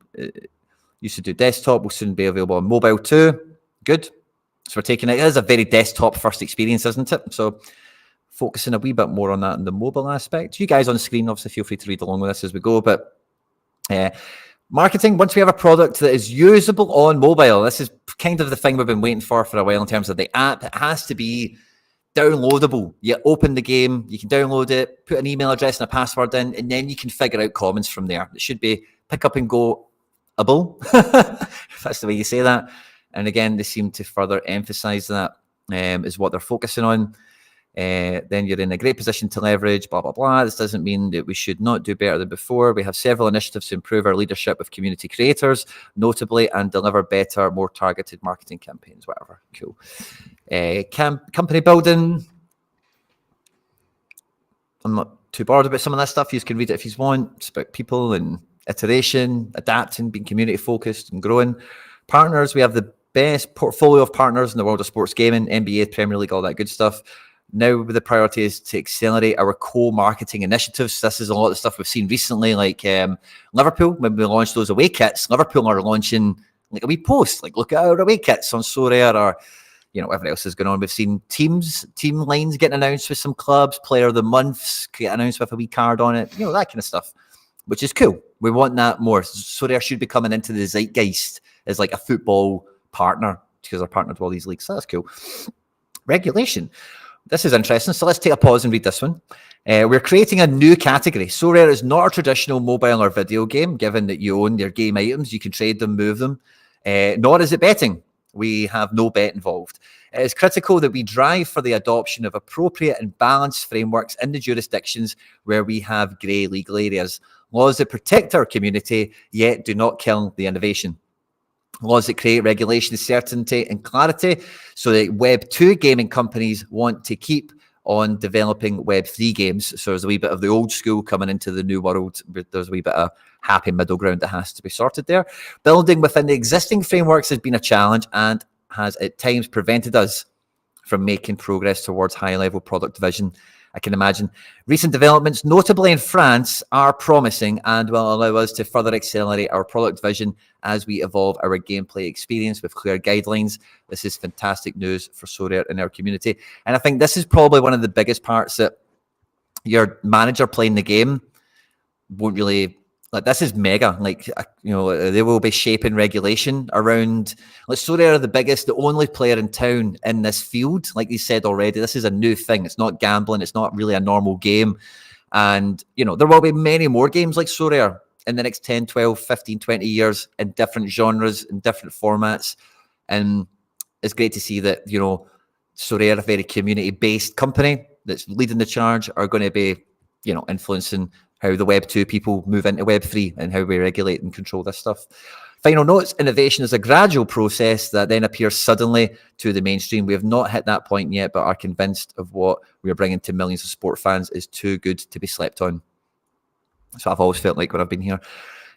used to do desktop will soon be available on mobile too. Good. So we're taking it as a very desktop first experience, isn't it? So focusing a wee bit more on that in the mobile aspect. You guys on the screen, obviously, feel free to read along with us as we go. But marketing, once we have a product that is usable on mobile, this is kind of the thing we've been waiting for a while in terms of the app. It has to be downloadable. You open the game, you can download it, put an email address and a password in, and then you can figure out comments from there. It should be pick up and go able, if that's the way you say that. And again, they seem to further emphasize that is what they're focusing on. Then you're in a great position to leverage, blah, blah, blah. This doesn't mean that we should not do better than before. We have several initiatives to improve our leadership with community creators, notably, and deliver better, more targeted marketing campaigns, whatever. Cool. Company building. I'm not too bothered about some of that stuff. You can read it if you want. It's about people and iteration, adapting, being community focused and growing. Partners, we have the best portfolio of partners in the world of sports gaming, NBA, Premier League, all that good stuff. Now the priority is to accelerate our co-marketing initiatives. This is a lot of the stuff we've seen recently, like Liverpool, when we launched those away kits. Liverpool are launching like a wee post, like look at our away kits on Sorare, or whatever else is going on. We've seen team lines getting announced with some clubs, player of the months get announced with a wee card on it, that kind of stuff, which is cool. We want that more. Sorare should be coming into the zeitgeist as like a football partner because they're partnered with all these leagues. So that's cool. Regulation. This is interesting. So let's take a pause and read this one. We're creating a new category. Sorare is not a traditional mobile or video game, given that you own your game items. You can trade them, move them. Nor is it betting. We have no bet involved. It is critical that we drive for the adoption of appropriate and balanced frameworks in the jurisdictions where we have grey legal areas. Laws that protect our community, yet do not kill the innovation. Laws that create regulation, certainty and clarity so that Web 2 gaming companies want to keep on developing Web 3 games. So there's a wee bit of the old school coming into the new world. There's a wee bit of happy middle ground that has to be sorted there. Building within the existing frameworks has been a challenge and has at times prevented us from making progress towards high-level product vision. I can imagine. Recent developments, notably in France, are promising and will allow us to further accelerate our product vision as we evolve our gameplay experience with clear guidelines. This is fantastic news for Sorare and our community. And I think this is probably one of the biggest parts that your manager playing the game won't really... Like, this is mega. Like, they will be shaping regulation around. Like, Sorare are the only player in town in this field. Like you said already, this is a new thing. It's not gambling. It's not really a normal game. And, there will be many more games like Sorare in the next 10, 12, 15, 20 years in different genres, in different formats. And it's great to see that, Sorare, a very community-based company that's leading the charge, are going to be, influencing how the Web 2 people move into Web 3 and how we regulate and control this stuff. Final notes, innovation is a gradual process that then appears suddenly to the mainstream. We have not hit that point yet, but are convinced of what we are bringing to millions of sport fans is too good to be slept on. So I've always felt like when I've been here.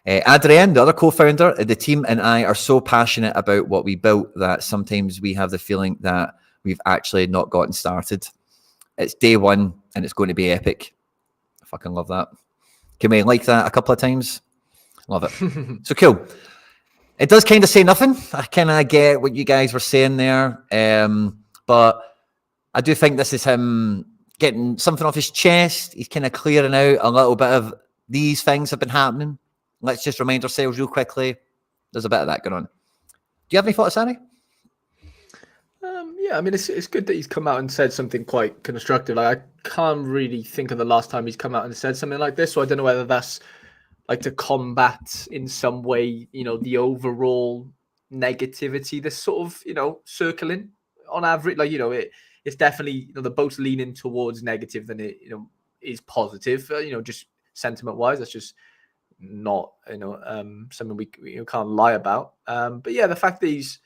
Adrien, the other co-founder, the team and I are so passionate about what we built that sometimes we have the feeling that we've actually not gotten started. It's day one, and it's going to be epic. I fucking love that. Can we like that a couple of times? Love it. So cool. It does kind of say nothing. I kind of get what you guys were saying there. But I do think this is him getting something off his chest. He's kind of clearing out a little bit of these things have been happening. Let's just remind ourselves real quickly. There's a bit of that going on. Do you have any thoughts, Annie? Yeah, I mean, it's good that he's come out and said something quite constructive. Like, I can't really think of the last time he's come out and said something like this. So I don't know whether that's like to combat in some way, the overall negativity that's sort of, circling on average. Like, it's definitely, the boat's leaning towards negative than it, is positive, just sentiment wise. That's just not, something we can't lie about. But yeah, the fact that he's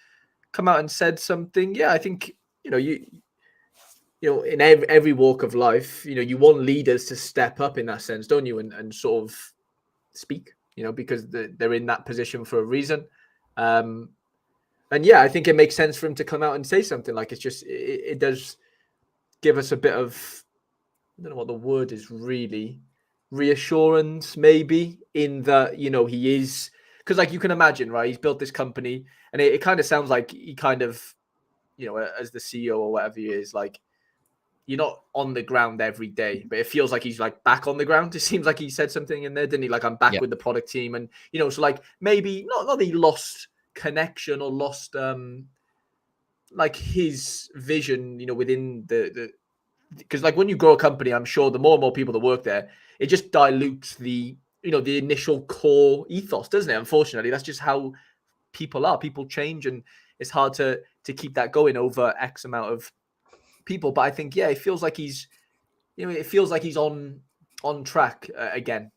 come out and said something, yeah, I think, you in every walk of life, you want leaders to step up in that sense, don't you? And sort of speak, because they're in that position for a reason. And yeah, I think it makes sense for him to come out and say something. Like, it's just, it does give us a bit of, I don't know what the word is really, reassurance maybe, in that, he is, because like you can imagine, right, he's built this company, and it kind of sounds like he kind of, as the CEO or whatever he is, like, you're not on the ground every day, but it feels like he's like back on the ground. It seems like he said something in there, didn't he? Like, I'm back with the product team. And, so like maybe not that he lost connection or lost like his vision, within the because like when you grow a company, I'm sure the more and more people that work there, it just dilutes the, the initial core ethos, doesn't it? Unfortunately, that's just how people are. People change, and it's hard to keep that going over X amount of people. But I think, yeah, it feels like he's, it feels like he's on track again.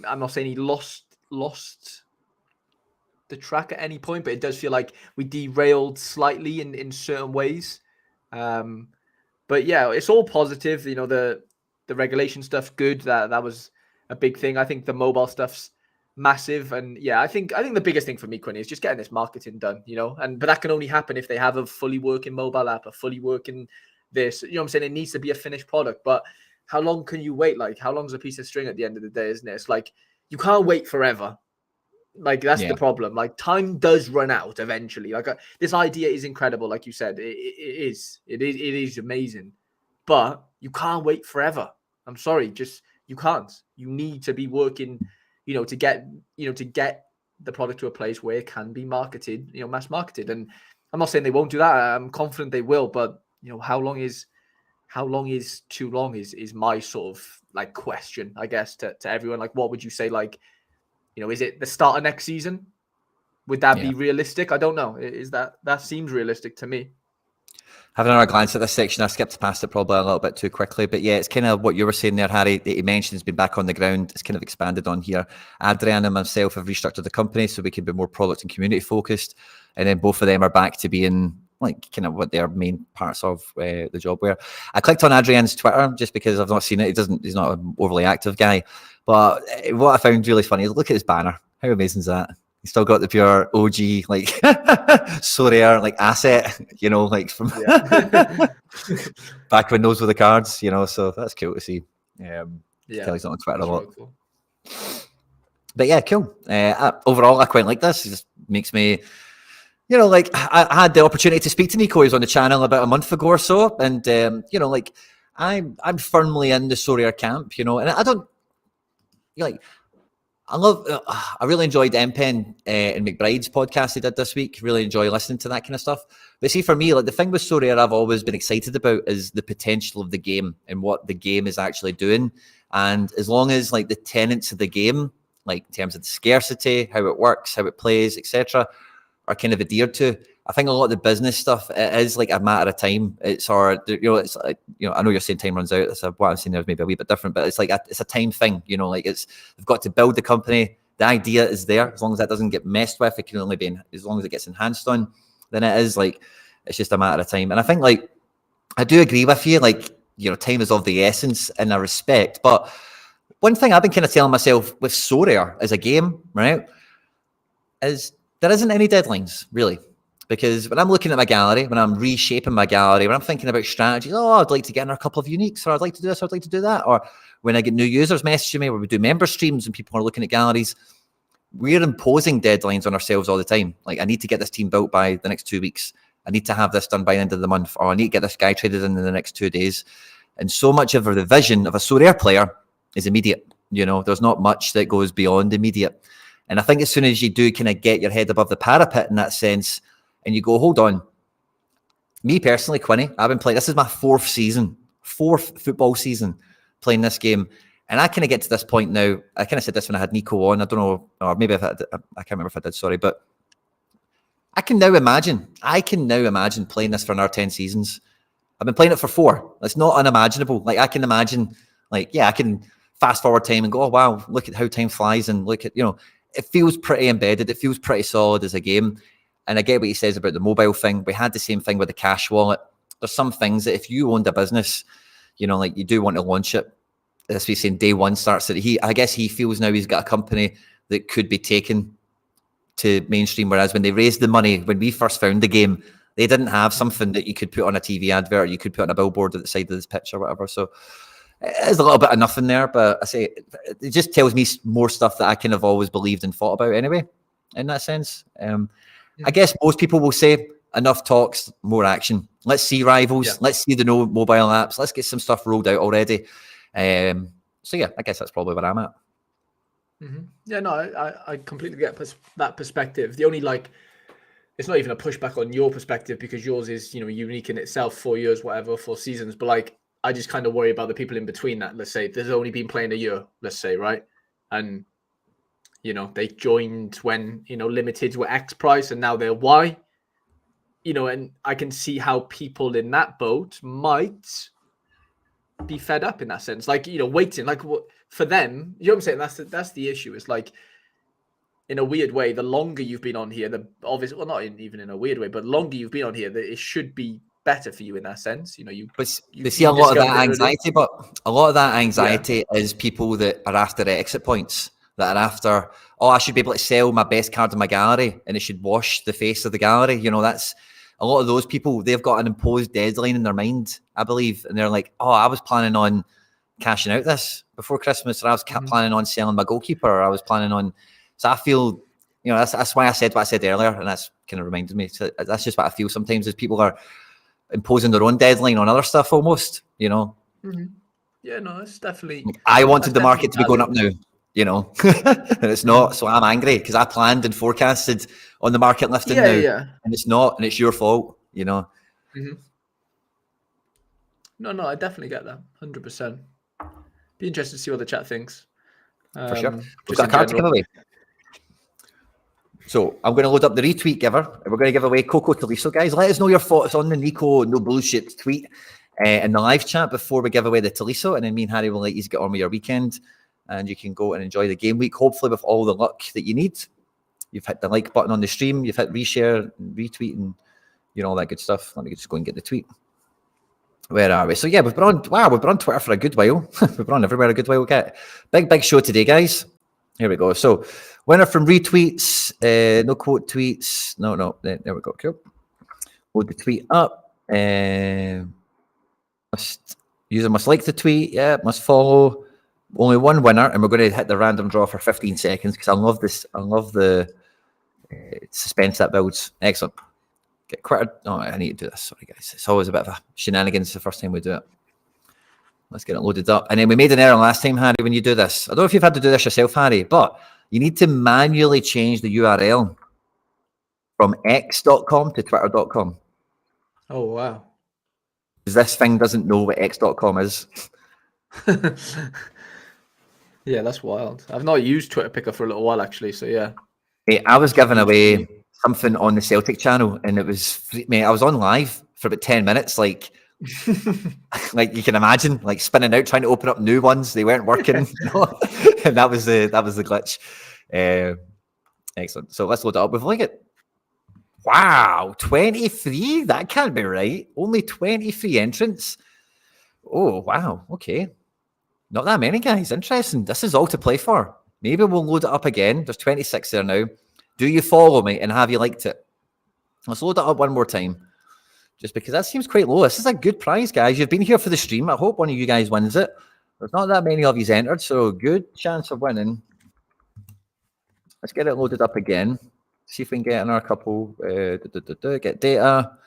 I'm not saying he lost the track at any point, but it does feel like we derailed slightly in certain ways. But yeah, it's all positive. The regulation stuff's good. That was a big thing. I think the mobile stuff's massive. And yeah, I think the biggest thing for me, Quinny, is just getting this marketing done, but that can only happen if they have a fully working mobile app, a fully working this, what I'm saying? It needs to be a finished product. But how long can you wait? Like, how long's a piece of string at the end of the day, isn't it? It's like, you can't wait forever. Like, that's the problem. Like, time does run out eventually. Like, this idea is incredible. Like you said, it is amazing, but you can't wait forever. I'm sorry, just, you can't. You need to be working, to get the product to a place where it can be marketed, mass marketed. And I'm not saying they won't do that. I'm confident they will, but how long is too long is my sort of like question, I guess, to everyone. Like, what would you say? Like, is it the start of next season? Would that be realistic? I don't know. Is that seems realistic to me. Having another glance at this section, I skipped past it probably a little bit too quickly, but yeah, it's kind of what you were saying there, Harry, that he mentioned has been back on the ground. It's kind of expanded on here. Adrian and myself have restructured the company so we can be more product and community focused, and then both of them are back to being like kind of what their main parts of the job were. I clicked on Adrian's Twitter just because I've not seen it. He's not an overly active guy, but what I found really funny is look at his banner. How amazing is that? He's still got the pure OG, like, Sorare, like, asset, like from back when those were the cards, so that's cool to see. Kelly's not on Twitter a lot. Really cool. But yeah, cool. Overall, I quite like this. It just makes me, like, I had the opportunity to speak to Nico. He was on the channel about a month ago or so. And, like, I'm firmly in the Sorare camp, and I don't, like, I really enjoyed Empen and McBride's podcast they did this week. Really enjoy listening to that kind of stuff. But see, for me, like, the thing with Sorare I've always been excited about is the potential of the game and what the game is actually doing. And as long as, like, the tenets of the game, like in terms of the scarcity, how it works, how it plays, etc., are kind of adhered to, I think a lot of the business stuff, it is like a matter of time. It's it's like, I know you're saying time runs out. What I'm saying there is maybe a wee bit different, but it's like it's a time thing. Like they've got to build the company. The idea is there. As long as that doesn't get messed with, it can only be as long as it gets enhanced on. Then it is like it's just a matter of time. And I think, like, I do agree with you. Like, time is of the essence in a respect. But one thing I've been kind of telling myself with Sorare as a game, right, is there isn't any deadlines really. Because when I'm looking at my gallery, when I'm reshaping my gallery, when I'm thinking about strategies, I'd like to get in a couple of uniques, or I'd like to do this, or I'd like to do that. Or when I get new users messaging me, where we do member streams and people are looking at galleries, we're imposing deadlines on ourselves all the time. Like, I need to get this team built by the next 2 weeks. I need to have this done by the end of the month, or I need to get this guy traded in the next 2 days. And so much of the vision of a Sorare player is immediate. There's not much that goes beyond immediate. And I think as soon as you do kind of get your head above the parapet in that sense, and you go, hold on. Me personally, Quinny, I've been playing, this is my fourth football season playing this game. And I kind of get to this point now. I kind of said this when I had Nico on. I don't know, or maybe I can't remember if I did, sorry. But I can now imagine playing this for another 10 seasons. I've been playing it for 4. It's not unimaginable. Like, I can imagine, I can fast forward time and go, oh, wow, look at how time flies. And look at, it feels pretty embedded. It feels pretty solid as a game. And I get what he says about the mobile thing. We had the same thing with the cash wallet. There's some things that if you owned a business, like you do want to launch it, as we saying, day one starts it. I guess he feels now he's got a company that could be taken to mainstream. Whereas when they raised the money, when we first found the game, they didn't have something that you could put on a TV advert, or you could put on a billboard at the side of this pitch or whatever. So there's a little bit of nothing there, but I say it just tells me more stuff that I kind of always believed and thought about anyway, in that sense. I guess most people will say enough talks, more action. Let's see rivals. Yeah. Let's see the no mobile apps. Let's get some stuff rolled out already. So yeah, I guess that's probably where I'm at. Mm-hmm. Yeah, no, I completely get that perspective. The only it's not even a pushback on your perspective, because yours is, unique in itself, 4 years, whatever, 4 seasons. But I just kind of worry about the people in between that. Let's say there's only been playing a year, let's say, right? And, they joined when, limiteds were X price and now they're Y, and I can see how people in that boat might be fed up in that sense. Waiting, for them, you know what I'm saying? That's the issue. It's in a weird way, the longer you've been on here, the obvious, well, not even in a weird way, but longer you've been on here, that it should be better for you in that sense. You see a lot of that anxiety, but a lot of that anxiety is people that are after exit points, that are after, I should be able to sell my best card in my gallery and it should wash the face of the gallery. That's a lot of those people. They've got an imposed deadline in their mind, I believe, and they're like, I was planning on cashing out this before Christmas, or I was planning on selling my goalkeeper, or I was planning on. So I feel, that's why I said what I said earlier, and that's kind of reminded me. So that's just what I feel sometimes, is people are imposing their own deadline on other stuff almost, Mm-hmm. Yeah, no, it's definitely. I wanted the market to be going up now, and it's not. So I'm angry because I planned and forecasted on the market lifting now, and it's not, and it's your fault, Mm-hmm. No, I definitely get that, 100%. Be interested to see what the chat thinks. For sure. We've got a card to give away. So I'm going to load up the retweet giver, and we're going to give away Coco Tolisso, guys. Let us know your thoughts on the Nico no bullshit tweet in the live chat before we give away the Tolisso, and then me and Harry will let you get on with your weekend, and you can go and enjoy the game week, hopefully with all the luck that you need. You've hit the like button on the stream, you've hit reshare, and retweet, and all that good stuff. Let me just go and get the tweet. Where are we? So yeah, we've been on Twitter for a good while. We've been on everywhere a good while. We'll get big show today, guys. Here we go. So winner from retweets, no quote tweets. No. There we go. Cool. Load the tweet up. User must like the tweet. Yeah, must follow. Only one winner, and we're going to hit the random draw for 15 seconds because I love this. I love the suspense that builds. Excellent. Get quite. I need to do this. Sorry, guys. It's always a bit of a shenanigans the first time we do it. Let's get it loaded up. And then we made an error last time, Harry, when you do this. I don't know if you've had to do this yourself, Harry, but you need to manually change the URL from x.com to twitter.com. Oh, wow. Because this thing doesn't know what x.com is. Yeah, that's wild. I've not used Twitter Picker for a little while, actually, so yeah. Hey, I was giving away something on the Celtic channel, and it was, I was on live for about 10 minutes, like you can imagine, like spinning out, trying to open up new ones. They weren't working, and that was the glitch. Excellent. So let's load it up. We've like it. Wow, 23? That can't be right. Only 23 entrants. Oh, wow. Okay. Not that many, guys. Interesting. This is all to play for. Maybe we'll load it up again. There's 26 there now. Do you follow me, and have you liked it? Let's load it up one more time. Just because that seems quite low. This is a good prize, guys. You've been here for the stream. I hope one of you guys wins it. There's not that many of you entered, so good chance of winning. Let's get it loaded up again. See if we can get in our couple. Get data.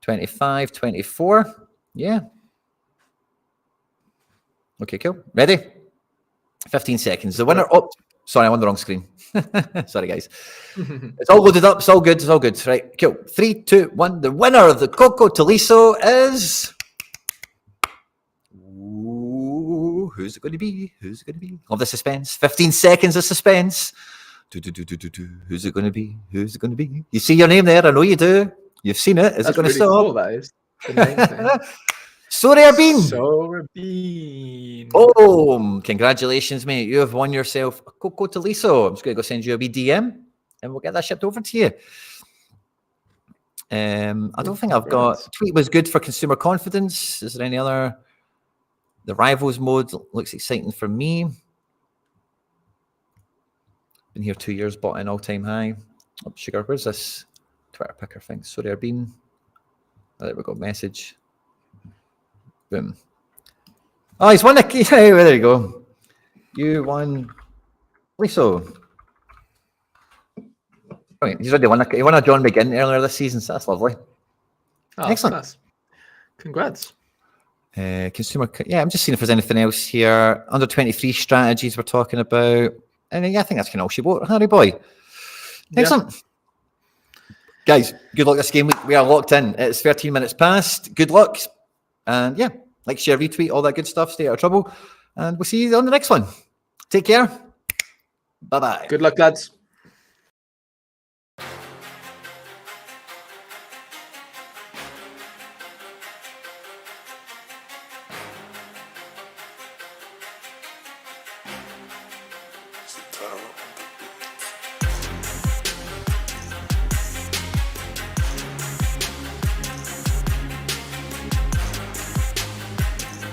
25, 24. Yeah. Okay, cool. Ready? 15 seconds. The winner. Oh, sorry, I'm on the wrong screen. Sorry, guys. It's all loaded up. It's all good. It's all good. Right, cool. 3, 2, 1. The winner of the Coco Taliso is... Ooh, who's it going to be? Who's it going to be? Love the suspense. 15 seconds of suspense. Who's it going to be? Who's it going to be? You see your name there. I know you do. You've seen it. Is it going to stop? Cool, that is. The name thing. Sorare Bean. Sorare Bean. Boom. Congratulations, mate. You have won yourself a Coco Taliso. I'm just going to go send you a wee DM and we'll get that shipped over to you. I don't think I've got... Tweet was good for consumer confidence. Is there any other... The Rivals mode looks exciting for me. Been here 2 years, bought an all-time high. Oh, sugar, where's this Twitter picker thing? Sorare Bean. Oh, there we go, message. Boom. Oh, he's won a key. There you go. You won. Liso. Right, he's already won he won a John McGinn earlier this season, so that's lovely. Oh, excellent. Nice. Congrats. Consumer, I'm just seeing if there's anything else here. Under 23 strategies we're talking about. And yeah, I think that's kind of all she wrote. Harry boy. Excellent. Yeah. Guys, good luck this game week. We are locked in. It's 13 minutes past. Good luck. And yeah, like, share, retweet, all that good stuff. Stay out of trouble. And we'll see you on the next one. Take care. Bye-bye. Good luck, lads.